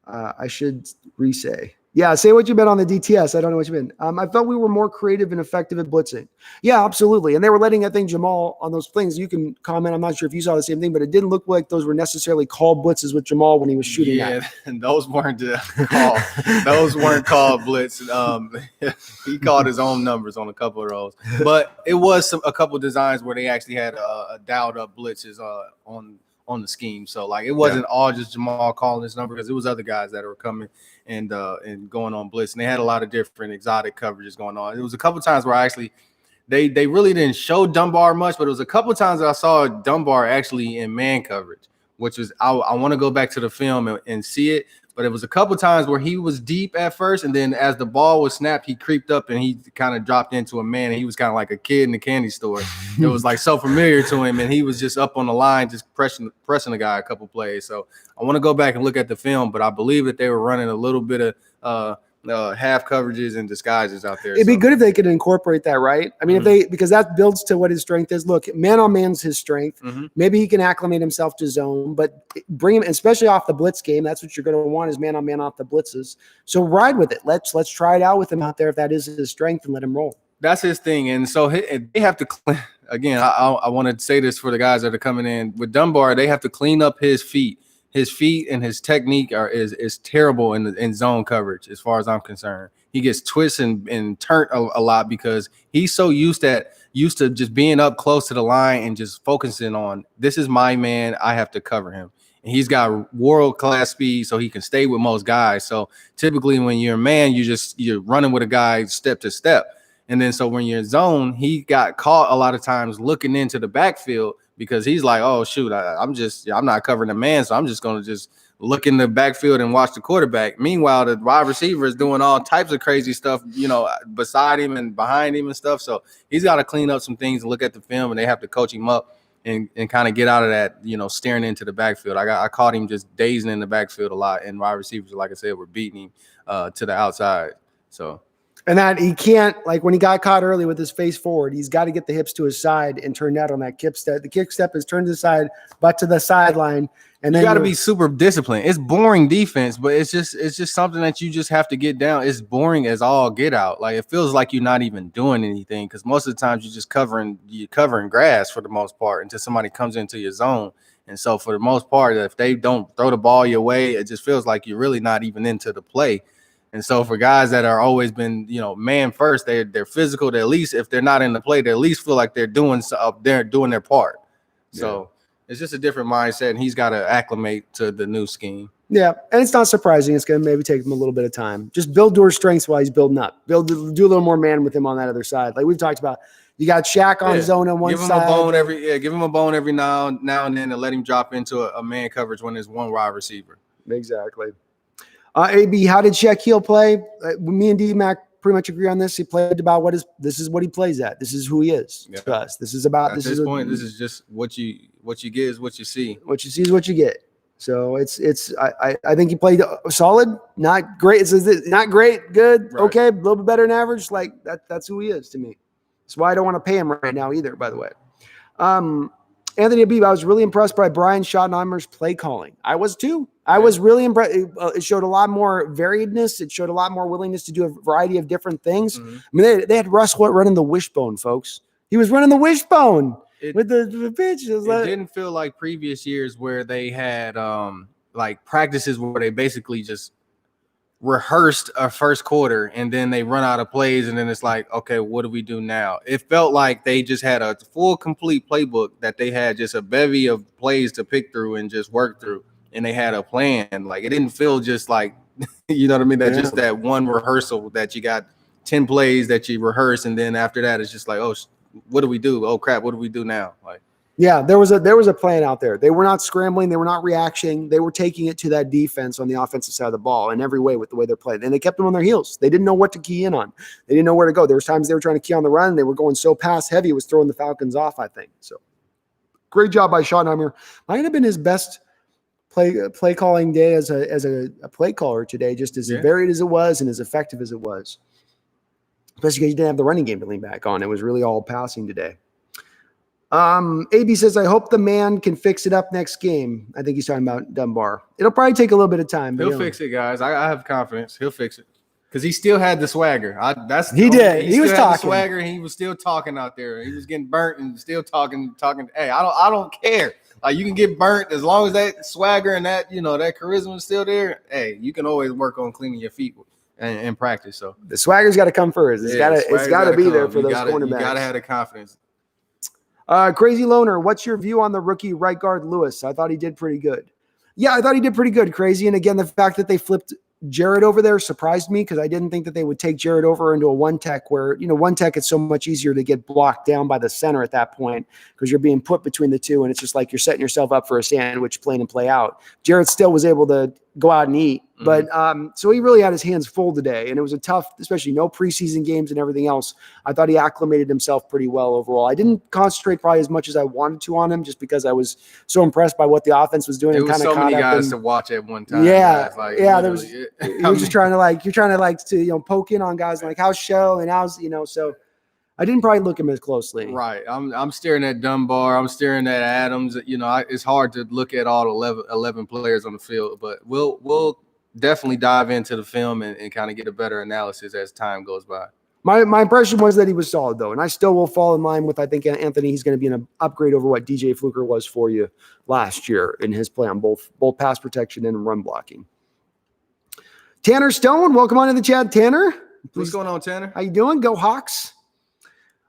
I should re-say. Yeah, say what you meant on the DTS. I don't know what you meant. I felt we were more creative and effective at blitzing. Yeah, absolutely. And they were letting, I think, Jamal on those things. You can comment. I'm not sure if you saw the same thing, but it didn't look like those were necessarily called blitzes with Jamal when he was shooting. Yeah, and those weren't called. Those weren't called blitz. He called his own numbers on a couple of those. But it was a couple of designs where they actually had a dialed up blitzes on the scheme. So like it wasn't all just Jamal calling his number, because it was other guys that were coming and going on blitz, and they had a lot of different exotic coverages going on. It was a couple times where actually they really didn't show Dunbar much, but it was a couple times that I saw Dunbar actually in man coverage, which was I want to go back to the film and see it. But it was a couple times where he was deep at first, and then as the ball was snapped, he creeped up and he kind of dropped into a man, and he was kind of like a kid in the candy store. It was like so familiar to him, and he was just up on the line, just pressing the guy a couple plays. So I want to go back and look at the film, but I believe that they were running a little bit of half coverages and disguises out there. It'd be good if they could incorporate that, right? I mean, because that builds to what his strength is. Look, man on man's his strength. Mm-hmm. Maybe he can acclimate himself to zone, but bring him, especially off the blitz game. That's what you're going to want, is man on man off the blitzes. So ride with it. Let's try it out with him out there if that is his strength, and let him roll. That's his thing. And so they have to, again, I want to say this for the guys that are coming in with Dunbar. They have to clean up his feet. His feet and his technique is terrible in zone coverage, as far as I'm concerned. He gets twisted and turned a lot because he's so used to just being up close to the line and just focusing on, this is my man, I have to cover him. And he's got world-class speed, so he can stay with most guys. So typically when you're a man, you're running with a guy step to step. And then so when you're in zone, he got caught a lot of times looking into the backfield, because he's like, oh, shoot, I'm not covering the man, so I'm just going to just look in the backfield and watch the quarterback. Meanwhile, the wide receiver is doing all types of crazy stuff, beside him and behind him and stuff. So he's got to clean up some things and look at the film, and they have to coach him up and kind of get out of that, staring into the backfield. I caught him just dazing in the backfield a lot, and wide receivers, like I said, were beating him to the outside. So. And that he can't, like when he got caught early with his face forward, he's got to get the hips to his side and turn that on that kick step. The kick step is turned to the side, but to the sideline. And then you got to be super disciplined. It's boring defense, but it's just something that you just have to get down. It's boring as all get out. Like, it feels like you're not even doing anything, because most of the times you're just covering grass for the most part until somebody comes into your zone. And so for the most part, if they don't throw the ball your way, it just feels like you're really not even into the play. And so for guys that are always been, man first, they're physical. They, at least if they're not in the play, they at least feel like they're doing their part. So it's just a different mindset, and he's got to acclimate to the new scheme. Yeah, and it's not surprising. It's going to maybe take him a little bit of time. Just build to his strengths while he's building up. Do a little more man with him on that other side. Like we've talked about, you got Shaq on zone on one side. Give him a bone every now and then, and let him drop into a man coverage when there's one wide receiver. Exactly. AB, how did Shaquille play? Me and D-Mac pretty much agree on this. He played about this is what he plays at. This is who he is to us. This is about, at this point, this is just what you get is what you see. What you see is what you get. So I think he played solid, not great. It's not great, good, right. Okay, a little bit better than average. Like that's who he is to me. That's why I don't want to pay him right now either, by the way. Anthony Abib, I was really impressed by Brian Schottenheimer's play calling. I was too. I was really impressed. It showed a lot more variedness. It showed a lot more willingness to do a variety of different things. Mm-hmm. I mean, they had Russ running the wishbone, folks. He was running the wishbone with the pitch. It didn't feel like previous years where they had like practices where they basically just rehearsed a first quarter and then they run out of plays and then it's like, okay, what do we do now? It felt like they just had a full complete playbook, that they had just a bevy of plays to pick through and just work through, and they had a plan. Like, it didn't feel just like you know what I mean, that just that one rehearsal that you got 10 plays that you rehearse and then after that it's just like, oh, what do we do? Oh crap, what do we do now? Like, yeah, there was a plan out there. They were not scrambling. They were not reacting. They were taking it to that defense on the offensive side of the ball in every way with the way they're playing. And they kept them on their heels. They didn't know what to key in on. They didn't know where to go. There was times they were trying to key on the run. They were going so pass heavy, it was throwing the Falcons off, I think. So great job by Schottenheimer. Might have been his best play calling day as a play caller today, just as varied as it was and as effective as it was. Especially because you didn't have the running game to lean back on. It was really all passing today. AB says, I hope the man can fix it up next game. I think he's talking about Dunbar. It'll probably take a little bit of time. He'll fix it, guys. I have confidence. He'll fix it. Because he still had the swagger. He did. He was talking. The swagger. He was still talking out there. He was getting burnt and still talking. Hey, I don't care. Like, you can get burnt as long as that swagger and that, that charisma is still there. Hey, you can always work on cleaning your feet in practice. So the swagger's got to come first. It's got to be there for those cornerbacks. You got to have the confidence. Crazy Loner, what's your view on the rookie right guard Lewis? I thought he did pretty good. Yeah, I thought he did pretty good, Crazy. And again, the fact that they flipped Jared over there surprised me, because I didn't think that they would take Jared over into a one tech where, one tech, it's so much easier to get blocked down by the center at that point because you're being put between the two, and it's just like you're setting yourself up for a sandwich, playing and play out. Jared still was able to go out and eat. But so he really had his hands full today, and it was a tough, especially no preseason games and everything else. I thought he acclimated himself pretty well overall. I didn't concentrate probably as much as I wanted to on him, just because I was so impressed by what the offense was doing. There was so many guys to watch at one time. Yeah, there was. You're just trying to poke in on guys like how's Shell and how's so. I didn't probably look at him as closely. Right. I'm staring at Dunbar. I'm staring at Adams. It's hard to look at all 11 players on the field, but we'll definitely dive into the film and kind of get a better analysis as time goes by. My impression was that he was solid, though, and I still will fall in line with, I think, Anthony. He's going to be an upgrade over what DJ Fluker was for you last year in his play on both pass protection and run blocking. Tanner Stone, welcome on to the chat, Tanner. What's going on, Tanner? How you doing? Go Hawks.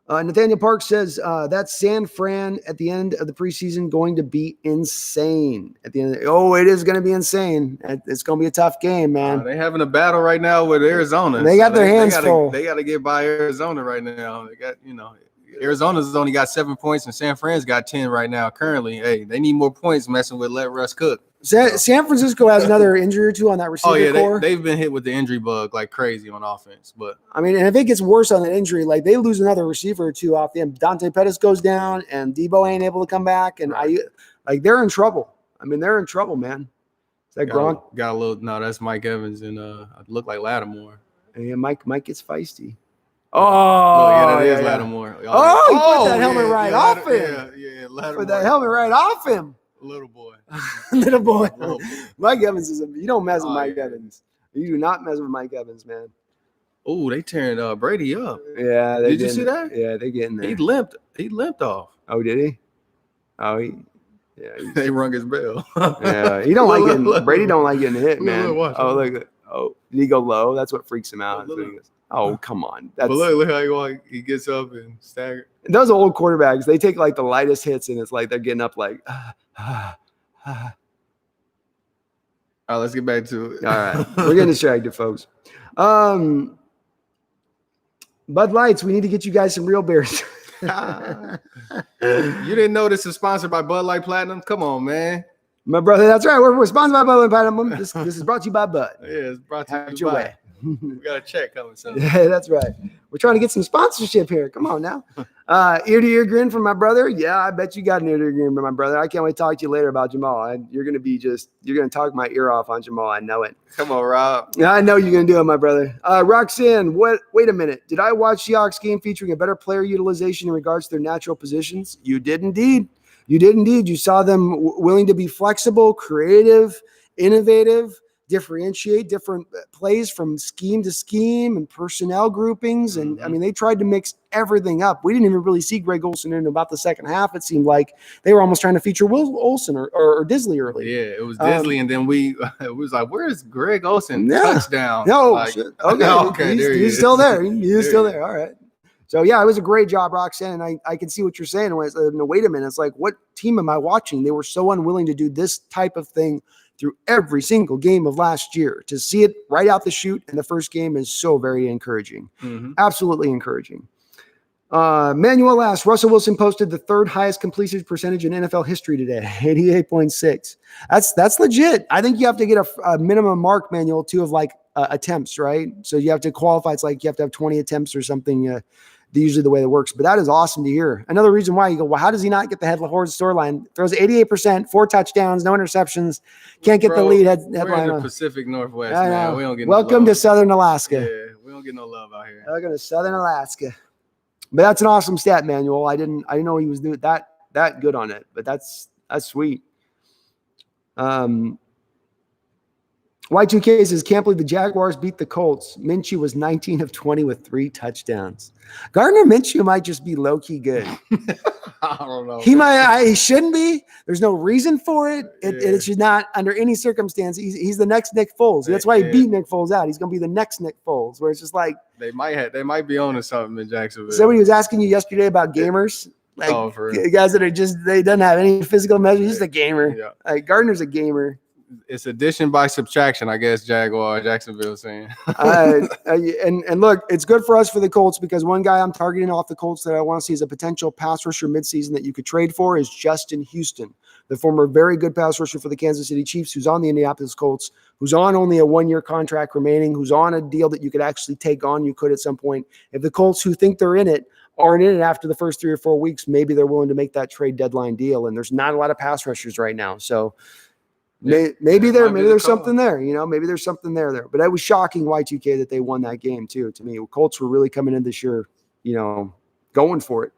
Nathaniel Park says that San Fran at the end of the preseason going to be insane. At the end, it is going to be insane. It's going to be a tough game, man. They're having a battle right now with Arizona. They got their hands full. They got to get by Arizona right now. They got, Arizona's only got 7 points and San Fran's got 10 right now. Currently, hey, they need more points messing with let Russ cook. San Francisco has another injury or two on that receiver core. They've been hit with the injury bug like crazy on offense. But I mean, and if it gets worse on that injury, like they lose another receiver or two off the end. Dante Pettis goes down, and Debo ain't able to come back, and they're in trouble. I mean, they're in trouble, man. Is that Gronk? Got a little. No, that's Mike Evans, and look like Lattimore. Yeah, Mike gets feisty. That is Lattimore. He put that helmet right off him. Yeah, Lattimore. Put that helmet right off him. Little boy. Little boy. Mike Evans you don't mess with Mike Evans. You do not mess with Mike Evans, man. Oh, they tearing Brady up. Yeah. Did you see that? Yeah, they getting there. He limped off. Oh, did he? Oh, they rung his bell. Yeah, he don't like getting Brady don't like getting hit, man. Look. Oh, did he go low? That's what freaks him out. Come on. But look how he gets up and staggers. Those old quarterbacks, they take like the lightest hits, and it's like they're getting up like. All right, let's get back to it. All right, we're getting distracted, folks. Bud Lights, we need to get you guys some real beers. You didn't know this is sponsored by Bud Light Platinum? Come on, man. My brother, that's right. We're sponsored by Bud Light Platinum. This is brought to you by Bud. Yeah, it's brought to you by. We got a check coming soon. Yeah, that's right. We're trying to get some sponsorship here. Come on now. Ear-to-ear grin from my brother. Yeah, I bet you got an ear-to-ear grin from my brother. I can't wait to talk to you later about Jamal. You're going to talk my ear off on Jamal. I know it. Come on, Rob. Yeah, I know you're going to do it, my brother. Roxanne, wait a minute. Did I watch Seahawks game featuring a better player utilization in regards to their natural positions? You did indeed. You saw them willing to be flexible, creative, innovative. differentiate different plays from scheme to scheme and personnel groupings. And I mean, they tried to mix everything up. We didn't even really see Greg Olsen in about the second half. It seemed like they were almost trying to feature Will Olsen or Disley early. Yeah, it was Disley, and then we was like, "Where's Greg Olsen?" Touchdown. No, like, okay, he's still there. He's still there. All right. So yeah, it was a great job, Roxanne, and I can see what you're saying. No, wait a minute. It's like, what team am I watching? They were so unwilling to do this type of thing through every single game of last year. To see it right out the chute in the first game is so very encouraging. Absolutely encouraging. Manuel asks, Russell Wilson posted the third highest completion percentage in NFL history today, 88.6. That's legit. I think you have to get a minimum mark, Manuel, too, of like attempts, right? So you have to qualify. It's like you have to have 20 attempts or something. Usually the way that works, but that is awesome to hear. Another reason why you go, well, how does he not get the headline storyline? Throws 88%, 4 touchdowns, no interceptions, can't get the lead headline. We're in the Pacific Northwest, man. We don't get Welcome to Southern Alaska. Yeah, we don't get no love out here. Welcome to Southern Alaska. But that's an awesome stat, Manuel. I didn't know he was doing that good on it, but that's sweet. Y2K says, can't believe the Jaguars beat the Colts. Minshew was 19 of 20 with 3 touchdowns. Gardner Minshew might just be low-key good. I don't know. He shouldn't be. There's no reason for it. It should not, under any circumstance. He's the next Nick Foles. That's why he beat Nick Foles out. He's going to be the next Nick Foles, where it's just like. They might be on to something in Jacksonville. Somebody was asking you yesterday about gamers. Like guys that are they doesn't have any physical measures. He's just a gamer. Yeah. Like Gardner's a gamer. It's addition by subtraction, I guess. Jacksonville saying. And look, it's good for us for the Colts because one guy I'm targeting off the Colts that I want to see as a potential pass rusher midseason that you could trade for is Justin Houston, the former very good pass rusher for the Kansas City Chiefs, who's on the Indianapolis Colts, who's on only a 1-year contract remaining, who's on a deal that you could actually take on. You could at some point. If the Colts who think they're in it aren't in it after the first 3 or 4 weeks, maybe they're willing to make that trade deadline deal. And there's not a lot of pass rushers right now, so. Maybe there's something there, maybe there's something there. But it was shocking Y2K that they won that game too. To me, Colts were really coming in this year, going for it.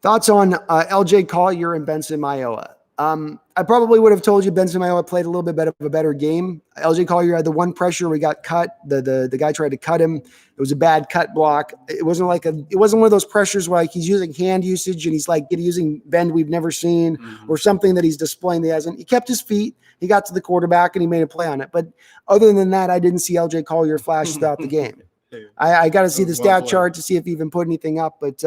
Thoughts on LJ Collier and Benson Mayowa? I probably would have told you Benson Mayowa played a little bit of a better game. LJ Collier had the one pressure where he got cut. The guy tried to cut him. It was a bad cut block. It wasn't one of those pressures where like he's using hand usage and he's like using bend we've never seen or something that he's displaying that he hasn't. He kept his feet. He got to the quarterback and he made a play on it. But other than that, I didn't see LJ Collier flash throughout the game. I got to see the stat chart to see if he even put anything up, but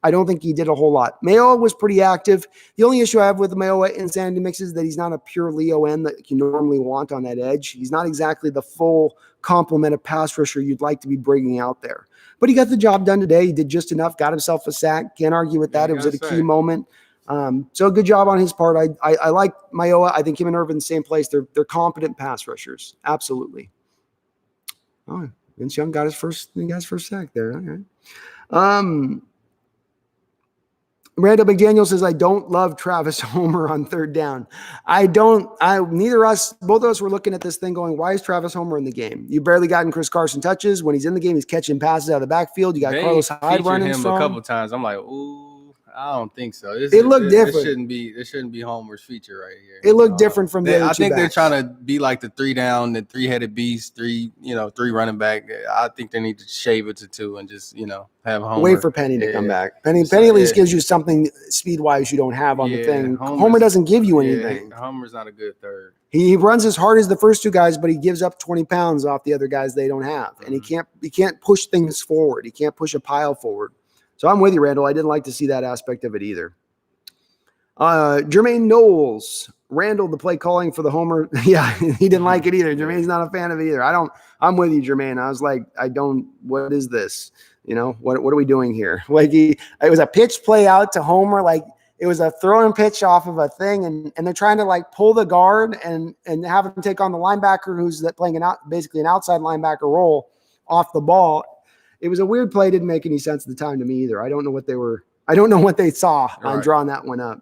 I don't think he did a whole lot. Mayowa was pretty active. The only issue I have with the Mayowa insanity mix is that he's not a pure Leo N that you normally want on that edge. He's not exactly the full complement of pass rusher you'd like to be bringing out there. But he got the job done today. He did just enough, got himself a sack. Can't argue with that. It was at a key moment. So good job on his part. I like Mayowa. I think him and Irvin in the same place. They're competent pass rushers. Absolutely. Oh, Vince Young got his first sack there. All right. Randall McDaniel says, I don't love Travis Homer on third down. Both of us were looking at this thing going, why is Travis Homer in the game? You barely gotten Chris Carson touches. When he's in the game, he's catching passes out of the backfield. You got Carlos Hyde running him strong. A couple times. I'm like, ooh, I don't think so. It looked different. It shouldn't be Homer's feature right here. It looked different from the other two I think backs. they're trying to be like the 3-down, the 3-headed beast, 3 running back. I think they need to shave it to 2 and just, have Homer. Wait for Penny to come back. Penny at least gives you something speed-wise you don't have on the thing. Homer doesn't give you anything. Homer's not a good third. He runs as hard as the first 2 guys, but he gives up 20 pounds off the other guys they don't have. And he can't push things forward. He can't push a pile forward. So I'm with you, Randall. I didn't like to see that aspect of it either. Jermaine Knowles, Randall, the play calling for the Homer. Yeah, he didn't like it either. Jermaine's not a fan of it either. I'm with you, Jermaine. I was like, what is this? What are we doing here? Like it was a pitch play out to Homer. Like it was a throw and pitch off of a thing. And they're trying to like pull the guard and have him take on the linebacker who's playing basically an outside linebacker role off the ball. It was a weird play. Didn't make any sense at the time to me either. I don't know what they saw on drawing that one up.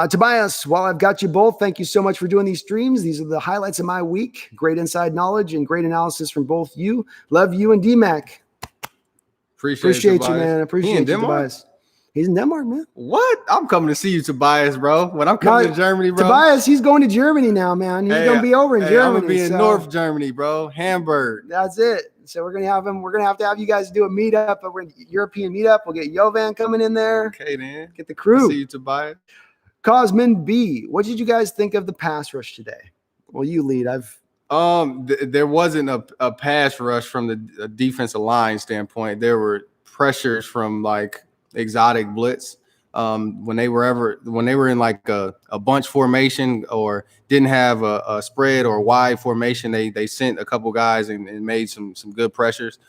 Tobias, while I've got you both, thank you so much for doing these streams. These are the highlights of my week. Great inside knowledge and great analysis from both you. Love you and D-Mac. Appreciate you, man. Appreciate you, Tobias. He's in Denmark, man. What? I'm coming to see you, Tobias, bro. When I'm coming to Germany, bro. Tobias, he's going to Germany now, man. He's going to be over in Germany. I'm going to be in North Germany, bro. Hamburg. That's it. So we're going to have him. We're going to have you guys do a meetup, a European meetup. We'll get Jovan coming in there. Okay, man. Get the crew. I'll see you, Tobias. Cosmin B, what did you guys think of the pass rush today? Well, you lead. There wasn't a pass rush from the defensive line standpoint. There were pressures from like exotic blitz. When they were in like a bunch formation or didn't have a spread or wide formation, they sent a couple guys and made some good pressures.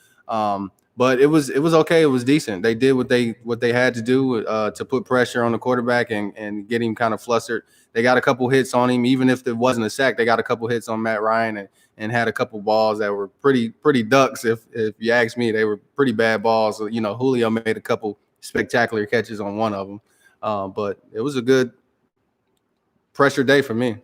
But it was okay. It was decent. They did what they had to do to put pressure on the quarterback and get him kind of flustered. They got a couple hits on him, even if it wasn't a sack. They got a couple hits on Matt Ryan and had a couple balls that were pretty ducks. If you ask me, they were pretty bad balls. You know, Julio made a couple spectacular catches on one of them, but it was a good pressure day for me.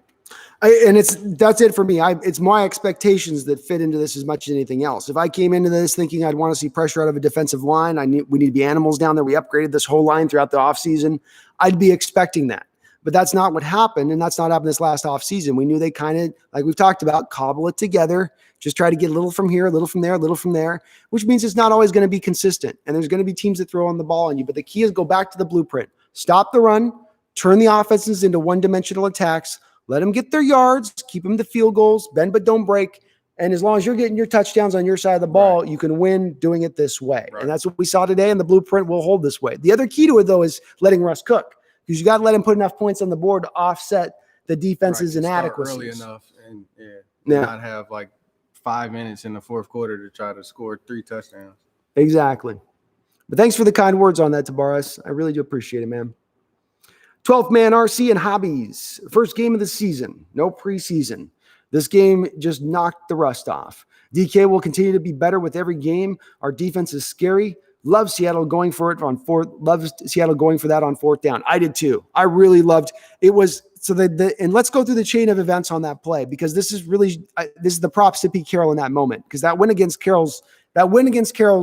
That's it for me. It's my expectations that fit into this as much as anything else. If I came into this thinking I'd want to see pressure out of a defensive line, we need to be animals down there. We upgraded this whole line throughout the offseason. I'd be expecting that. But that's not what happened, and that's not happened this last offseason. We knew they kind of, like we've talked about, cobble it together, just try to get a little from here, a little from there, a little from there, which means it's not always going to be consistent, and there's going to be teams that throw on the ball on you. But the key is go back to the blueprint. Stop the run, turn the offenses into one-dimensional attacks, let them get their yards, keep them to field goals, bend but don't break, and as long as you're getting your touchdowns on your side of the ball, you can win doing it this way. Right. And that's what we saw today, and the blueprint will hold this way. The other key to it, though, is letting Russ cook. Because you got to let him put enough points on the board to offset the defense's inadequacies. Early enough and not have like 5 minutes in the fourth quarter to try to score 3 touchdowns. Exactly. But thanks for the kind words on that, Tabaris. I really do appreciate it, man. 12th man RC and hobbies. First game of the season. No preseason. This game just knocked the rust off. DK will continue to be better with every game. Our defense is scary. Love Seattle going for it on fourth. Love Seattle going for that on fourth down. I did too. I really loved it. Was so and let's go through the chain of events on that play, because this is the props to Pete Carroll in that moment, because that win against Carroll's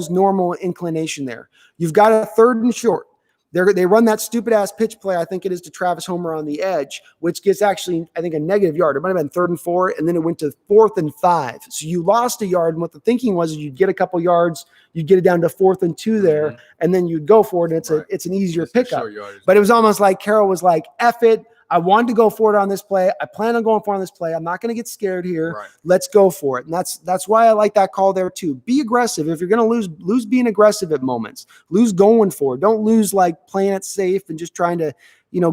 normal inclination there. You've got a 3rd and short. They run that stupid ass pitch play, I think it is, to Travis Homer on the edge, which gets actually, I think, a negative yard. It might have been 3rd and 4, and then it went to 4th and 5. So you lost a yard, and what the thinking was is you'd get a couple yards, you'd get it down to 4th and 2 there, and then you'd go for it, and it's an easier pickup. But it was almost like Carroll was like, F it. I wanted to go for it on this play. I plan on going for it on this play. I'm not going to get scared here. Right. Let's go for it. And that's why I like that call there too. Be aggressive. If you're going to lose being aggressive at moments. Lose going for it. Don't lose like playing it safe and just trying to,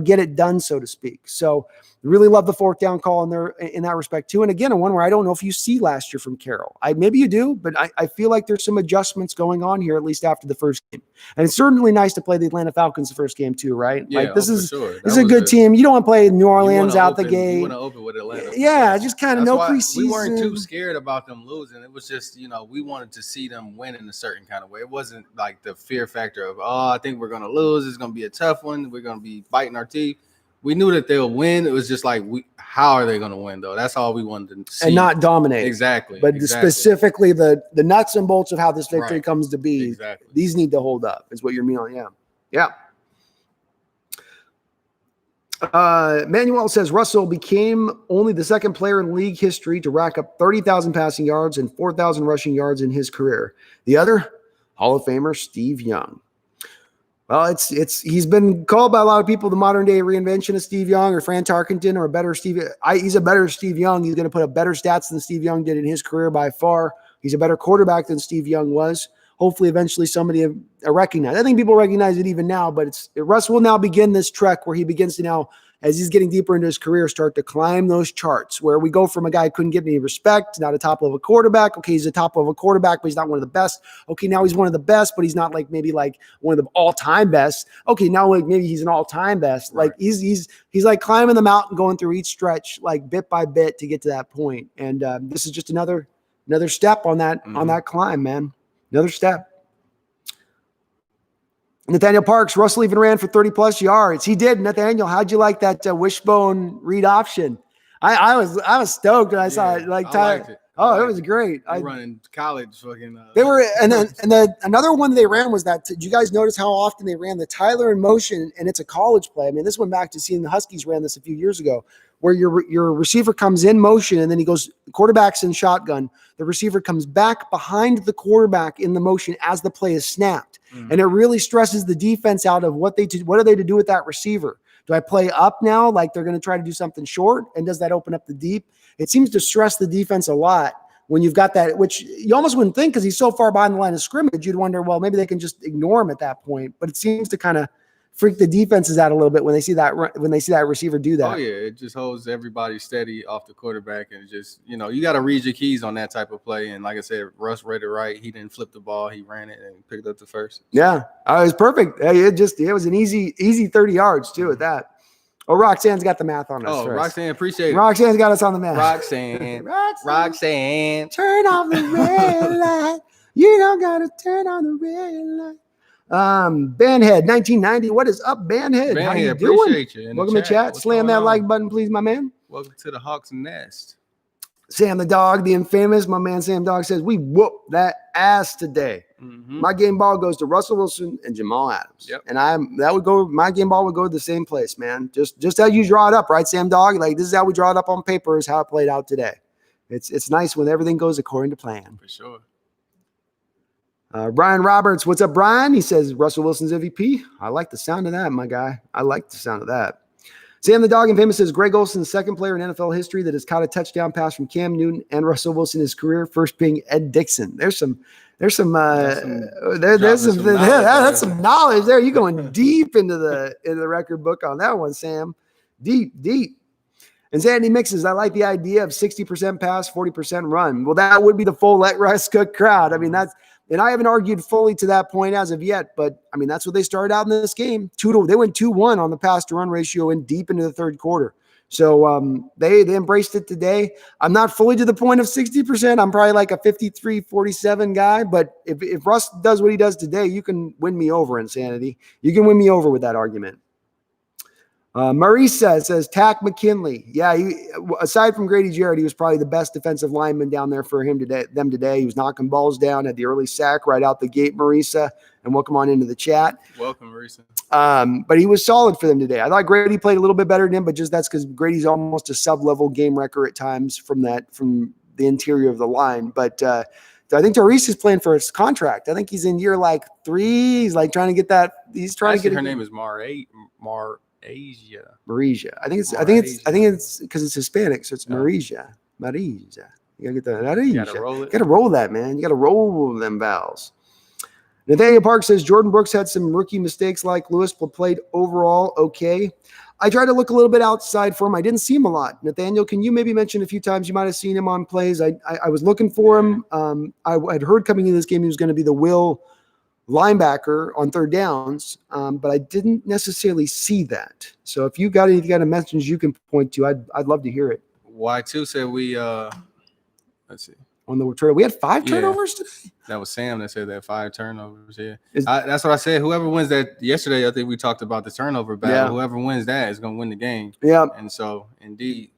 get it done, so to speak. So really love the 4th down call in that respect too. And again, one where I don't know if you see last year from Carroll. Maybe you do, but I feel like there's some adjustments going on here, at least after the first game. And it's certainly nice to play the Atlanta Falcons the first game too, right? Yeah, like this is a good team. You don't want to play New Orleans out the gate. You want to open with Atlanta. Yeah, just kind of no preseason. We weren't too scared about them losing. It was just, we wanted to see them win in a certain kind of way. It wasn't like the fear factor of, I think we're going to lose. It's going to be a tough one. We're going to be biting our teeth. We knew that they'll win. It was just like, how are they going to win, though? That's all we wanted to see. And not dominate. Exactly. But specifically the nuts and bolts of how this victory comes to be. Exactly. These need to hold up, is what you're meaning. Yeah. Manuel says Russell became only the 2nd player in league history to rack up 30,000 passing yards and 4,000 rushing yards in his career. The other, Hall of Famer Steve Young. Well, he's been called by a lot of people the modern day reinvention of Steve Young or Fran Tarkenton or a better Steve. He's a better Steve Young. He's going to put up better stats than Steve Young did in his career by far. He's a better quarterback than Steve Young was. Hopefully, eventually somebody recognize. I think people recognize it even now, but Russ will now begin this trek where he begins to now, as he's getting deeper into his career, start to climb those charts where we go from a guy who couldn't get any respect, not a top-level quarterback. Okay, he's a top-level quarterback, but he's not one of the best. Okay, now he's one of the best, but he's not like maybe like one of the all-time best. Okay, now like maybe he's an all-time best. Right. Like he's like climbing the mountain, going through each stretch like bit by bit to get to that point. And this is just another step on that climb, man. Another step. Nathaniel Parks, Russell even ran for 30-plus yards. He did. Nathaniel, how'd you like that wishbone read option? I was stoked when I saw it. Like, I liked it. It was great. They're running college fucking. They were, and then another one they ran was that. Did you guys notice how often they ran the Tyler in motion? And it's a college play. I mean, this went back to seeing the Huskies ran this a few years ago, where your receiver comes in motion and then he goes, quarterback's in shotgun. The receiver comes back behind the quarterback in the motion as the play is snapped, and it really stresses the defense out of what are they to do with that receiver. Do I play up now like they're going to try to do something short? And does that open up the deep? It seems to stress the defense a lot when you've got that, which you almost wouldn't think because he's so far behind the line of scrimmage. You'd wonder, well, maybe they can just ignore him at that point. But it seems to kind of freak the defenses out a little bit when they see that receiver do that. Oh, yeah. It just holds everybody steady off the quarterback. And just, you got to read your keys on that type of play. And like I said, Russ read it right. He didn't flip the ball. He ran it and picked up the first. Yeah, it was perfect. It was an easy 30 yards too at that. Oh, Roxanne's got the math on us. Oh, first. Roxanne, appreciate it. Roxanne's got us on the math. Roxanne. Turn off the red light. You don't got to turn on the red light. Bandhead, 1990. What is up, Bandhead? How you doing? Appreciate you. Welcome to chat. Slam that like button, please, my man. Welcome to the Hawks Nest. Sam the Dog, the infamous, my man Sam Dog says, we whooped that ass today. My game ball goes to Russell Wilson and Jamal Adams. Yep. And my game ball would go to the same place, man. Just how you draw it up, right, Sam Dog? Like, this is how we draw it up on paper, is how it played out today. It's nice when everything goes according to plan. For sure. Brian Roberts, what's up, Brian? He says, Russell Wilson's MVP. I like the sound of that, my guy. I like the sound of that. Sam the Dog Infamous says, Greg Olsen, the second player in NFL history that has caught a touchdown pass from Cam Newton and Russell Wilson in his career, first being Ed Dixon. That's some knowledge there. You're going deep into the record book on that one, Sam. Deep. And Sandy Mixes, I like the idea of 60% pass, 40% run. Well, that would be the full let Russ cook crowd. I mean, and I haven't argued fully to that point as of yet, but I mean, that's what they started out in this game. They went 2-1 on the pass to run ratio and deep into the third quarter. So they embraced it today. I'm not fully to the point of 60%. I'm probably like a 53-47 guy, but if Russ does what he does today, you can win me over, Insanity. You can win me over with that argument. Marisa says, Tack McKinley. Yeah, aside from Grady Jarrett, he was probably the best defensive lineman down there for them today. He was knocking balls down, had the early sack right out the gate, Marisa, and welcome on into the chat. Welcome, Marisa. But he was solid for them today. I thought Grady played a little bit better than him, but just that's because Grady's almost a sub-level game wrecker at times from the interior of the line. But I think Tyrese is playing for his contract. I think he's in year like 3. He's like trying to get that. He's trying to get. Her name is Marisia. I think it's because it's Hispanic, so it's Marisia. You gotta get that. You gotta roll that, man. You gotta roll them vowels. Nathaniel Park says Jordan Brooks had some rookie mistakes like Lewis, but played overall okay. I tried to look a little bit outside for him. I didn't see him a lot. Nathaniel, can you maybe mention a few times you might have seen him on plays? I was looking for him. I had heard coming into this game he was going to be the will linebacker on third downs, but I didn't necessarily see that. So if you got any kind of message you can point to, I'd love to hear it. Y2 said we let's see. On the turnover, we had 5 turnovers today. That was Sam that said that 5 turnovers. Yeah, that's what I said. Whoever wins that yesterday, I think we talked about the turnover battle. Yeah. Whoever wins that is going to win the game. Yeah, and so indeed,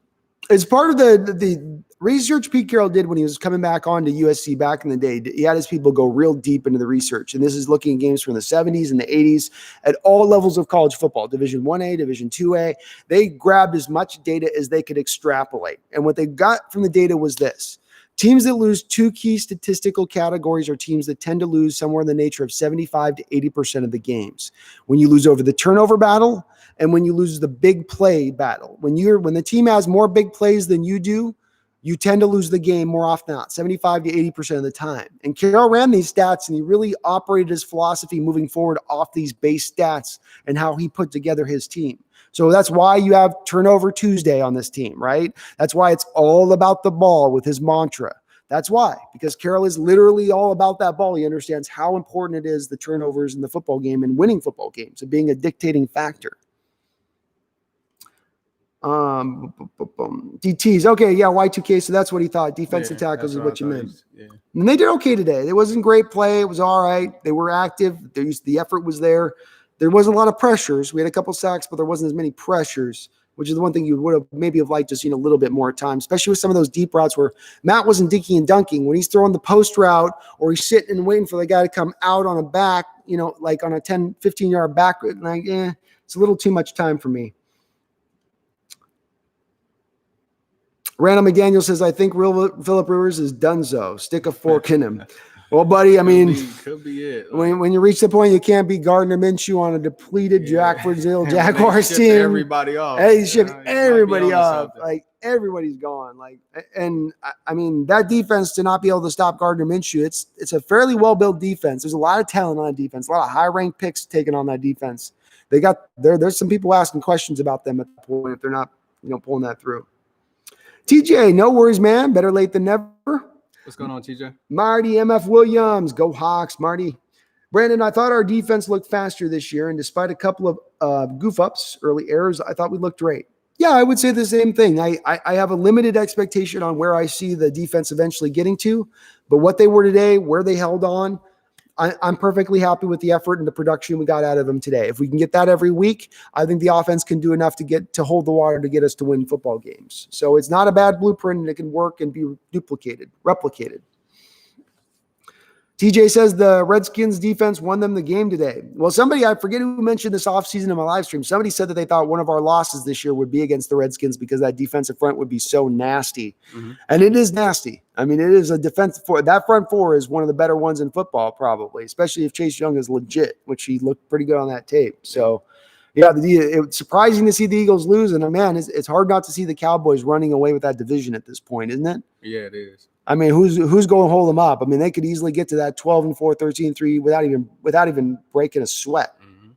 it's part of the research Pete Carroll did when he was coming back on to USC back in the day. He had his people go real deep into the research, and this is looking at games from the 70s and the 80s at all levels of college football, Division 1A, Division 2A. They grabbed as much data as they could extrapolate, and what they got from the data was this. Teams that lose 2 key statistical categories are teams that tend to lose somewhere in the nature of 75 to 80% of the games. When you lose over the turnover battle and when you lose the big play battle. When the team has more big plays than you do, you tend to lose the game more often than not, 75 to 80% of the time. And Carroll ran these stats, and he really operated his philosophy moving forward off these base stats and how he put together his team. So that's why you have Turnover Tuesday on this team, right? That's why it's all about the ball with his mantra. That's why, because Carroll is literally all about that ball. He understands how important it is, the turnovers in the football game and winning football games and being a dictating factor. DTs. Okay, yeah, Y2K. So that's what he thought. Defensive tackles is what you meant. Yeah. And they did okay today. It wasn't great play. It was all right. They were active. The effort was there. There wasn't a lot of pressures. We had a couple sacks, but there wasn't as many pressures, which is the one thing you would have maybe have liked to see a little bit more time, especially with some of those deep routes where Matt wasn't dinking and dunking. When he's throwing the post route or he's sitting and waiting for the guy to come out on a back, like on a 10, 15-yard back, like, it's a little too much time for me. Randall McDaniel says, I think Phillip Rivers is donezo. Stick a fork in him. Well, buddy, I mean, could be it. When you reach the point you can't beat Gardner Minshew on a depleted Jacksonville Jaguars team. Everybody off. He shipped everybody off. Like, everybody's gone. Like, and I mean, that defense to not be able to stop Gardner Minshew, it's a fairly well-built defense. There's a lot of talent on that defense, a lot of high-ranked picks taken on that defense. There's some people asking questions about them at the point if they're not, pulling that through. TJ, no worries, man. Better late than never. What's going on, TJ? Marty, MF Williams. Go Hawks, Marty. Brandon, I thought our defense looked faster this year, and despite a couple of goof-ups, early errors, I thought we looked great. Yeah, I would say the same thing. I have a limited expectation on where I see the defense eventually getting to, but what they were today, where they held on, I'm perfectly happy with the effort and the production we got out of them today. If we can get that every week, I think the offense can do enough to hold the water to get us to win football games. So it's not a bad blueprint, and it can work and be replicated. TJ says the Redskins defense won them the game today. Well, I forget who mentioned this offseason in my live stream. Somebody said that they thought one of our losses this year would be against the Redskins because that defensive front would be so nasty. Mm-hmm. And it is nasty. I mean, it is a defensive four. That front four is one of the better ones in football, probably, especially if Chase Young is legit, which he looked pretty good on that tape. So, yeah, it's surprising to see the Eagles lose. And, man, it's hard not to see the Cowboys running away with that division at this point, isn't it? Yeah, it is. I mean, who's going to hold them up? I mean, they could easily get to that 12-4, 13-3 without even breaking a sweat. Mm-hmm.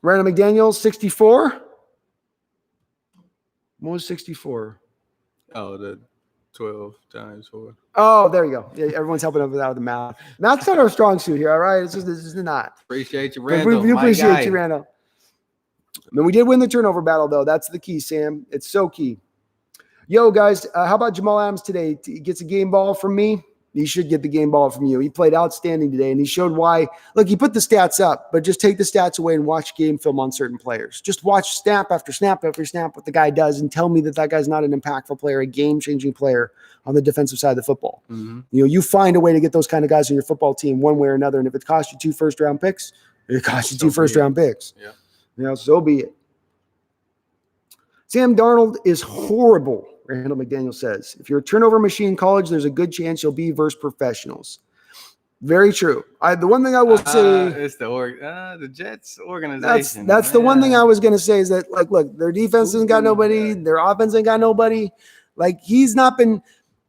Randall McDaniel, 64. What was 64? Oh, the 12 times 4. Oh, there you go. Yeah, everyone's helping us out of the math. Math's not our strong suit here, all right? This is not. Appreciate you, Randall. We appreciate you, Randall. I mean, we did win the turnover battle, though. That's the key, Sam. It's so key. Yo, guys, how about Jamal Adams today? He gets a game ball from me. He should get the game ball from you. He played outstanding today, and he showed why. Look, he put the stats up, but just take the stats away and watch game film on certain players. Just watch snap after snap after snap what the guy does and tell me that guy's not an impactful player, a game-changing player on the defensive side of the football. Mm-hmm. You find a way to get those kind of guys on your football team one way or another, and if it costs you 2 first-round picks, it costs you 2 first-round picks. Yeah. So be it. Sam Darnold is horrible, Randall McDaniel says. If you're a turnover machine in college, there's a good chance you'll be versus professionals. Very true. The one thing I will say, it's the Jets organization. That's the one thing I was going to say is that, like, look, their defense hasn't got nobody, their offense ain't got nobody. Like, he's not been.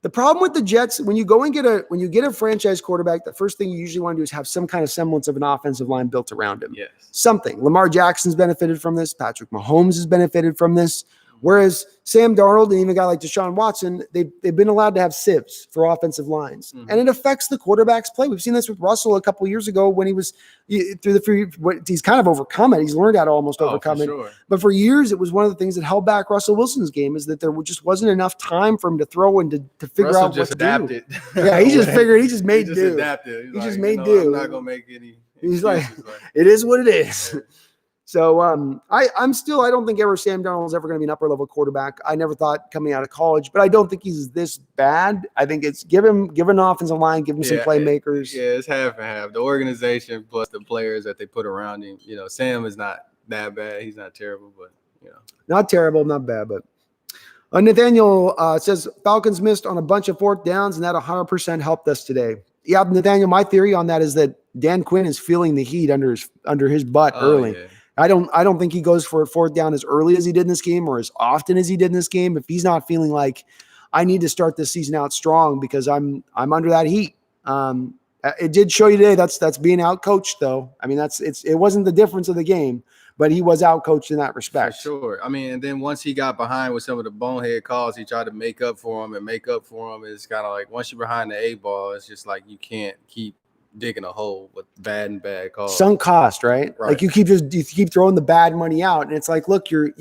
The problem with the Jets, when you get a franchise quarterback, the first thing you usually want to do is have some kind of semblance of an offensive line built around him. Yes. Something. Lamar Jackson's benefited from this. Patrick Mahomes has benefited from this. Whereas Sam Darnold and even a guy like Deshaun Watson, they've been allowed to have sieves for offensive lines. Mm-hmm. And it affects the quarterback's play. We've seen this with Russell a couple of years ago when he was he's kind of overcome it. He's learned how to almost overcome it. Sure. But for years, it was one of the things that held back Russell Wilson's game is that there just wasn't enough time for him to throw and to figure out what to do. Yeah, he just figured, he just made do. Adapted. He just made do. I'm not going to make any. He's like, it is what it is. Yeah. So I don't think Sam Darnold's ever going to be an upper level quarterback. I never thought coming out of college, but I don't think he's this bad. I think it's give him an offensive line, give him some playmakers. It's half and half. The organization plus the players that they put around him. Sam is not that bad. He's not terrible, but not terrible, not bad. But Nathaniel says Falcons missed on a bunch of 4th downs, and that 100% helped us today. Yeah, Nathaniel, my theory on that is that Dan Quinn is feeling the heat under his butt early. Yeah. I don't think he goes for a 4th down as early as he did in this game or as often as he did in this game. If he's not feeling like I need to start this season out strong because I'm under that heat. It did show you today that's being out coached though. I mean it wasn't the difference of the game, but he was out coached in that respect. For sure. I mean, and then once he got behind with some of the bonehead calls, he tried to make up for him. It's kind of like once you're behind the 8 ball, it's just like you can't keep digging a hole with bad calls. Sunk cost, right? Like you keep throwing the bad money out, and it's like, look, you're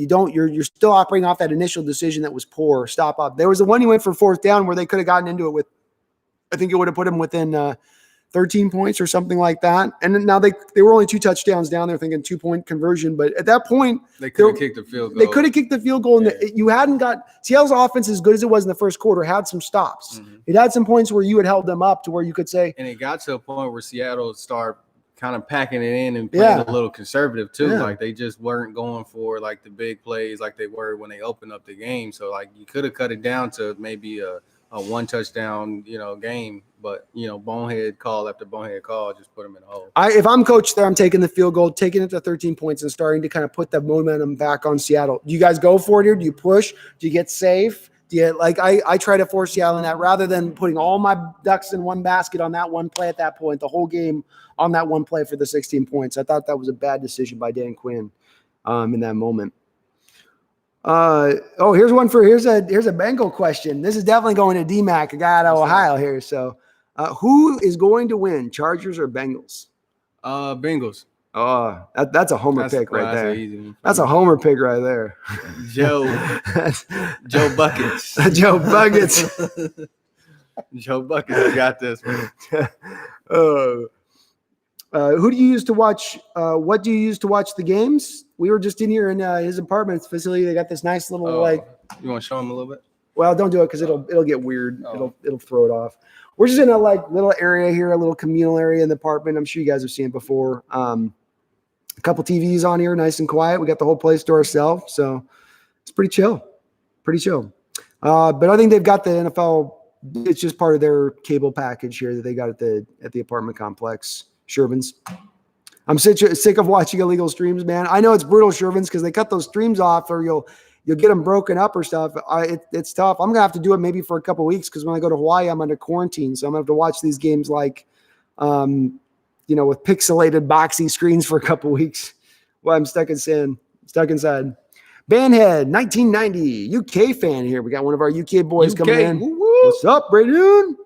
still operating off that initial decision that was poor. Stop up. There was the one you went for fourth down where they could have gotten into it with, I think it would have put them within 13 points or something like that. And then now they were only 2 touchdowns down. They're thinking 2-point conversion, but at that point they could have kicked the field goal. They could have kicked the field goal, and you hadn't got Seattle's offense as good as it was in the first quarter. Had some stops. Mm-hmm. It had some points where you had held them up to where you could say. And it got to a point where Seattle started kind of packing it in and playing a little conservative too. Yeah. Like they just weren't going for like the big plays like they were when they opened up the game. So like you could have cut it down to maybe a 1 touchdown, game, but bonehead call after bonehead call just put them in a hole. If I'm coach there, I'm taking the field goal, taking it to 13 points, and starting to kind of put the momentum back on Seattle. Do you guys go for it here? Do you push? Do you get safe? Do you I try to force Seattle in that rather than putting all my ducks in one basket on that one play at that point, the whole game on that one play for the 16 points. I thought that was a bad decision by Dan Quinn in that moment. Here's a Bengal question. This is definitely going to DMAC, a guy out of Ohio here. So, who is going to win, Chargers or Bengals? Bengals. Oh, that's a homer pick right there. That's a homer pick right there. Joe Buckets. Joe Buckets. Joe Buckets got this one. Who do you use to watch? What do you use to watch the games? We were just in here in his apartment facility. They got this nice little You want to show him a little bit? Well, don't do it because it'll get weird. It'll throw it off. We're just in a little area here, a little communal area in the apartment. I'm sure you guys have seen it before. A couple TVs on here, nice and quiet. We got the whole place to ourselves, so it's pretty chill. But I think they've got the NFL. It's just part of their cable package here that they got at the apartment complex. Sherman's. I'm sick of watching illegal streams, man. I know it's brutal, Sherman's, because they cut those streams off, or you'll get them broken up or stuff. It's tough. I'm gonna have to do it maybe for a couple of weeks because when I go to Hawaii, I'm under quarantine, so I'm gonna have to watch these games with pixelated boxy screens for a couple of weeks while I'm stuck inside. Bandhead, 1990, UK fan here. We got one of our UK boys coming in. Woo-woo. What's up, Braden?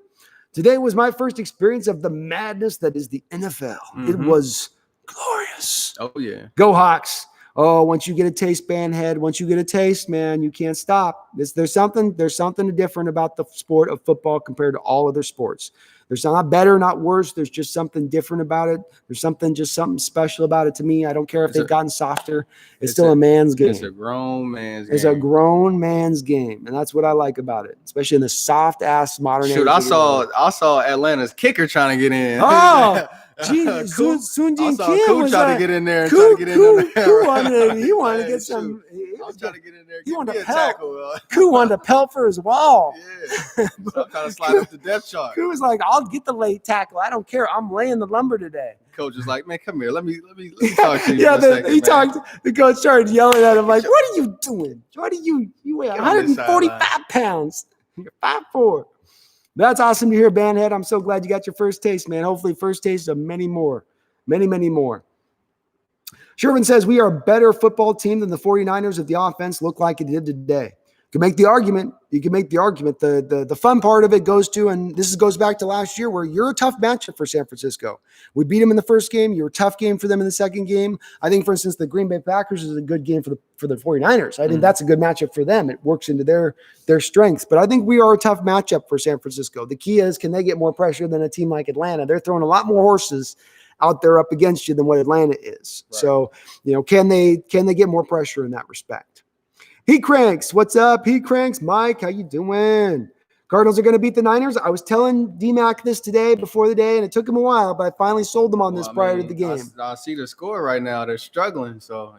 Today was my first experience of the madness that is the NFL. Mm-hmm. It was glorious. Oh, yeah. Go Hawks. Oh, once you get a taste, Bandhead, once you get a taste, man, you can't stop. There's something different about the sport of football compared to all other sports. There's not better, not worse. There's just something different about it. There's something special about it to me. I don't care if they've gotten softer. It's still a man's game. It's a grown man's game. It's a grown man's game, and that's what I like about it, especially in the soft-ass modern age. Shoot, I saw Atlanta's kicker trying to get in. Oh, geez, Soon-Jin Kim was trying to get in there. He wanted to get some. I was trying to get in there. He wanted to pelt. Koo wanted to pelt for his wall. Yeah. So I'm trying to slide up the depth chart. Koo was like, I'll get the late tackle. I don't care. I'm laying the lumber today. Coach is like, man, come here. Let me talk to you. Yeah, the coach started yelling at him like, what are you doing? You weigh 145 pounds. You're 5'4". That's awesome to hear, Bandhead. I'm so glad you got your first taste, man. Hopefully first taste of many more. Many, many more. Sherman says, we are a better football team than the 49ers if the offense looked like it did today. You can make the argument. The fun part of it goes to, and this goes back to last year, where you're a tough matchup for San Francisco. We beat them in the first game. You're a tough game for them in the second game. I think, for instance, the Green Bay Packers is a good game for the 49ers. I think that's a good matchup for them. It works into their strengths. But I think we are a tough matchup for San Francisco. The key is, can they get more pressure than a team like Atlanta? They're throwing a lot more horses out there up against you than what Atlanta is. Right. So, can they get more pressure in that respect? He Cranks, what's up? He Cranks, Mike, how you doing? Cardinals are going to beat the Niners. I was telling DMAC this today before the day, and it took him a while, but I finally sold them on this prior to the game. I see the score right now. They're struggling, so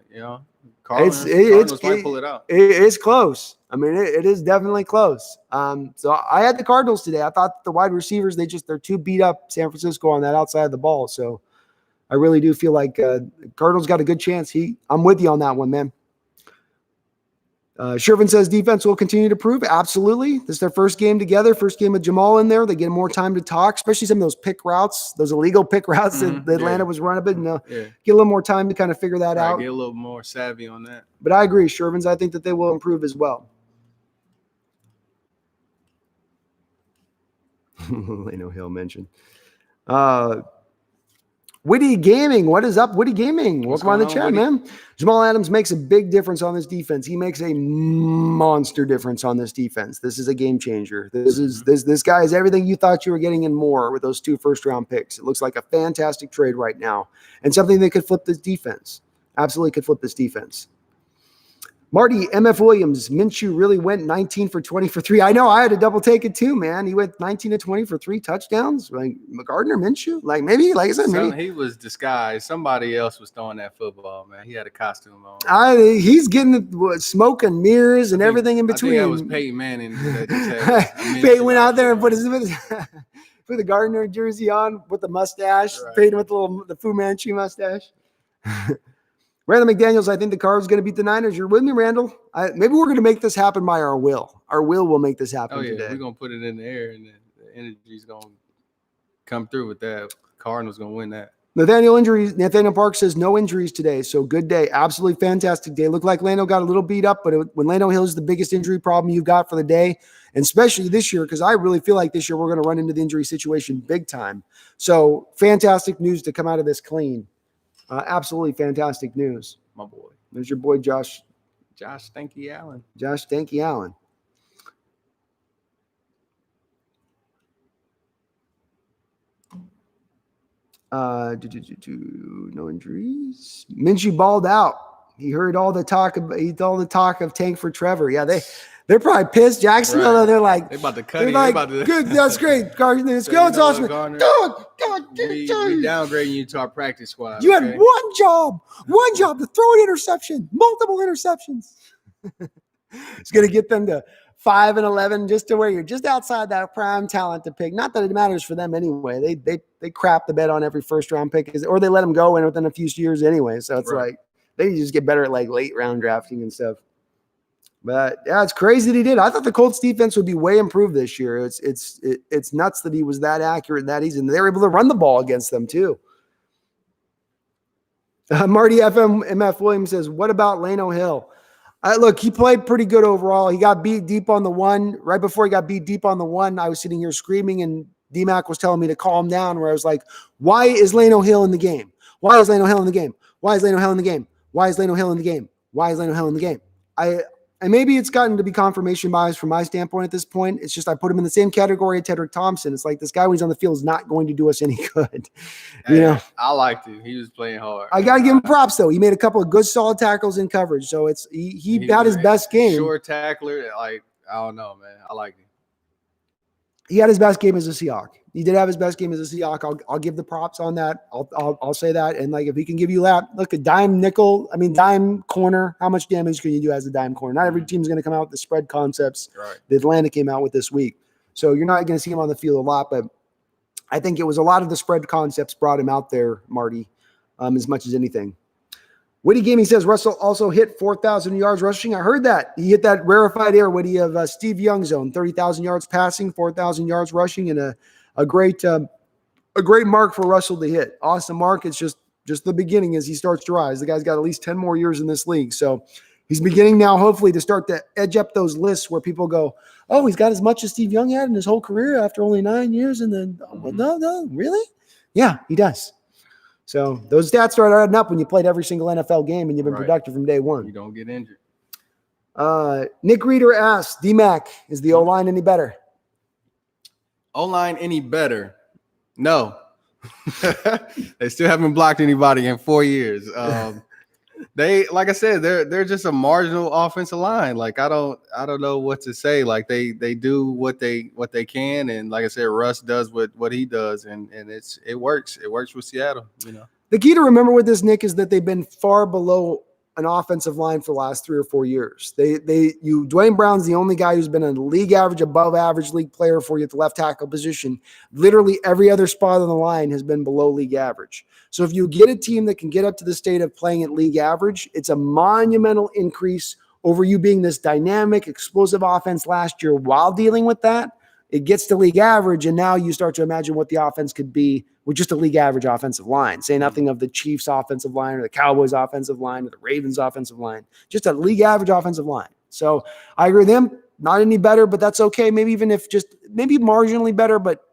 Cardinals might pull it out. It's close. I mean, it is definitely close. So I had the Cardinals today. I thought the wide receivers, they're too beat up San Francisco on that outside of the ball. So I really do feel like Cardinals got a good chance. I'm with you on that one, man. Sherman says defense will continue to prove. Absolutely. This is their first game together, first game with Jamal in there. They get more time to talk, especially some of those pick routes, those illegal pick routes that Atlanta was running. Get a little more time to kind of figure that out. Get a little more savvy on that. But I agree, Sherman's. I think that they will improve as well. Leno Hill mentioned. Witty Gaming, what is up, Witty Gaming? Welcome on the chat, Witty? man. Jamal Adams makes a big difference on this defense. He makes a monster difference on this defense. This is a game changer. This guy is everything you thought you were getting and more with those 2 first-round picks. It looks like a fantastic trade right now and something that could flip this defense. Absolutely could flip this defense. Marty, MF Williams, Minshew really went 19 for 20 for 3. I know, I had to double take it too, man. He went 19 to 20 for 3 touchdowns. Like Gardner Minshew? Like maybe, like I said, maybe. He was disguised. Somebody else was throwing that football, man. He had a costume on. He's getting smoke and mirrors and everything in between. I think that was Peyton Manning that just had Peyton went out there and put the Gardner jersey on with the mustache. Right. Peyton with the Fu Manchu mustache. Randall McDaniels, I think the Cards going to beat the Niners. You're with me, Randall? Maybe we're going to make this happen by our will. Our will make this happen today. We're going to put it in the air, and the energy's going to come through with that. Cardinals going to win that. Nathaniel Park says no injuries today, so good day. Absolutely fantastic day. Looked like Lando got a little beat up, but when Lando Hill is the biggest injury problem you've got for the day, and especially this year, because I really feel like this year we're going to run into the injury situation big time. So fantastic news to come out of this clean. Absolutely fantastic news. My boy. There's your boy, Josh Stanky Allen. Josh Stanky Allen. No injuries. Minshew balled out. He heard all the talk of tank for Trevor. Yeah, they're probably pissed. Jacksonville, right. They're like, they about to cut him. Like, good, that's great. Carson, let's go. It's awesome. We downgrading you to our practice squad. You had one job to throw an interception, multiple interceptions. It's going to get them to 5-11, just to where you're just outside that prime talent to pick. Not that it matters for them anyway. They crap the bed on every first round pick, or they let them go in within a few years anyway. So it's like they just get better at like late round drafting and stuff. But yeah, it's crazy that he did. I thought the Colts defense would be way improved this year. It's nuts that he was that accurate, that easy, and they were able to run the ball against them too. Marty MF Williams says, "What about Lano Hill?" Look, he played pretty good overall. He got beat deep on the one. Right before he got beat deep on the one, I was sitting here screaming, and D-Mac was telling me to calm down. Where I was like, "Why is Lano Hill in the game? Why is Lano Hill in the game? Why is Lano Hill in the game? Why is Lano Hill in the game? Why is Lano Hill in the game?" And maybe it's gotten to be confirmation bias from my standpoint at this point. It's just I put him in the same category as Tedrick Thompson. It's like this guy when he's on the field is not going to do us any good. You know, I liked him. He was playing hard. I got to give him props though. He made a couple of good solid tackles in coverage. So he had his best game. Short tackler, like I don't know, man. I like him. He had his best game as a Seahawk. He did have his best game as a Seahawk. I'll give the props on that. I'll say that. And like if he can give you that, look, a dime corner. How much damage can you do as a dime corner? Not every team's going to come out with the spread concepts that Atlanta came out with this week. So you're not going to see him on the field a lot, but I think it was a lot of the spread concepts brought him out there, Marty, as much as anything. Witty Gaming says Russell also hit 4,000 yards rushing. I heard that. He hit that rarefied air, Witty, of Steve Young's zone, 30,000 yards passing, 4,000 yards rushing, and a great mark for Russell to hit. Awesome mark. It's just the beginning as he starts to rise. The guy's got at least 10 more years in this league. So he's beginning now, hopefully, to start to edge up those lists where people go, oh, he's got as much as Steve Young had in his whole career after only 9 years. And then, no, really? Yeah, he does. So those stats start adding up when you played every single NFL game and you've been productive from day one. You don't get injured. Nick Reeder asks, D-Mac, is the O-line any better? O-line any better? No. They still haven't blocked anybody in 4 years. They, like I said, they're just a marginal offensive line. Like I don't know what to say. Like they do what they can, and like I said, Russ does what he does, and it works. It works with Seattle. You know, the key to remember with this, Nick, is that they've been far below an offensive line for the last 3 or 4 years. Dwayne Brown's the only guy who's been a league average, above average league player for you at the left tackle position. Literally every other spot on the line has been below league average. So if you get a team that can get up to the state of playing at league average, it's a monumental increase over you being this dynamic, explosive offense last year. While dealing with that, it gets to league average, and now you start to imagine what the offense could be with just a league average offensive line. Say nothing of the Chiefs offensive line or the Cowboys offensive line or the Ravens offensive line, just a league average offensive line. So I agree with him. Not any better, but that's okay. Maybe even if maybe marginally better, but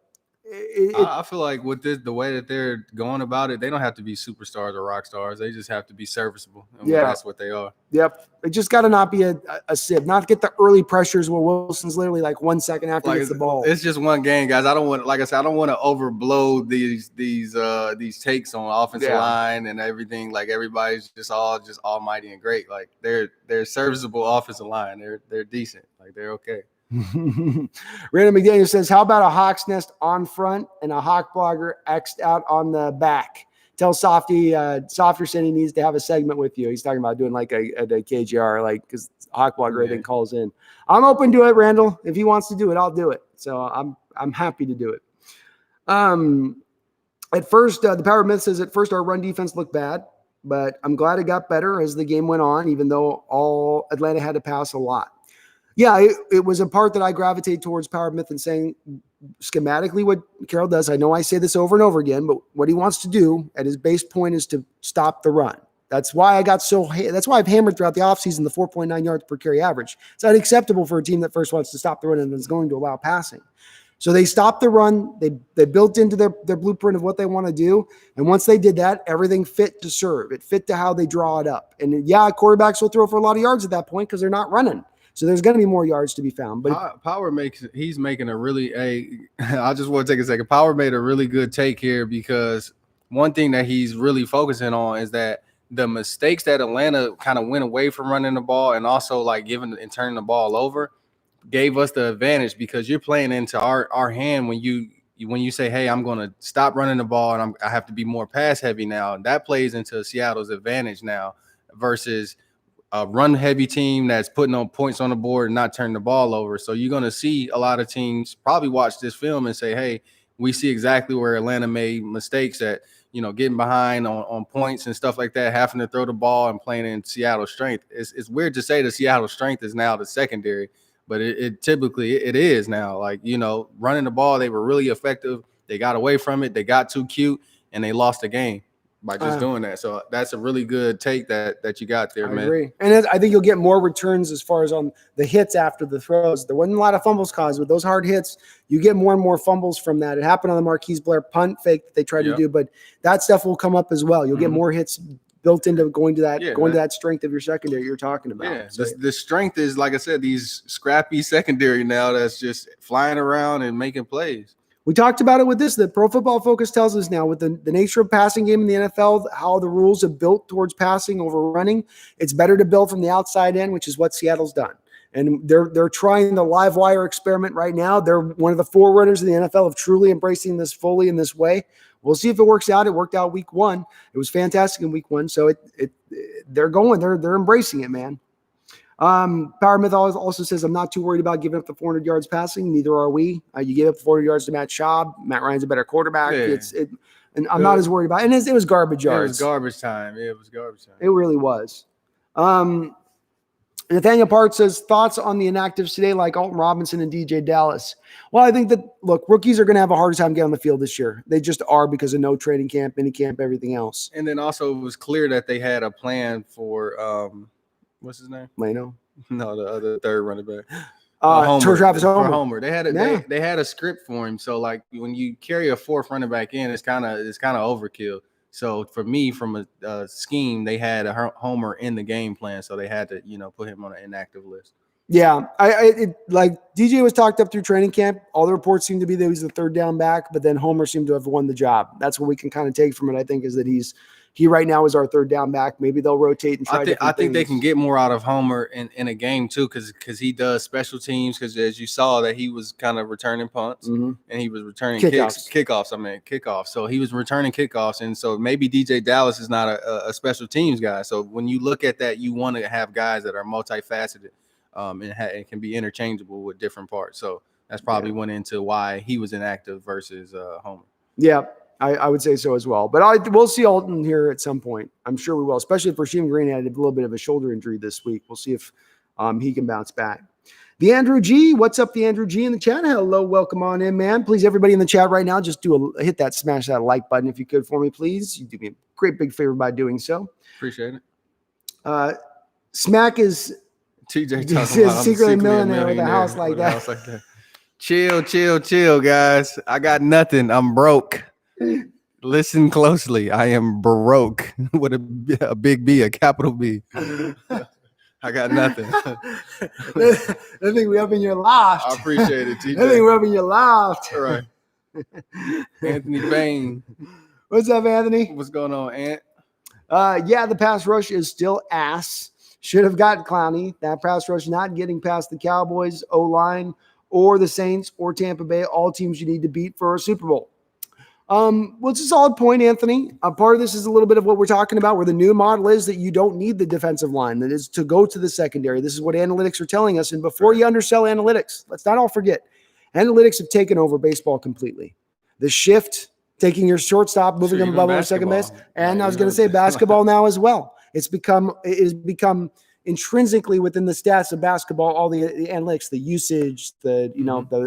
I feel like with the way that they're going about it, they don't have to be superstars or rock stars. They just have to be serviceable, and that's what they are. Yep. It just got to not be a sieve, not get the early pressures where Wilson's literally like 1 second after he gets the ball. It's just one game, guys. I don't want, like I said, I don't want to overblow these takes on offensive line and everything. Like everybody's just almighty and great. Like they're serviceable offensive line. They're decent. Like they're okay. Random McDaniel says, how about a Hawks Nest on front and a Hawk blogger X'd out on the back? Tell Softer said he needs to have a segment with you. He's talking about doing like a KGR, like, because Hawk blogger I think calls in. I'm open to it, Randall. If he wants to do it, I'll do it. So I'm happy to do it. At first, the Power Myth says at first our run defense looked bad, but I'm glad it got better as the game went on, even though all Atlanta had to pass a lot. Yeah, it was a part that I gravitate towards Power Myth and saying schematically what Carroll does. I know I say this over and over again, but what he wants to do at his base point is to stop the run. That's why that's why I've hammered throughout the offseason the 4.9 yards per carry average. It's unacceptable for a team that first wants to stop the run and is going to allow passing. So they stopped the run. They built into their blueprint of what they want to do. And once they did that, everything fit to serve. It fit to how they draw it up. And yeah, quarterbacks will throw for a lot of yards at that point because they're not running. So there's going to be more yards to be found. But he's making a really I just want to take a second. Power made a really good take here because one thing that he's really focusing on is that the mistakes that Atlanta kind of went away from running the ball and also like giving and turning the ball over gave us the advantage because you're playing into our hand when you say, hey, I'm going to stop running the ball and I have to be more pass heavy now. And that plays into Seattle's advantage now versus a run-heavy team that's putting on points on the board and not turning the ball over. So you're going to see a lot of teams probably watch this film and say, hey, we see exactly where Atlanta made mistakes at, getting behind on points and stuff like that, having to throw the ball and playing in Seattle's strength. It's weird to say the Seattle strength is now the secondary, but it typically is now. Like, running the ball, they were really effective. They got away from it. They got too cute, and they lost the game by just doing that. So that's a really good take that you got there, man. I agree. And I think you'll get more returns as far as on the hits after the throws. There wasn't a lot of fumbles caused with those hard hits. You get more and more fumbles from that. It happened on the Marquise Blair punt fake that they tried to do, but that stuff will come up as well. You'll get more hits built into going to that strength of your secondary you're talking about. Yeah, so the strength is, like I said, these scrappy secondary now that's just flying around and making plays. We talked about it with this. The Pro Football Focus tells us now with the nature of passing game in the NFL, how the rules have built towards passing over running, it's better to build from the outside in, which is what Seattle's done. And they're trying the live wire experiment right now. They're one of the forerunners of the NFL of truly embracing this fully in this way. We'll see if it works out. It worked out week one. It was fantastic in week one. So they're embracing it, man. Power Myth also says, I'm not too worried about giving up the 400 yards passing. Neither are we. You gave up 400 yards to Matt Schaub. Matt Ryan's a better quarterback. Yeah. And I'm not as worried about it. And it was garbage yards. It was garbage time. Yeah, it was garbage time. It really was. Nathaniel Part says, thoughts on the inactives today like Alton Robinson and DJ Dallas? Well, I think that, look, rookies are going to have a harder time getting on the field this year. They just are because of no training camp, mini camp, everything else. And then also it was clear that they had a plan for what's his name? Leno? No, the other third running back. Travis Homer. For Homer. They had a script for him. So like when you carry a fourth running back in, it's kind of overkill. So for me, from a scheme, they had a Homer in the game plan, so they had to put him on an inactive list. Yeah, like DJ was talked up through training camp. All the reports seem to be that he was the third down back, but then Homer seemed to have won the job. That's what we can kind of take from it. I think is that he right now is our third down back. Maybe they'll rotate and try. I think they can get more out of Homer in a game too, because he does special teams. Because as you saw, that he was kind of returning punts and he was returning kickoffs. So he was returning kickoffs, and so maybe DJ Dallas is not a special teams guy. So when you look at that, you want to have guys that are multifaceted and can be interchangeable with different parts. So that's probably went into why he was inactive versus Homer. Yeah. I would say so as well. But we'll see Alton here at some point. I'm sure we will, especially if Rasheem Green had a little bit of a shoulder injury this week. We'll see if he can bounce back. The Andrew G. What's up, the Andrew G in the chat? Hello, welcome on in, man. Please, everybody in the chat right now, just smash that like button if you could for me, please. You do me a great big favor by doing so. Appreciate it. Smack is TJ talking about secretly millionaire with a house like that. Chill, guys. I got nothing. I'm broke. Listen closely. I am broke with a big B, a capital B. I got nothing. I think we're up in your loft. I appreciate it, TJ. I think we're up in your loft. All right. Anthony Bain. What's up, Anthony? What's going on, Ant? Yeah, the pass rush is still ass. Should have got Clowney. That pass rush not getting past the Cowboys, O-line, or the Saints, or Tampa Bay, all teams you need to beat for a Super Bowl. Well, it's a solid point, Anthony. Part of this is a little bit of what we're talking about, where the new model is that you don't need the defensive line, that is to go to the secondary. This is what analytics are telling us. And before you undersell analytics, let's not all forget, analytics have taken over baseball completely. The shift, taking your shortstop, moving them above our second base, and I was going to say basketball now as well. It has become intrinsically within the stats of basketball, all the analytics, the usage, the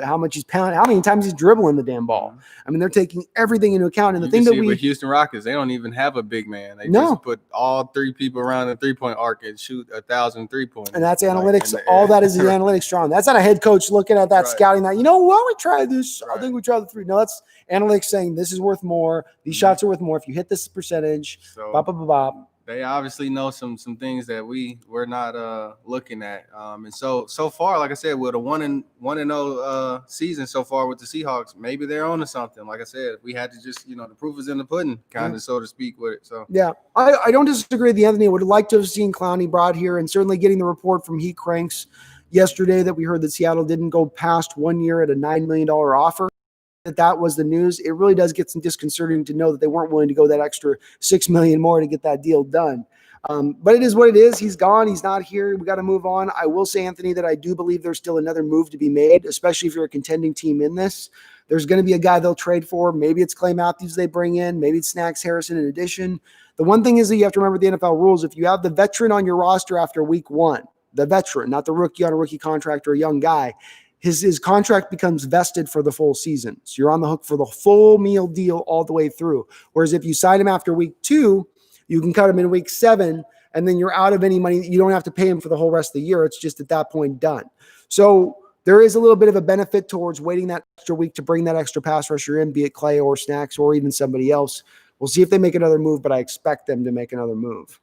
how much he's pounding, how many times he's dribbling the damn ball. I mean, they're taking everything into account. And the thing that with Houston Rockets, they don't even have a big man. They just put all three people around the 3-point arc and shoot 1,000 3-pointers. And that's analytics. All that is analytics strong. That's not a head coach looking at that, scouting that. You know what? We tried this. I think we tried the 3. No, that's analytics saying this is worth more. These shots are worth more if you hit this percentage. So, they obviously know some things that we're not looking at. And so far, like I said, with a 1-0 season so far with the Seahawks, maybe they're on to something. Like I said, we had to just, the proof is in the pudding, kind of, so to speak, with it. So yeah, I don't disagree with Anthony. I would like to have seen Clowney brought here, and certainly getting the report from Heat Cranks yesterday that we heard that Seattle didn't go past 1 year at a $9 million offer. That was the news. It really does get some disconcerting to know that they weren't willing to go that extra $6 million more to get that deal done. But it is what it is. He's gone. He's not here. We got to move on. I will say, Anthony, that I do believe there's still another move to be made, especially if you're a contending team in this. There's going to be a guy they'll trade for. Maybe it's Clay Matthews they bring in. Maybe it's Snacks Harrison in addition. The one thing is that you have to remember the NFL rules. If you have the veteran on your roster after week 1, the veteran, not the rookie on a rookie contract or a young guy, his contract becomes vested for the full season. So you're on the hook for the full meal deal all the way through. Whereas if you sign him after week 2, you can cut him in week 7, and then you're out of any money. You don't have to pay him for the whole rest of the year. It's just at that point done. So there is a little bit of a benefit towards waiting that extra week to bring that extra pass rusher in, be it Clay or Snacks or even somebody else. We'll see if they make another move, but I expect them to make another move.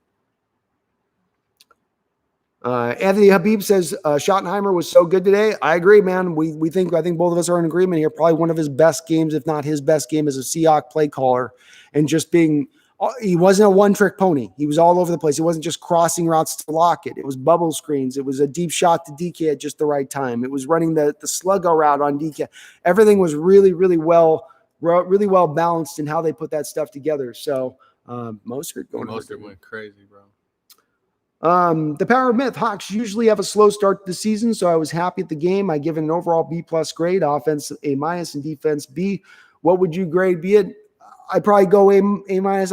Anthony Habib says Schottenheimer was so good today. I agree, man. I think both of us are in agreement here. Probably one of his best games, if not his best game as a Seahawk play caller, and just being. He wasn't a one-trick pony. He was all over the place. He wasn't just crossing routes to Lockett. It was bubble screens. It was a deep shot to DK at just the right time. It was running the sluggo route on DK. Everything was really, really well balanced in how they put that stuff together. So Mostert went crazy, bro. The Power of Myth. Hawks usually have a slow start to the season, so I was happy at the game. I give it an overall B+ grade. Offense A- and defense B. What would you grade? Be it? I'd probably go A-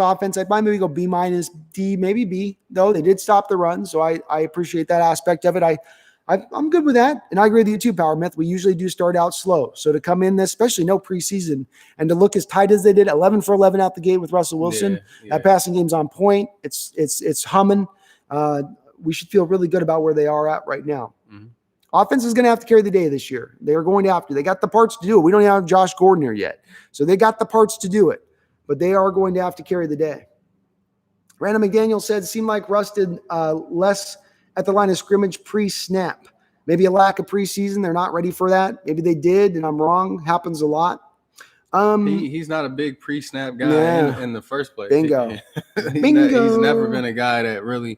offense. I'd probably maybe go B-, D, maybe B. Though they did stop the run, so I appreciate that aspect of it. I'm good with that, and I agree with you too, Power Myth. We usually do start out slow, so to come in this, especially no preseason, and to look as tight as they did, 11 for 11 out the gate with Russell Wilson. That passing game's on point. It's humming. We should feel really good about where they are at right now. Mm-hmm. Offense is going to have to carry the day this year. They are going to have to. They got the parts to do it. We don't even have Josh Gordon here yet, so they got the parts to do it. But they are going to have to carry the day. Random McDaniel said, it seemed like Russ did less at the line of scrimmage pre-snap. Maybe a lack of preseason. They're not ready for that. Maybe they did, and I'm wrong. Happens a lot. He's not a big pre-snap guy in the first place. Bingo. He's never been a guy that really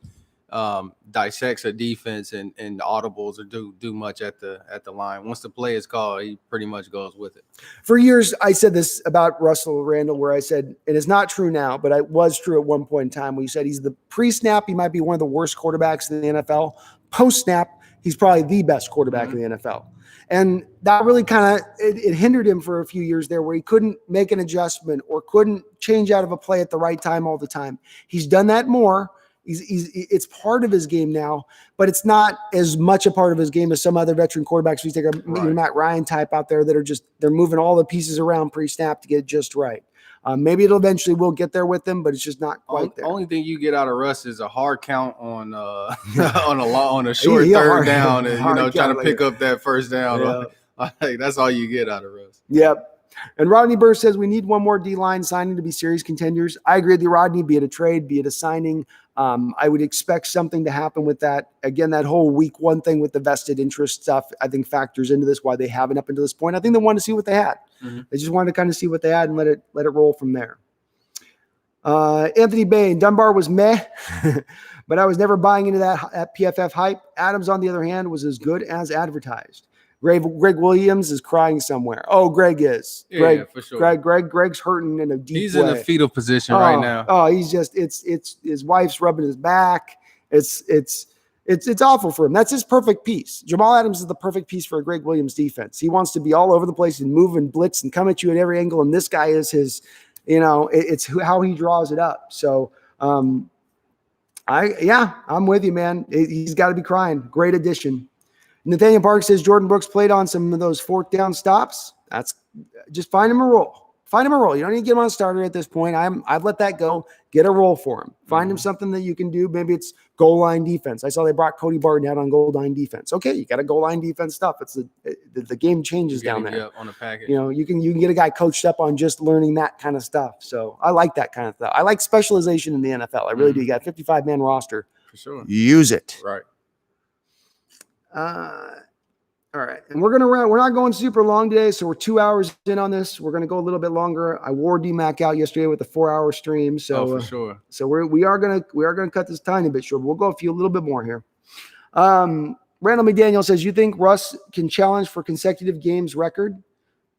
dissects a defense and audibles or do much at the line. Once the play is called, he pretty much goes with it. For years, I said this about Russell Randall, where I said, it is not true now, but it was true at one point in time, where you said he's the pre-snap, he might be one of the worst quarterbacks in the NFL. Post-snap, he's probably the best quarterback in the NFL. And that really kind of it hindered him for a few years there, where he couldn't make an adjustment or couldn't change out of a play at the right time all the time. He's done that more. It's part of his game now, but it's not as much a part of his game as some other veteran quarterbacks. We take a Matt Ryan type out there that are they're moving all the pieces around pre-snap to get it just right. Maybe it'll eventually will get there with them, but it's just not quite there. Only thing you get out of Russ is a hard count on on a short third down, and trying to pick up that first down Like, that's all you get out of Russ. Yep. And Rodney Burr says we need one more D-line signing to be serious contenders. I agree with you, Rodney, be it a trade, be it a signing. I would expect something to happen with that. Again, that whole week one thing with the vested interest stuff, I think factors into this, why they haven't up until this point. I think they wanted to see what they had. Mm-hmm. They just wanted to kind of see what they had and let it roll from there. Anthony Bain, Dunbar was meh, but I was never buying into that PFF hype. Adams, on the other hand, was as good as advertised. Greg Williams is crying somewhere. Oh, Greg is. Yeah, for sure. Greg's hurting in a deep way. He's in a fetal position right now. Oh, he's just it's his wife's rubbing his back. It's awful for him. That's his perfect piece. Jamal Adams is the perfect piece for a Greg Williams defense. He wants to be all over the place and move and blitz and come at you at every angle. And this guy is his, it's how he draws it up. So I'm with you, man. He's got to be crying. Great addition. Nathaniel Park says Jordan Brooks played on some of those fourth down stops. That's just find him a role. Find him a role. You don't need to get him on a starter at this point. I've let that go. Get a role for him. Find him something that you can do. Maybe it's goal line defense. I saw they brought Cody Barton out on goal line defense. Okay, you got a goal line defense stuff. It's the game changes down there. On a package. You can get a guy coached up on just learning that kind of stuff. So I like that kind of stuff. I like specialization in the NFL. I really do. You got a 55-man roster. For sure. Use it. Right. All right. And we're not going super long today. So we're 2 hours in on this. We're going to go a little bit longer. I wore DMAC out yesterday with a 4-hour stream. So for sure. So we are going to cut this tiny bit short. We'll go a little bit more here. Randall McDaniel says, you think Russ can challenge for consecutive games record?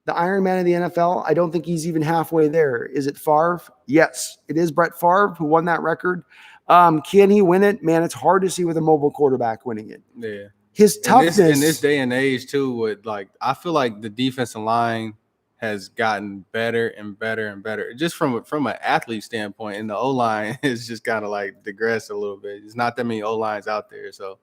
The Iron Man of the NFL? I don't think he's even halfway there. Is it Favre? Yes, it is Brett Favre who won that record. Can he win it? Man, it's hard to see with a mobile quarterback winning it. Yeah. His toughness in this day and age too, with I feel like the defensive line has gotten better and better and better. Just from an athlete standpoint, and the O-line is just kind of digressed a little bit. There's not that many O-lines out there, so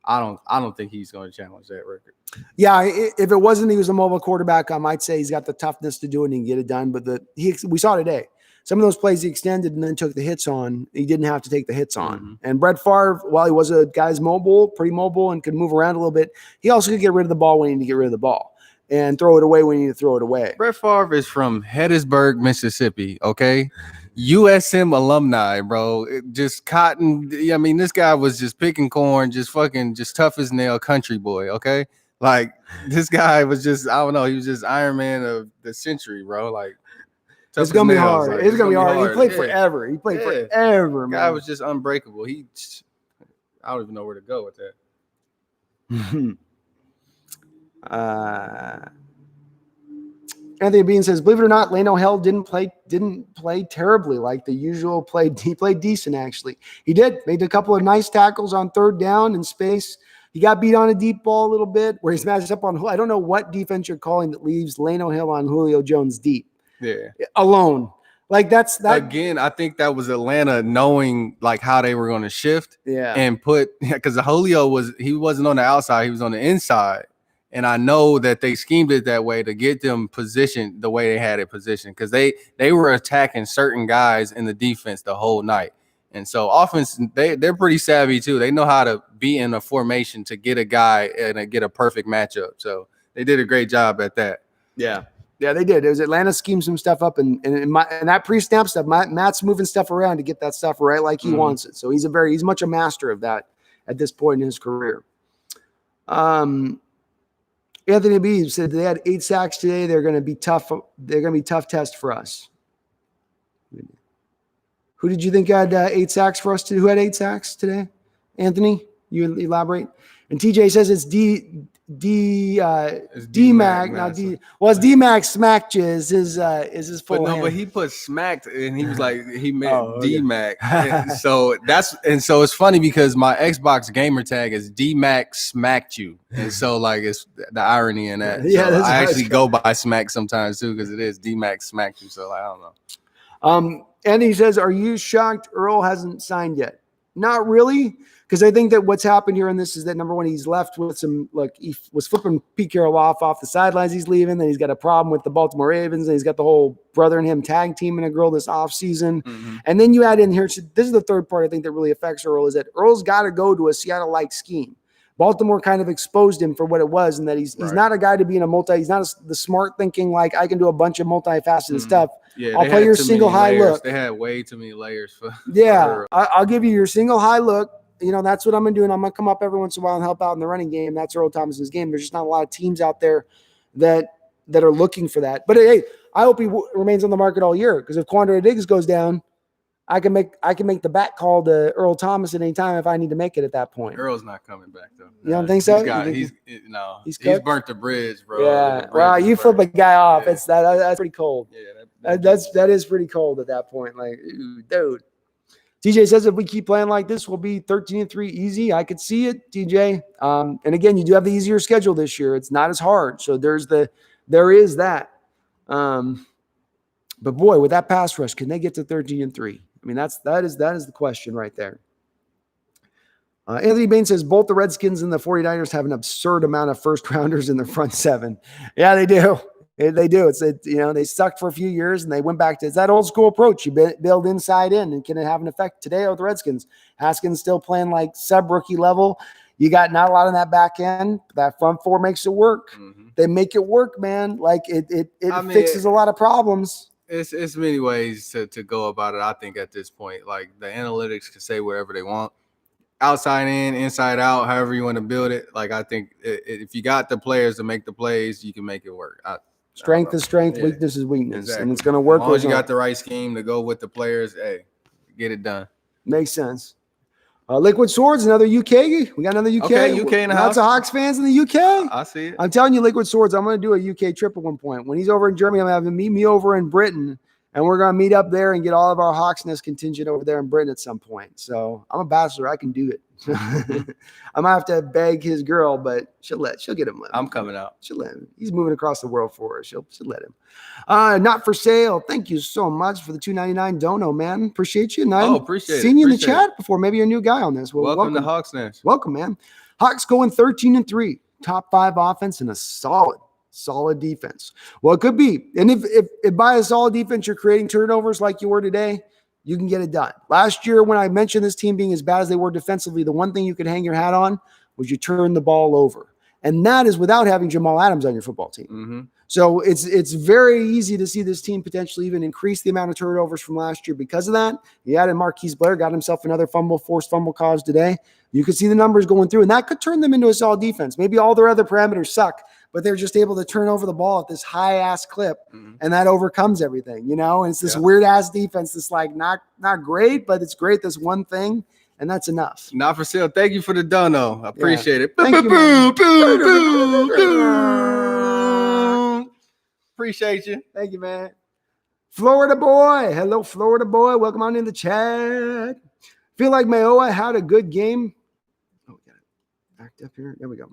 I don't think he's going to challenge that record. Yeah, if it wasn't he was a mobile quarterback, I might say he's got the toughness to do it and he can get it done. But we saw today. Some of those plays he extended and then took the hits on. He didn't have to take the hits on. Mm-hmm. And Brett Favre, while he was a guy's pretty mobile and could move around a little bit, he also could get rid of the ball when he needed to get rid of the ball and throw it away when he needed to throw it away. Brett Favre is from Hattiesburg, Mississippi, okay? USM alumni, bro. Just cotton. I mean, this guy was just picking corn, just tough as nail country boy, okay? This guy was just, I don't know, he was just Iron Man of the century, bro. It's going to be hard. It's going to be hard. He played forever. He played forever, man. Guy was just unbreakable. I don't even know where to go with that. Anthony Bean says, believe it or not, Lano Hell didn't play terribly like the usual play. He played decent, actually. He did. Made a couple of nice tackles on third down in space. He got beat on a deep ball a little bit where he's matched up on. I don't know what defense you're calling that leaves Lano Hill on Julio Jones deep. Yeah. Alone. That's that. Again, I think that was Atlanta knowing how they were going to shift. Yeah. And because Julio wasn't on the outside, he was on the inside. And I know that they schemed it that way to get them positioned the way they had it positioned, because they were attacking certain guys in the defense the whole night. And so offense, they're pretty savvy too. They know how to be in a formation to get a guy and get a perfect matchup. So they did a great job at that. Yeah. Yeah, they did. It was Atlanta schemed some stuff up, and that pre-snap stuff, Matt's moving stuff around to get that stuff right like he wants it. So he's much a master of that at this point in his career. Anthony B said they had 8 sacks today. They're going to be tough. They're going to be tough test for us. Who did you think had 8 sacks for us today? Who had 8 sacks today? Anthony, you elaborate. And TJ says it's D-Mac, not D. Well, it's D-Mac smacked is his full name. But he put smacked and he was he meant D-Mac. So it's funny because my Xbox gamer tag is D-Mac smacked you. And so it's the irony in that. Yeah, so I actually go by smack sometimes too, because it is D-Mac smacked you. So I don't know. And he says, are you shocked Earl hasn't signed yet? Not really. Because I think that what's happened here in this is that, number one, he's left with some, he was flipping Pete Carroll off the sidelines. He's leaving. Then he's got a problem with the Baltimore Ravens. And he's got the whole brother and him tag teaming a girl this offseason. Mm-hmm. And then you add in here, so this is the third part I think that really affects Earl, is that Earl's got to go to a Seattle-like scheme. Baltimore kind of exposed him for what it was, and that he's not a guy to be in he's not the smart thinking, like, I can do a bunch of multifaceted stuff. Yeah, I'll play your single high look. They had way too many layers for. I'll give you your single high look. That's what I'm going to do. And I'm going to come up every once in a while and help out in the running game. That's Earl Thomas's game. There's just not a lot of teams out there that are looking for that. But hey, I hope he remains on the market all year, because if Quandre Diggs goes down, I can make the back call to Earl Thomas at any time if I need to make it at that point. Earl's not coming back though. You don't think so? He's burnt the bridge, bro. Yeah. Well, you flip a guy off. Yeah. That's pretty cold. Yeah, that is pretty cold at that point. Like, dude. TJ says if we keep playing like this, we'll be 13-3 easy. I could see it, TJ. And again, you do have the easier schedule this year. It's not as hard. So there is that. But boy, with that pass rush, can they get to 13-3? I mean, that is the question right there. Anthony Bain says both the Redskins and the 49ers have an absurd amount of first rounders in their front seven. Yeah, they do. They do. They sucked for a few years and they went back to, it's that old school approach. You build inside in, and can it have an effect today with the Redskins? Haskins still playing like sub rookie level. You got not a lot on that back end. That front four makes it work. Mm-hmm. They make it work, man. Like it fixes a lot of problems. It's many ways to go about it. I think at this point, like the analytics can say whatever they want. Outside in, inside out, however you want to build it. Like, I think if you got the players to make the plays, you can make it work. Strength is strength, weakness is weakness. Exactly. And it's going to work. As long as you got the right scheme to go with the players, hey, get it done. Makes sense. Liquid Swords, another UK. We got another UK. Okay, UK in the house. Lots of Hawks fans in the UK. I see it. I'm telling you, Liquid Swords, I'm going to do a UK trip at one point. When he's over in Germany, I'm going to have him meet me over in Britain, and we're going to meet up there and get all of our HawksNest contingent over there in Britain at some point. So I'm a bachelor. I can do it. I might have to beg his girl, but she'll get him. I'm coming out. She'll let him. He's moving across the world for her. She'll let him. Not for sale. Thank you so much for the $2.99 dono, man. Appreciate you. Appreciate it. Seen you in the chat before. Maybe you're a new guy on this. Well, welcome to HawksNest. Welcome, man. Hawks going 13-3, top 5 offense and a solid defense. Well, it could be. And if by a solid defense you're creating turnovers like you were today, you can get it done. Last year, when I mentioned this team being as bad as they were defensively, the one thing you could hang your hat on was you turn the ball over. And that is without having Jamal Adams on your football team. Mm-hmm. So it's very easy to see this team potentially even increase the amount of turnovers from last year because of that. He added Marquise Blair, got himself another forced fumble cause today. You could see the numbers going through, and that could turn them into a solid defense. Maybe all their other parameters suck, but they're just able to turn over the ball at this high-ass clip, and that overcomes everything, And it's this weird-ass defense that's like not great, but it's great, this one thing, and that's enough. Not for sale. Thank you for the dono. I appreciate it. Thank you, Appreciate you. Thank you, man. Florida boy. Hello, Florida boy. Welcome on in the chat. Feel like Mayowa had a good game. Oh, got it backed up here. There we go.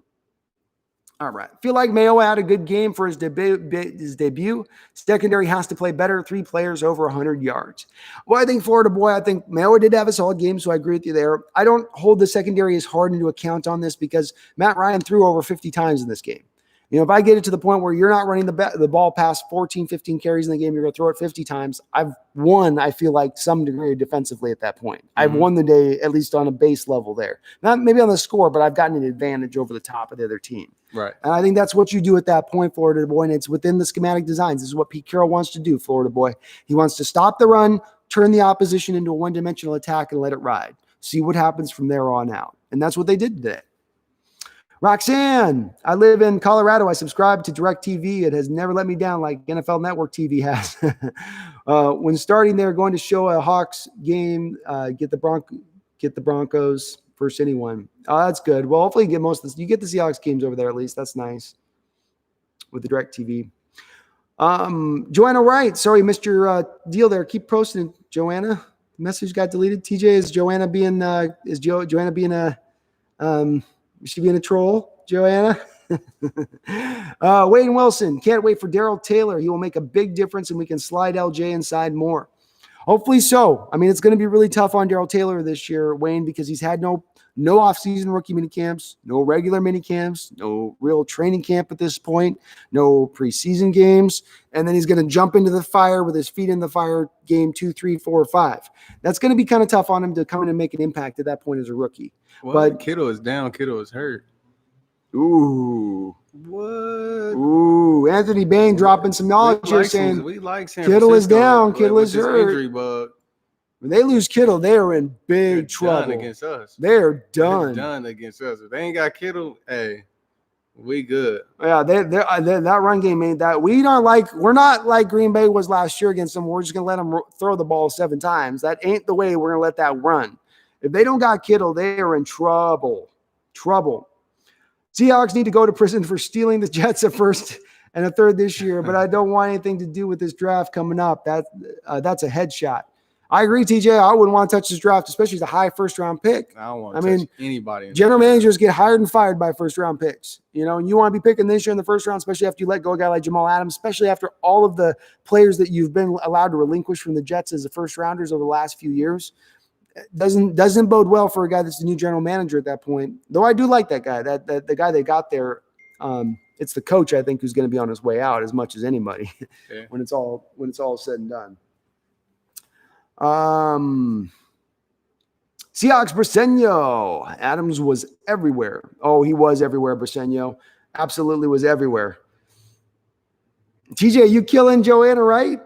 All right. Feel like Mayowa had a good game for his debut. Secondary has to play better. 3 players over 100 yards. Well, I think Florida boy, I think Mayowa did have a solid game, so I agree with you there. I don't hold the secondary as hard into account on this because Matt Ryan threw over 50 times in this game. If I get it to the point where you're not running the ball past 14, 15 carries in the game, you're going to throw it 50 times. I've won, I feel like, some degree defensively at that point. Mm-hmm. I've won the day, at least on a base level there. Not maybe on the score, but I've gotten an advantage over the top of the other team. Right. And I think that's what you do at that point, Florida boy, and it's within the schematic designs. This is what Pete Carroll wants to do, Florida boy. He wants to stop the run, turn the opposition into a one-dimensional attack, and let it ride. See what happens from there on out. And that's what they did today. Roxanne, I live in Colorado. I subscribe to DirecTV. It has never let me down like NFL Network TV has. When starting there, going to show a Hawks game, get the Broncos versus anyone. Oh, that's good. Well, hopefully you get most of this. You get the Seahawks games over there at least. That's nice with the DirecTV. Joanna Wright, sorry, missed your deal there. Keep posting it, Joanna. The message got deleted. TJ, is Joanna being is she being a troll, Joanna? Wayne Wilson, can't wait for Darrell Taylor. He will make a big difference, and we can slide LJ inside more. Hopefully so. I mean, it's going to be really tough on Darrell Taylor this year, Wayne, because he's had no off-season rookie mini camps, no regular mini camps, no real training camp at this point, no preseason games, and then he's going to jump into the fire with his feet in the fire game 2, 3, 4, 5. That's going to be kind of tough on him to come in and make an impact at that point as a rookie. Well, but Kittle is down. Kittle is hurt. Ooh. What? Ooh. Anthony Bain dropping some knowledge here saying we like San Kittle is Francisco down. Kittle with is this hurt. injury bug. When they lose Kittle, they are in big trouble. Done against us. They're done. They're done against us. If they ain't got Kittle, hey, we good. Yeah, that run game ain't that. We're not like Green Bay was last year against them. We're just gonna let them throw the ball 7 times. That ain't the way we're gonna let that run. If they don't got Kittle, they are in trouble. Trouble. Seahawks need to go to prison for stealing the Jets at first and a third this year, but I don't want anything to do with this draft coming up. That's a headshot. I agree, TJ. I wouldn't want to touch this draft, especially the high first-round pick. I don't want to touch anybody. General managers get hired and fired by first-round picks. And you want to be picking this year in the first round, especially after you let go a guy like Jamal Adams, especially after all of the players that you've been allowed to relinquish from the Jets as the first-rounders over the last few years. Doesn't bode well for a guy that's the new general manager at that point. Though I do like that guy. The guy they got there, it's the coach, I think, who's going to be on his way out as much as anybody when it's all said and done. Seahawks Briseño. Adams was everywhere. Oh, he was everywhere, Briseño. Absolutely was everywhere. TJ, you killing Joanna, right?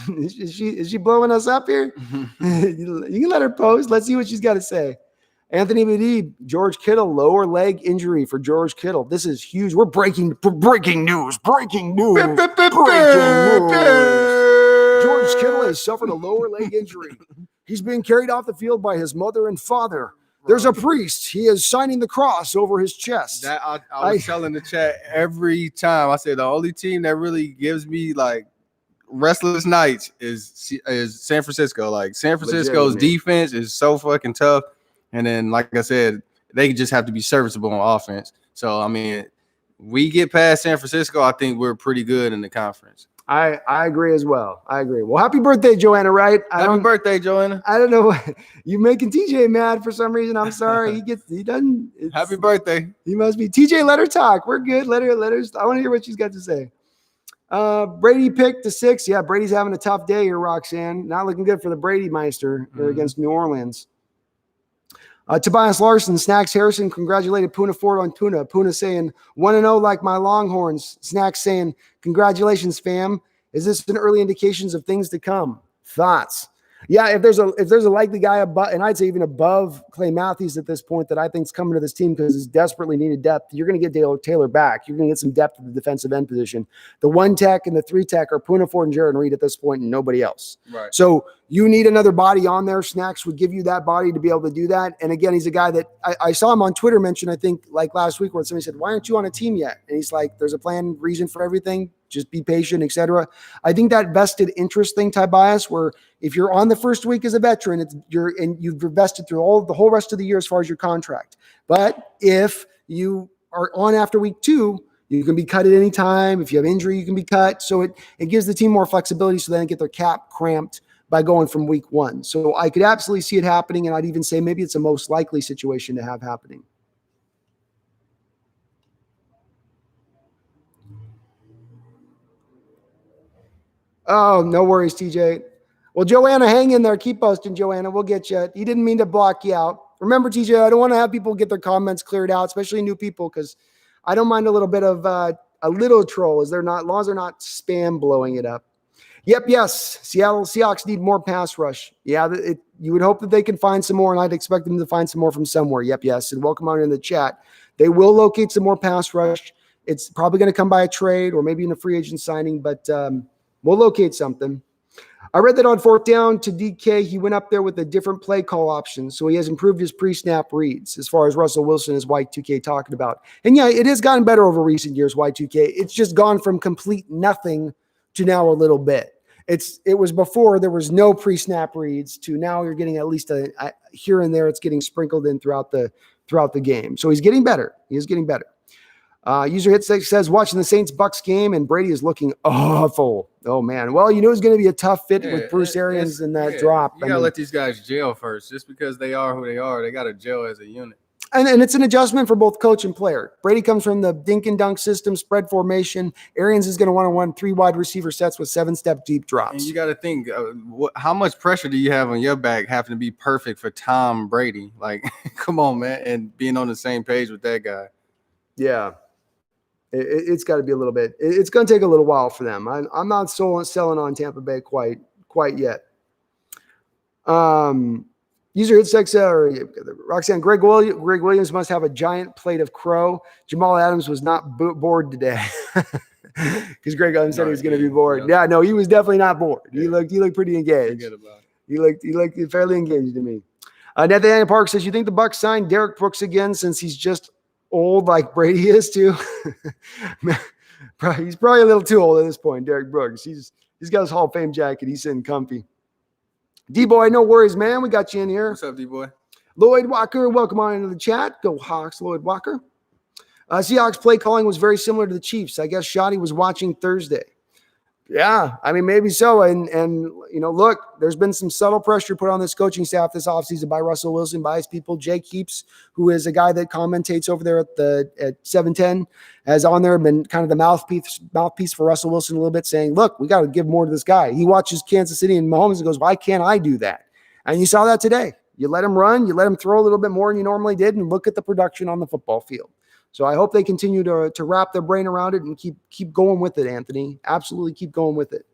Is she blowing us up here? You can let her post. Let's see what she's got to say. Anthony Medee, George Kittle, lower leg injury for George Kittle. This is huge. We're breaking news. Breaking news. George Kittle has suffered a lower leg injury. He's being carried off the field by his mother and father. There's a priest. He is signing the cross over his chest. That I was telling the chat every time. I said the only team that really gives me like restless nights is San Francisco. Like San Francisco's defense is so fucking tough. And then, like I said, they just have to be serviceable on offense. So, I mean, we get past San Francisco, I think we're pretty good in the conference. I agree as well. I agree. Well, happy birthday, Joanna, right? Happy birthday, Joanna. I don't know. You making TJ mad for some reason. I'm sorry. He doesn't. Happy birthday. He must be. TJ, let her talk. We're good. Let her. I want to hear what she's got to say. Brady picked the 6. Yeah, Brady's having a tough day here, Roxanne. Not looking good for the Brady Meister against New Orleans. Tobias Larson, Snacks Harrison congratulated Puna Ford on Puna. Puna saying 1-0 like my Longhorns. Snacks saying congratulations, fam. Is this an early indications of things to come? Thoughts? Yeah, if there's a likely guy above, and I'd say even above Clay Matthews at this point that I think is coming to this team because it's desperately needed depth, you're going to get Taylor back. You're going to get some depth at the defensive end position. The 1 tech and the 3 tech are Puna Ford and Jared Reed at this point and nobody else. Right. So you need another body on there. Snacks would give you that body to be able to do that. And again, he's a guy that I saw him on Twitter mention, I think like last week where somebody said, why aren't you on a team yet? And he's like, there's a plan, reason for everything. Just be patient, etc. I think that vested interest thing, Tobias, where if you're on the first week as a veteran, you've vested through the whole rest of the year as far as your contract. But if you are on after week 2, you can be cut at any time. If you have injury, you can be cut. So it gives the team more flexibility so they don't get their cap cramped by going from week 1. So I could absolutely see it happening, and I'd even say maybe it's a most likely situation to have happening. Oh, no worries, TJ. Well, Joanna, hang in there. Keep posting, Joanna. We'll get you. He didn't mean to block you out. Remember, TJ, I don't want to have people get their comments cleared out, especially new people, because I don't mind a little bit of a little troll as long as they're not spam blowing it up. Yep, yes. Seattle Seahawks need more pass rush. Yeah, you would hope that they can find some more, and I'd expect them to find some more from somewhere. Yep, yes. And welcome on in the chat. They will locate some more pass rush. It's probably going to come by a trade or maybe in a free agent signing, but we'll locate something. I read that on 4th down to DK, he went up there with a different play call option. So he has improved his pre-snap reads as far as Russell Wilson is Y2K talking about. And yeah, it has gotten better over recent years, Y2K. It's just gone from complete nothing to now a little bit. It was before there was no pre-snap reads to now you're getting at least a here and there. It's getting sprinkled in throughout the game. So he's getting better. He is getting better. User Hit6 says, watching the Saints-Bucks game, and Brady is looking awful. Oh, man. Well, you know it's going to be a tough fit with Bruce Arians in that drop. You got to let these guys jail first. Just because they are who they are, they got to jail as a unit. And it's an adjustment for both coach and player. Brady comes from the dink and dunk system, spread formation. Arians is going to want to run 3 wide receiver sets with 7-step deep drops. And you got to think, how much pressure do you have on your back having to be perfect for Tom Brady? Like, come on, man, and being on the same page with that guy. Yeah. It's got to be a little bit. It's going to take a little while for them. I'm not selling on Tampa Bay quite yet. User hit sex or Roxanne. Greg Williams must have a giant plate of crow. Jamal Adams was not bored today because Greg Williams said he was going to be bored. Yeah, no, he was definitely not bored. Yeah. He looked pretty engaged. Forget about it. He looked fairly engaged to me. Nathaniel Park says, "You think the Bucs signed Derek Brooks again since he's just old like Brady is too?" He's probably a little too old at this point, Derek Brooks. He's got his Hall of Fame jacket. He's sitting comfy. D-Boy, no worries, man. We got you in here. What's up, D-Boy? Lloyd Walker, welcome on into the chat. Go Hawks, Lloyd Walker. Seahawks play calling was very similar to the Chiefs. I guess Shoddy was watching Thursday. Yeah, I mean, maybe so. And look, there's been some subtle pressure put on this coaching staff this offseason by Russell Wilson, by his people. Jake Heaps, who is a guy that commentates over there at 710, has on there been kind of the mouthpiece for Russell Wilson a little bit, saying, look, we got to give more to this guy. He watches Kansas City and Mahomes and goes, why can't I do that? And you saw that today. You let him run, you let him throw a little bit more than you normally did, and look at the production on the football field. So I hope they continue to wrap their brain around it and keep going with it, Anthony. Absolutely keep going with it.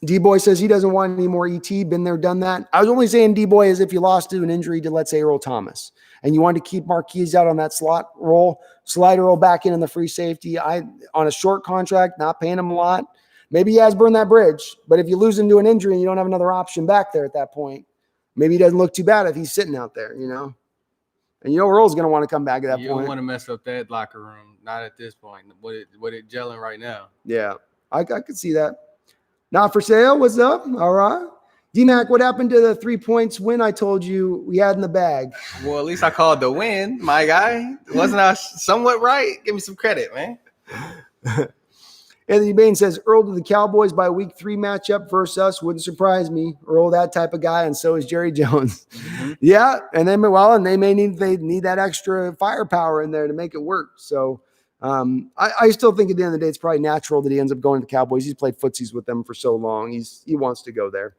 D-Boy says he doesn't want any more ET. Been there, done that. I was only saying D-Boy as if you lost to an injury to, let's say, Earl Thomas. And you wanted to keep Marquise out on that slot role, slide Earl back in the free safety. On a short contract, not paying him a lot. Maybe he has burned that bridge. But if you lose him to an injury and you don't have another option back there at that point, maybe he doesn't look too bad if he's sitting out there, And Earl's going to want to come back at that point. You don't want to mess up that locker room. Not at this point. What it gelling right now. Yeah, I could see that. Not for sale. What's up? All right. D-Mac, what happened to the 3 points win I told you we had in the bag? Well, at least I called the win, my guy. Wasn't I somewhat right? Give me some credit, man. Anthony Bain says, Earl to the Cowboys by week 3 matchup versus us. Wouldn't surprise me. Earl, that type of guy, and so is Jerry Jones. Mm-hmm. Yeah, and they may need that extra firepower in there to make it work. So I still think at the end of the day, it's probably natural that he ends up going to the Cowboys. He's played footsies with them for so long. He wants to go there.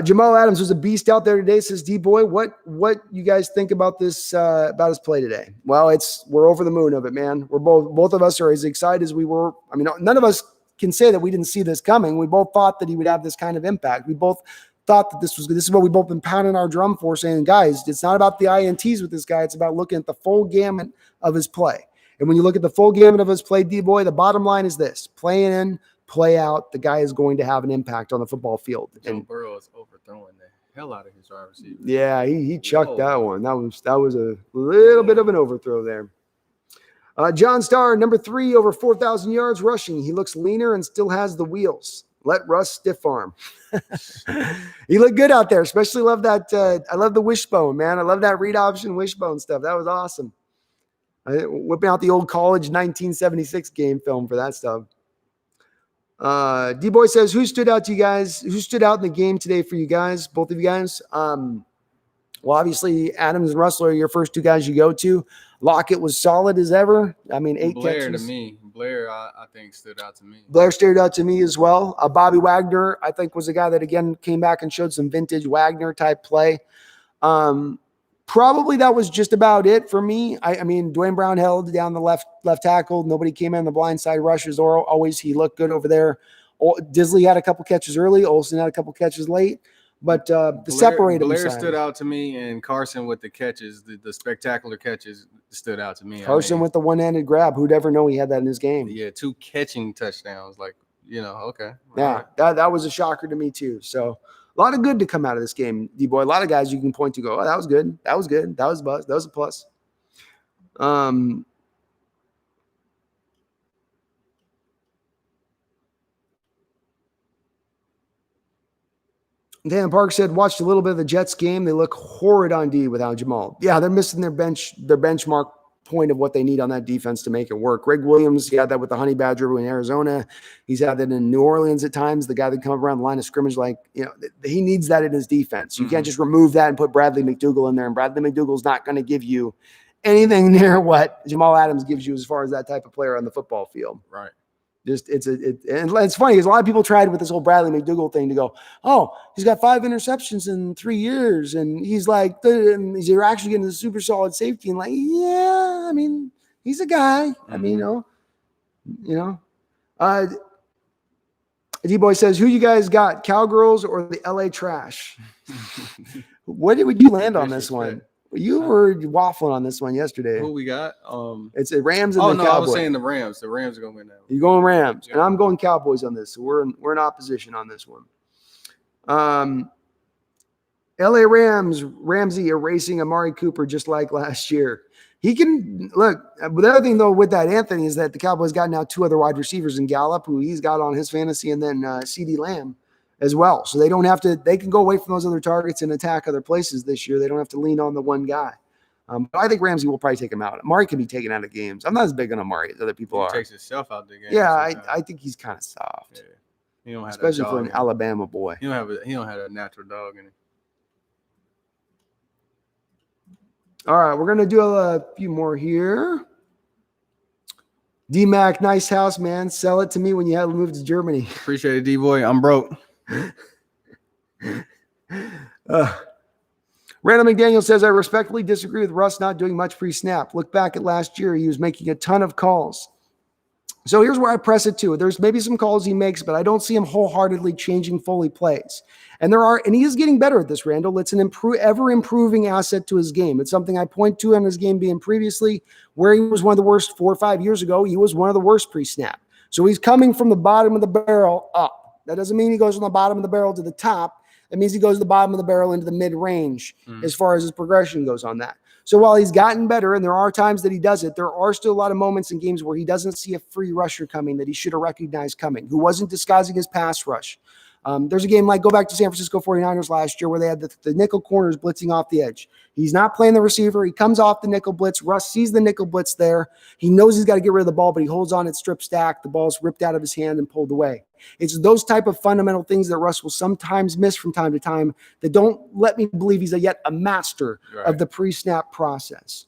Jamal Adams was a beast out there today, says D-Boy. What you guys think about this, about his play today? Well, we're over the moon of it, man. We're both of us are as excited as we were. I mean, none of us can say that we didn't see this coming. We both thought that he would have this kind of impact. We both thought that this is what we both been pounding our drum for, saying, guys, it's not about the INTs with this guy. It's about looking at the full gamut of his play. And when you look at the full gamut of his play, D-Boy, the bottom line is this: play in, play out, the guy is going to have an impact on the football field. And Burrow is overthrowing the hell out of his wide receiver. Yeah, he chucked that one. That was a little bit of an overthrow there. John Starr, number 3, over 4,000 yards rushing. He looks leaner and still has the wheels. Let Russ stiff arm. He looked good out there. Especially love that. I love the wishbone, man. I love that read option wishbone stuff. That was awesome. Whipping out the old college 1976 game film for that stuff. D-Boy says, who stood out to you guys? Who stood out in the game today for you guys? Both of you guys? Well, obviously, Adams and Russell are your first 2 guys you go to. Lockett was solid as ever. I mean, 8 Blair catches. To me. Blair, I think, stood out to me. Blair stood out to me as well. Bobby Wagner, I think, was a guy that, again, came back and showed some vintage Wagner-type play. Probably that was just about it for me. I mean, Dwayne Brown held down the left tackle. Nobody came in the blind side rushes. Or always he looked good over there. Disley had a couple catches early. Olsen had a couple catches late. But Blair stood out to me, and Carson with the catches, the spectacular catches stood out to me. Carson with the one-handed grab. Who'd ever know he had that in his game? Yeah, 2 catching touchdowns. Like, okay. Yeah, right. That was a shocker to me too. So a lot of good to come out of this game, D-Boy. A lot of guys you can point to go, oh, that was good. That was good. That was a buzz. That was a plus. Dan Park said, watched a little bit of the Jets game. They look horrid on D without Jamal. Yeah, they're missing their benchmark point of what they need on that defense to make it work. Greg Williams, he had that with the Honey Badger in Arizona. He's had that in New Orleans at times. The guy that comes around the line of scrimmage, he needs that in his defense. You can't just remove that and put Bradley McDougald in there. And Bradley McDougald's not going to give you anything near what Jamal Adams gives you as far as that type of player on the football field. Right. Just and it's funny because a lot of people tried with this whole Bradley McDougald thing to go, oh, he's got 5 interceptions in 3 years, and he's like, and he's actually getting a super solid safety, and like, yeah, I mean, he's a guy. I mean, D-Boy says, who you guys got, Cowgirls or the LA Trash? What would you land on this one? You were waffling on this one yesterday. Who we got? It's the Rams and the Cowboys. I was saying the Rams. The Rams are going to win that one. You're going Rams, and I'm going Cowboys on this. So we're in opposition on this one. LA Rams, Ramsey erasing Amari Cooper just like last year. He can look. The other thing though with that Anthony is that the Cowboys got now 2 other wide receivers in Gallup, who he's got on his fantasy, and then CeeDee Lamb as well. So they don't have to. They can go away from those other targets and attack other places this year. They don't have to lean on the one guy. But I think Ramsey will probably take him out. Amari can be taken out of games. I'm not as big on Amari as other people are. He takes himself out of the game. Yeah, I think he's kind of soft. Yeah. He don't have especially for an Alabama boy. He don't have a natural dog in him. All right, we're gonna do a few more here. D-Mac, nice house, man. Sell it to me when you have to move to Germany. Appreciate it, D-Boy. I'm broke. Randall McDaniel says, I respectfully disagree with Russ not doing much pre-snap. Look back at last year. He was making a ton of calls. So here's where I press it to. There's maybe some calls he makes, but I don't see him wholeheartedly changing fully plays. And he is getting better at this, Randall. It's an ever-improving asset to his game. It's something I point to in his game being previously, where he was one of the worst 4 or 5 years ago. He was one of the worst pre-snap. So he's coming from the bottom of the barrel up. That doesn't mean he goes from the bottom of the barrel to the top. That means he goes to the bottom of the barrel into the mid-range as far as his progression goes on that. So while he's gotten better, and there are times that he does it, there are still a lot of moments in games where he doesn't see a free rusher coming that he should have recognized coming, who wasn't disguising his pass rush. There's a game like, go back to San Francisco 49ers last year where they had the nickel corners blitzing off the edge. He's not playing the receiver. He comes off the nickel blitz. Russ sees the nickel blitz there. He knows he's got to get rid of the ball, but he holds on at strip stack. The ball's ripped out of his hand and pulled away. It's those type of fundamental things that Russ will sometimes miss from time to time that don't let me believe he's yet a master of the pre-snap process.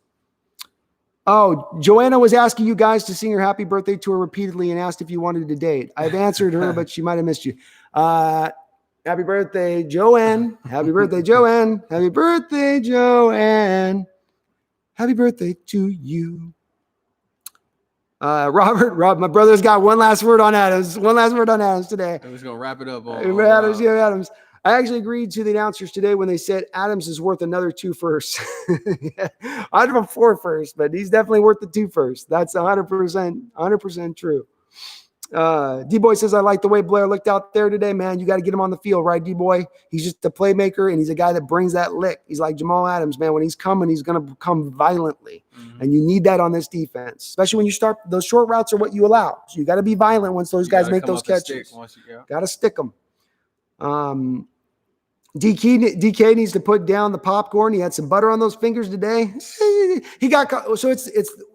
Oh, Joanna was asking you guys to sing her happy birthday to her repeatedly and asked if you wanted to date. I've answered her, but she might have missed you. Happy birthday, Joanne. Happy birthday, Joanne. Happy birthday, Joanne. Happy birthday to you. Rob, my brother's got one last word on Adams. One last word on Adams today. I was going to wrap it up. Adams. I actually agreed to the announcers today when they said Adams is worth another 2 firsts. I'd have a 4 first, but he's definitely worth the 2 first. That's 100% true. D-Boy says, I like the way Blair looked out there today, man. You got to get him on the field, right, D-Boy? He's just a playmaker, and he's a guy that brings that lick. He's like Jamal Adams, man. When he's coming, he's going to come violently. And you need that on this defense, especially when you start. Those short routes are what you allow. So you got to be violent once those guys make those catches. Got to stick them. DK needs to put down the popcorn. He had some butter on those fingers today. He got caught. So it's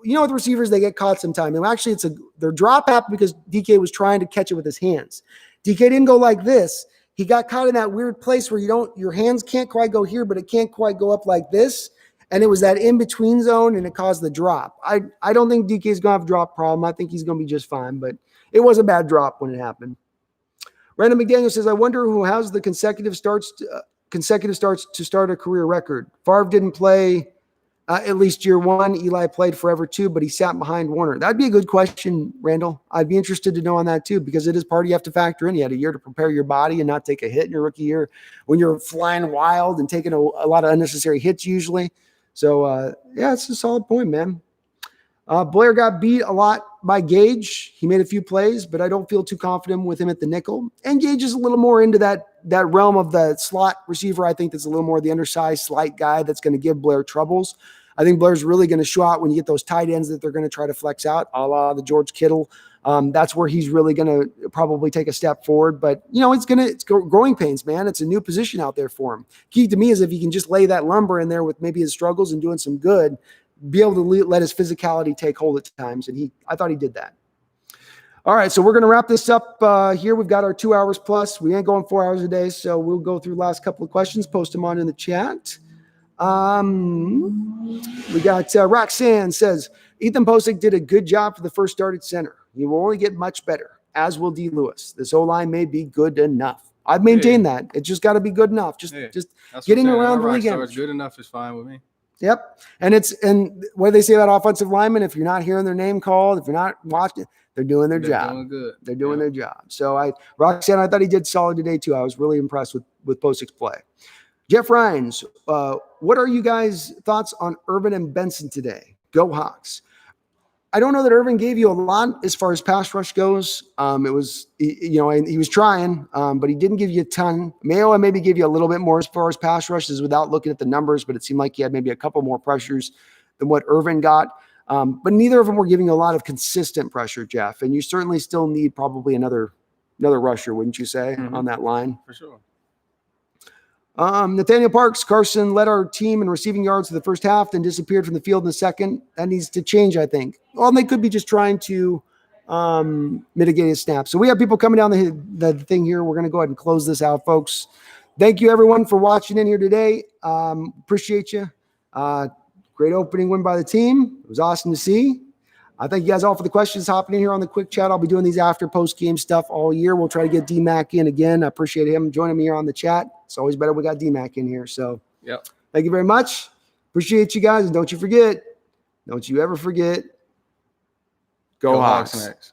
with receivers, they get caught sometime. And actually their drop happened because DK was trying to catch it with his hands. DK didn't go like this. He got caught in that weird place where your hands can't quite go here, but it can't quite go up like this. And it was that in-between zone, and it caused the drop. I don't think DK is going to have a drop problem. I think he's going to be just fine, but it was a bad drop when it happened. Randall McDaniel says, I wonder who has the consecutive starts to start a career record. Favre didn't play at least year 1. Eli played forever too, but he sat behind Warner. That'd be a good question, Randall. I'd be interested to know on that too, because it is part you have to factor in. You had a year to prepare your body and not take a hit in your rookie year when you're flying wild and taking a lot of unnecessary hits usually. So, it's a solid point, man. Blair got beat a lot by Gage. He made a few plays, but I don't feel too confident with him at the nickel. And Gage is a little more into that realm of the slot receiver. I think that's a little more the undersized, slight guy that's going to give Blair troubles. I think Blair's really going to show out when you get those tight ends that they're going to try to flex out, a la the George Kittle. That's where he's really going to probably take a step forward. But, it's growing pains, man. It's a new position out there for him. Key to me is if he can just lay that lumber in there with maybe his struggles and doing some good, be able to let his physicality take hold at times. And I thought he did that. All right, so we're going to wrap this up here. We've got our 2 hours plus. We ain't going 4 hours a day, so we'll go through the last couple of questions, post them on in the chat. We got Roxanne says, Ethan Posick did a good job for the first start at center. He will only get much better, as will D. Lewis. This O-line may be good enough. I've maintained that. It's just got to be good enough. Just getting around the league. Good enough is fine with me. Yep. And what do they say about offensive linemen? If you're not hearing their name called, if you're not watching, they're doing their job. Doing good. They're doing their job. So Roxanne, I thought he did solid today too. I was really impressed with Postic's play. Jeff Rhines, what are you guys' thoughts on Irvin and Benson today? Go Hawks. I don't know that Irvin gave you a lot as far as pass rush goes. It was, he was trying, but he didn't give you a ton. Mayo maybe gave you a little bit more as far as pass rushes without looking at the numbers, but it seemed like he had maybe a couple more pressures than what Irvin got. But neither of them were giving you a lot of consistent pressure, Jeff. And you certainly still need probably another rusher, wouldn't you say, on that line? For sure. Nathaniel Parks, Carson led our team in receiving yards for the first half, then disappeared from the field in the second. That needs to change, I think. Well, they could be just trying to mitigate his snaps. So we have people coming down the thing here. We're going to go ahead and close this out, folks. Thank you, everyone, for watching in here today. Appreciate you. Great opening win by the team. It was awesome to see. I thank you guys all for the questions hopping in here on the quick chat. I'll be doing these after post-game stuff all year. We'll try to get D-Mac in again. I appreciate him joining me here on the chat. It's always better we got D-Mac in here. So thank you very much. Appreciate you guys. And don't you ever forget, go Hawks. Next.